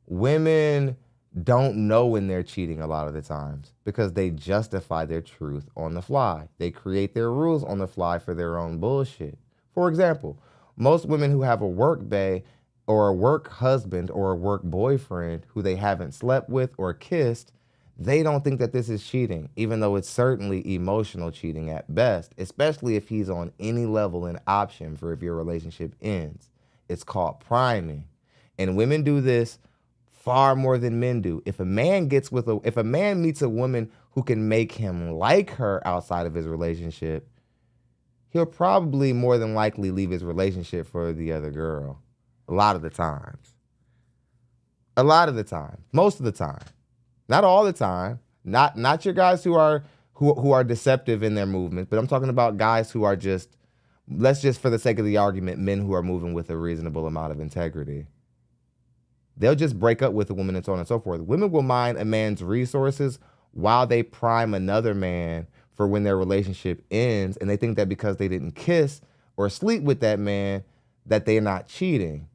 women don't know when they're cheating a lot of the times because they justify their truth on the fly. They create their rules on the fly for their own bullshit. For example, most women who have a work bae or a work husband or a work boyfriend who they haven't slept with or kissed, they don't think that this is cheating, even though it's certainly emotional cheating at best, especially if he's on any level an option for if your relationship ends. It's called priming. And women do this far more than men do. If a man meets a woman who can make him like her outside of his relationship, he'll probably more than likely leave his relationship for the other girl. A lot of the times. A lot of the time. Most of the time. Not all the time. Not your guys who are deceptive in their movement, but I'm talking about guys who are just, let's just for the sake of the argument, men who are moving with a reasonable amount of integrity. They'll just break up with a woman and so on and so forth. Women will mine a man's resources while they prime another man for when their relationship ends, and they think that because they didn't kiss or sleep with that man, that they're not cheating.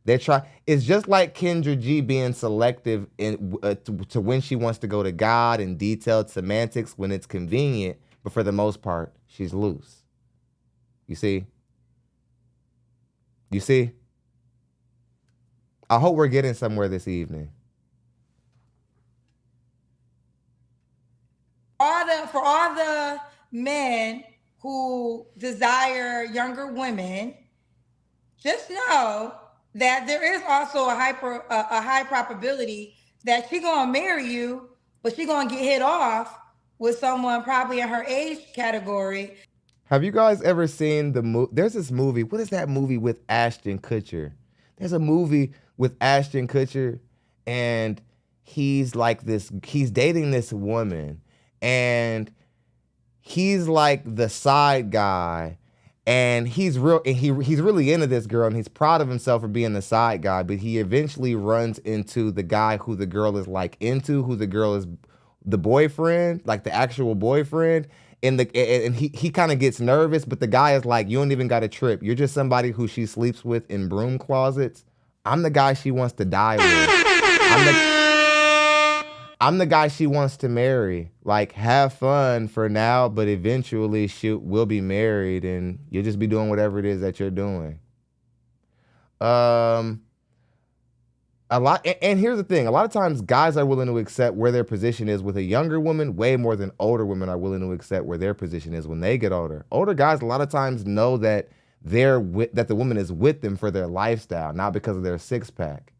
It's just like Kendra G being selective to when she wants to go to God and detailed semantics when it's convenient, but for the most part, she's loose. You see? You see? I hope we're getting somewhere this evening. For all the men who desire younger women, just know that there is also a high probability that she's gonna marry you, but she's gonna get hit off with someone probably in her age category. Have you guys ever seen the movie? There's this movie. What is that movie with Ashton Kutcher? There's a movie with Ashton Kutcher, and he's dating this woman, and he's like the side guy, and he's really into this girl, and he's proud of himself for being the side guy, but he eventually runs into the guy who the girl is like into, who the girl is the boyfriend, like the actual boyfriend, and he kind of gets nervous, but the guy is like, you don't even got a trip. You're just somebody who she sleeps with in broom closets. I'm the guy she wants to die with. I'm the guy she wants to marry. Like, have fun for now, but eventually we'll be married and you'll just be doing whatever it is that you're doing. And here's the thing. A lot of times guys are willing to accept where their position is with a younger woman way more than older women are willing to accept where their position is when they get older. Older guys a lot of times know that that the woman is with them for their lifestyle, not because of their six-pack.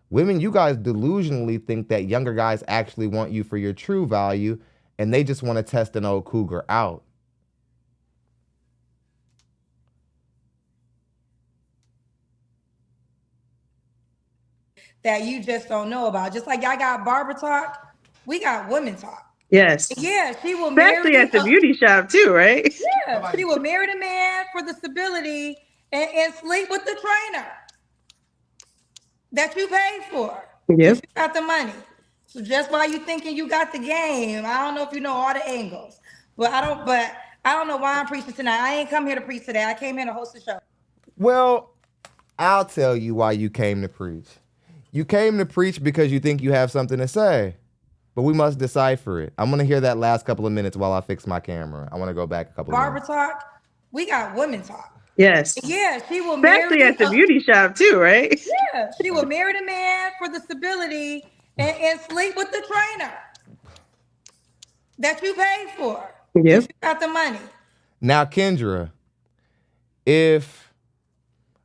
Women, you guys delusionally think that younger guys actually want you for your true value, and they just want to test an old cougar out. That you just don't know about. Just like y'all got barber talk, we got women talk. Yes. Yeah, she will especially marry at the beauty shop too, right? Yeah, she will marry the man for the stability and sleep with the trainer that you paid for. Yep. You got the money. So just while you thinking you got the game, I don't know if you know all the angles. But I don't know why I'm preaching tonight. I ain't come here to preach today. I came here to host the show. Well, I'll tell you why you came to preach. You came to preach because you think you have something to say. But we must decipher it. I'm going to hear that last couple of minutes while I fix my camera. I want to go back a couple of minutes. Barber talk, we got women talk. Yes. Yeah, she will especially marry at the beauty shop too, right? Yeah, she will marry the man for the stability and sleep with the trainer that you paid for. Yep. You got the money. Now, Kendra,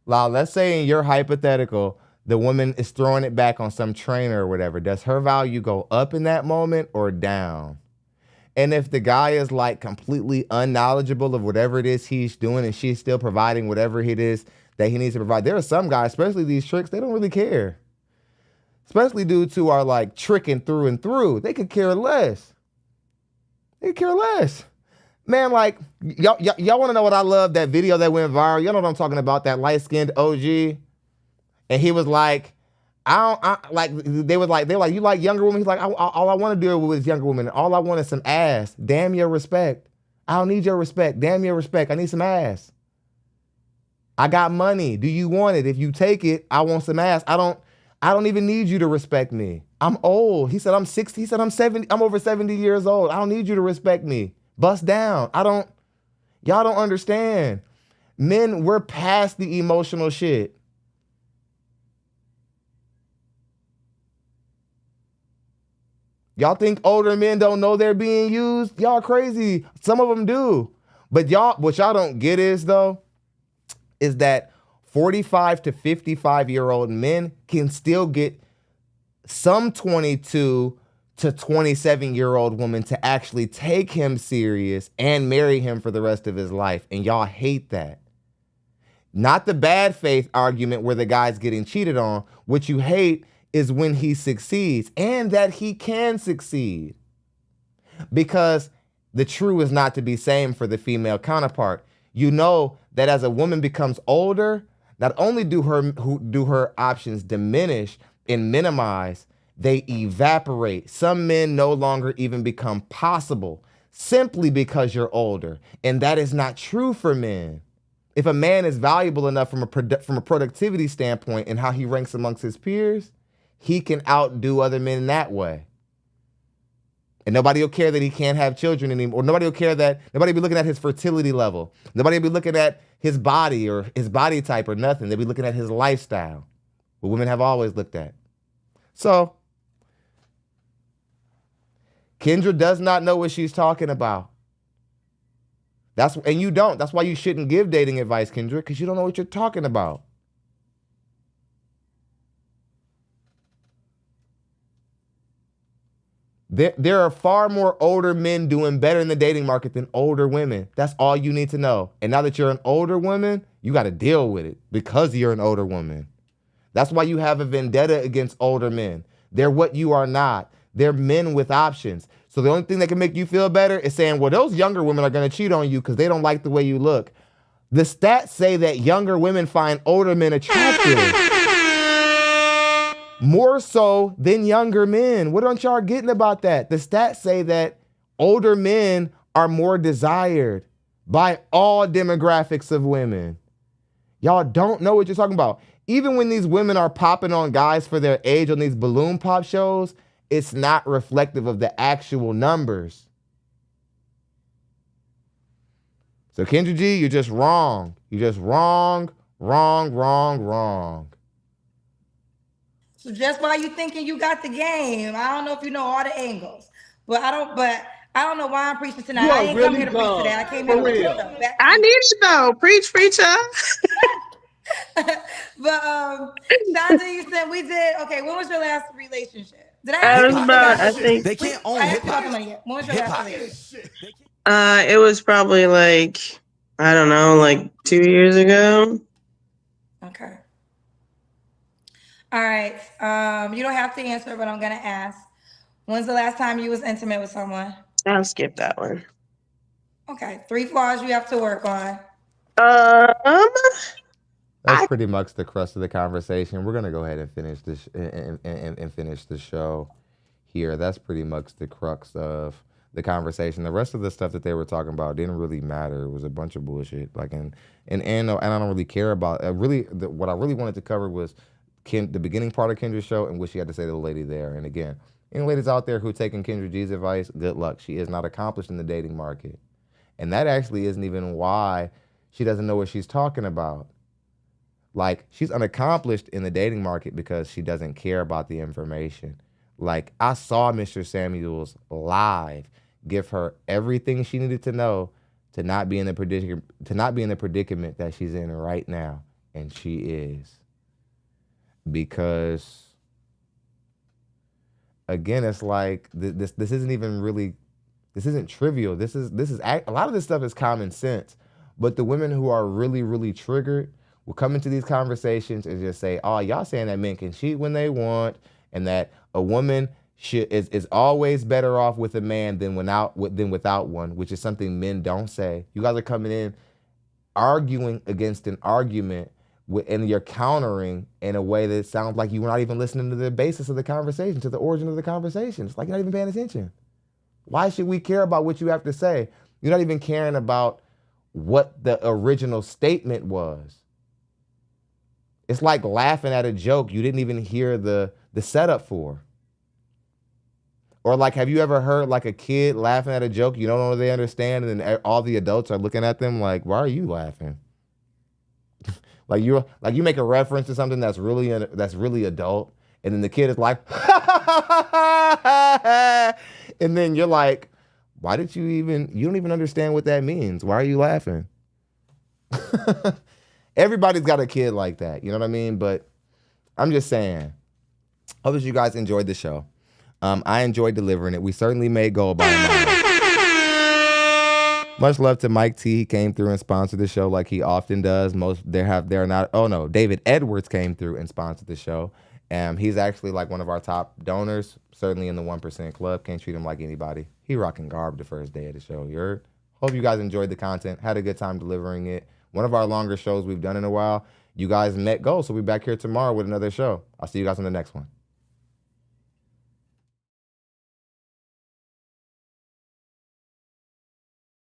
let's say in your hypothetical, the woman is throwing it back on some trainer or whatever, does her value go up in that moment or down? And if the guy is like completely unknowledgeable of whatever it is he's doing and she's still providing whatever it is that he needs to provide, there are some guys, especially these tricks, they don't really care. especially dudes who are like tricking through and through. They could care less. They could care less. Man, like, y'all want to know what I love? That video that went viral. Y'all know what I'm talking about? That light-skinned OG. And he was like, they were like, you like younger women? He's like, all I want to deal with is younger women. All I want is some ass. Damn your respect. I don't need your respect. Damn your respect. I need some ass. I got money. Do you want it? If you take it, I want some ass. I don't even need you to respect me. I'm old. He said I'm 60. He said I'm 70. I'm over 70 years old. I don't need you to respect me. Bust down. Y'all don't understand. Men, we're past the emotional shit. Y'all think older men don't know they're being used? Y'all crazy. Some of them do. But what y'all don't get is that 45 to 55-year-old men can still get some 22 to 27-year-old woman to actually take him serious and marry him for the rest of his life. And y'all hate that. Not the bad faith argument where the guy's getting cheated on. What you hate is when he succeeds, and that he can succeed. Because the true is not to be same for the female counterpart. You know that as a woman becomes older, not only do her options diminish and minimize, they evaporate. Some men no longer even become possible simply because you're older. And that is not true for men. If a man is valuable enough from a productivity standpoint and how he ranks amongst his peers, he can outdo other men in that way. And nobody will care that he can't have children anymore. Or nobody will be looking at his fertility level. Nobody will be looking at his body or his body type or nothing. They'll be looking at his lifestyle, what women have always looked at. So, Kendra does not know what she's talking about. And you don't. That's why you shouldn't give dating advice, Kendra, because you don't know what you're talking about. There are far more older men doing better in the dating market than older women. That's all you need to know. And now that you're an older woman, you got to deal with it because you're an older woman. That's why you have a vendetta against older men. They're what you are not. They're men with options. So the only thing that can make you feel better is saying, well, those younger women are going to cheat on you because they don't like the way you look. The stats say that younger women find older men attractive. More so than younger men. What aren't y'all getting about that? The stats say that older men are more desired by all demographics of women. Y'all don't know what you're talking about. Even when these women are popping on guys for their age on these balloon pop shows, it's not reflective of the actual numbers. So Kendra G, you're just wrong. You're just wrong. So just while you thinking you got the game, I don't know if you know all the angles, but I don't know why I'm preaching tonight. I ain't come here to preach today. I came here to preach stuff. I need you though. Preach, preacher. But Shonda, you said we did. Okay, when was your last relationship? Did I think They can't own hip hop. When was your last relationship? It was probably like, I don't know, like 2 years ago. Okay. All right. You don't have to answer, but I'm gonna ask. When's the last time you was intimate with someone? I'll skip that one. Okay. 3 flaws you have to work on. That's pretty much the crust of the conversation. We're gonna go ahead and finish this and finish the show here. That's pretty much the crux of the conversation. The rest of the stuff that they were talking about didn't really matter. It was a bunch of bullshit. Like and I don't really care about. What I really wanted to cover was the beginning part of Kendra's show and what she had to say to the lady there. And again, any ladies out there who are taking Kendra G's advice, good luck. She is not accomplished in the dating market, and that actually isn't even why she doesn't know what she's talking about. Like, she's unaccomplished in the dating market because she doesn't care about the information. Like, I saw Mr. Samuels live give her everything she needed to know to not be in the predicament that she's in right now, and she is. Because again, it's like this isn't even really, this isn't trivial. This is a lot of this stuff is common sense, but the women who are really, really triggered will come into these conversations and just say, oh, y'all saying that men can cheat when they want and that a woman is always better off with a man than without one, which is something men don't say. You guys are coming in arguing against an argument, and you're countering in a way that sounds like you were not even listening to the basis of the conversation, to the origin of the conversation. It's like you're not even paying attention. Why should we care about what you have to say? You're not even caring about what the original statement was. It's like laughing at a joke you didn't even hear the setup for. Or like, have you ever heard like a kid laughing at a joke you don't know they understand, and then all the adults are looking at them like, why are you laughing? Like you make a reference to something that's really adult, and then the kid is like, and then you're like, why did you don't even understand what that means. Why are you laughing? Everybody's got a kid like that, you know what I mean? But I'm just saying, hope that you guys enjoyed the show. I enjoyed delivering it. We certainly made go about it. Much love to Mike T. He came through and sponsored the show like he often does. David Edwards came through and sponsored the show. He's actually like one of our top donors, certainly in the 1% club. Can't treat him like anybody. He rocking garb the first day of the show. You heard? Hope you guys enjoyed the content. Had a good time delivering it. One of our longer shows we've done in a while. You guys met goals, so we'll be back here tomorrow with another show. I'll see you guys on the next one.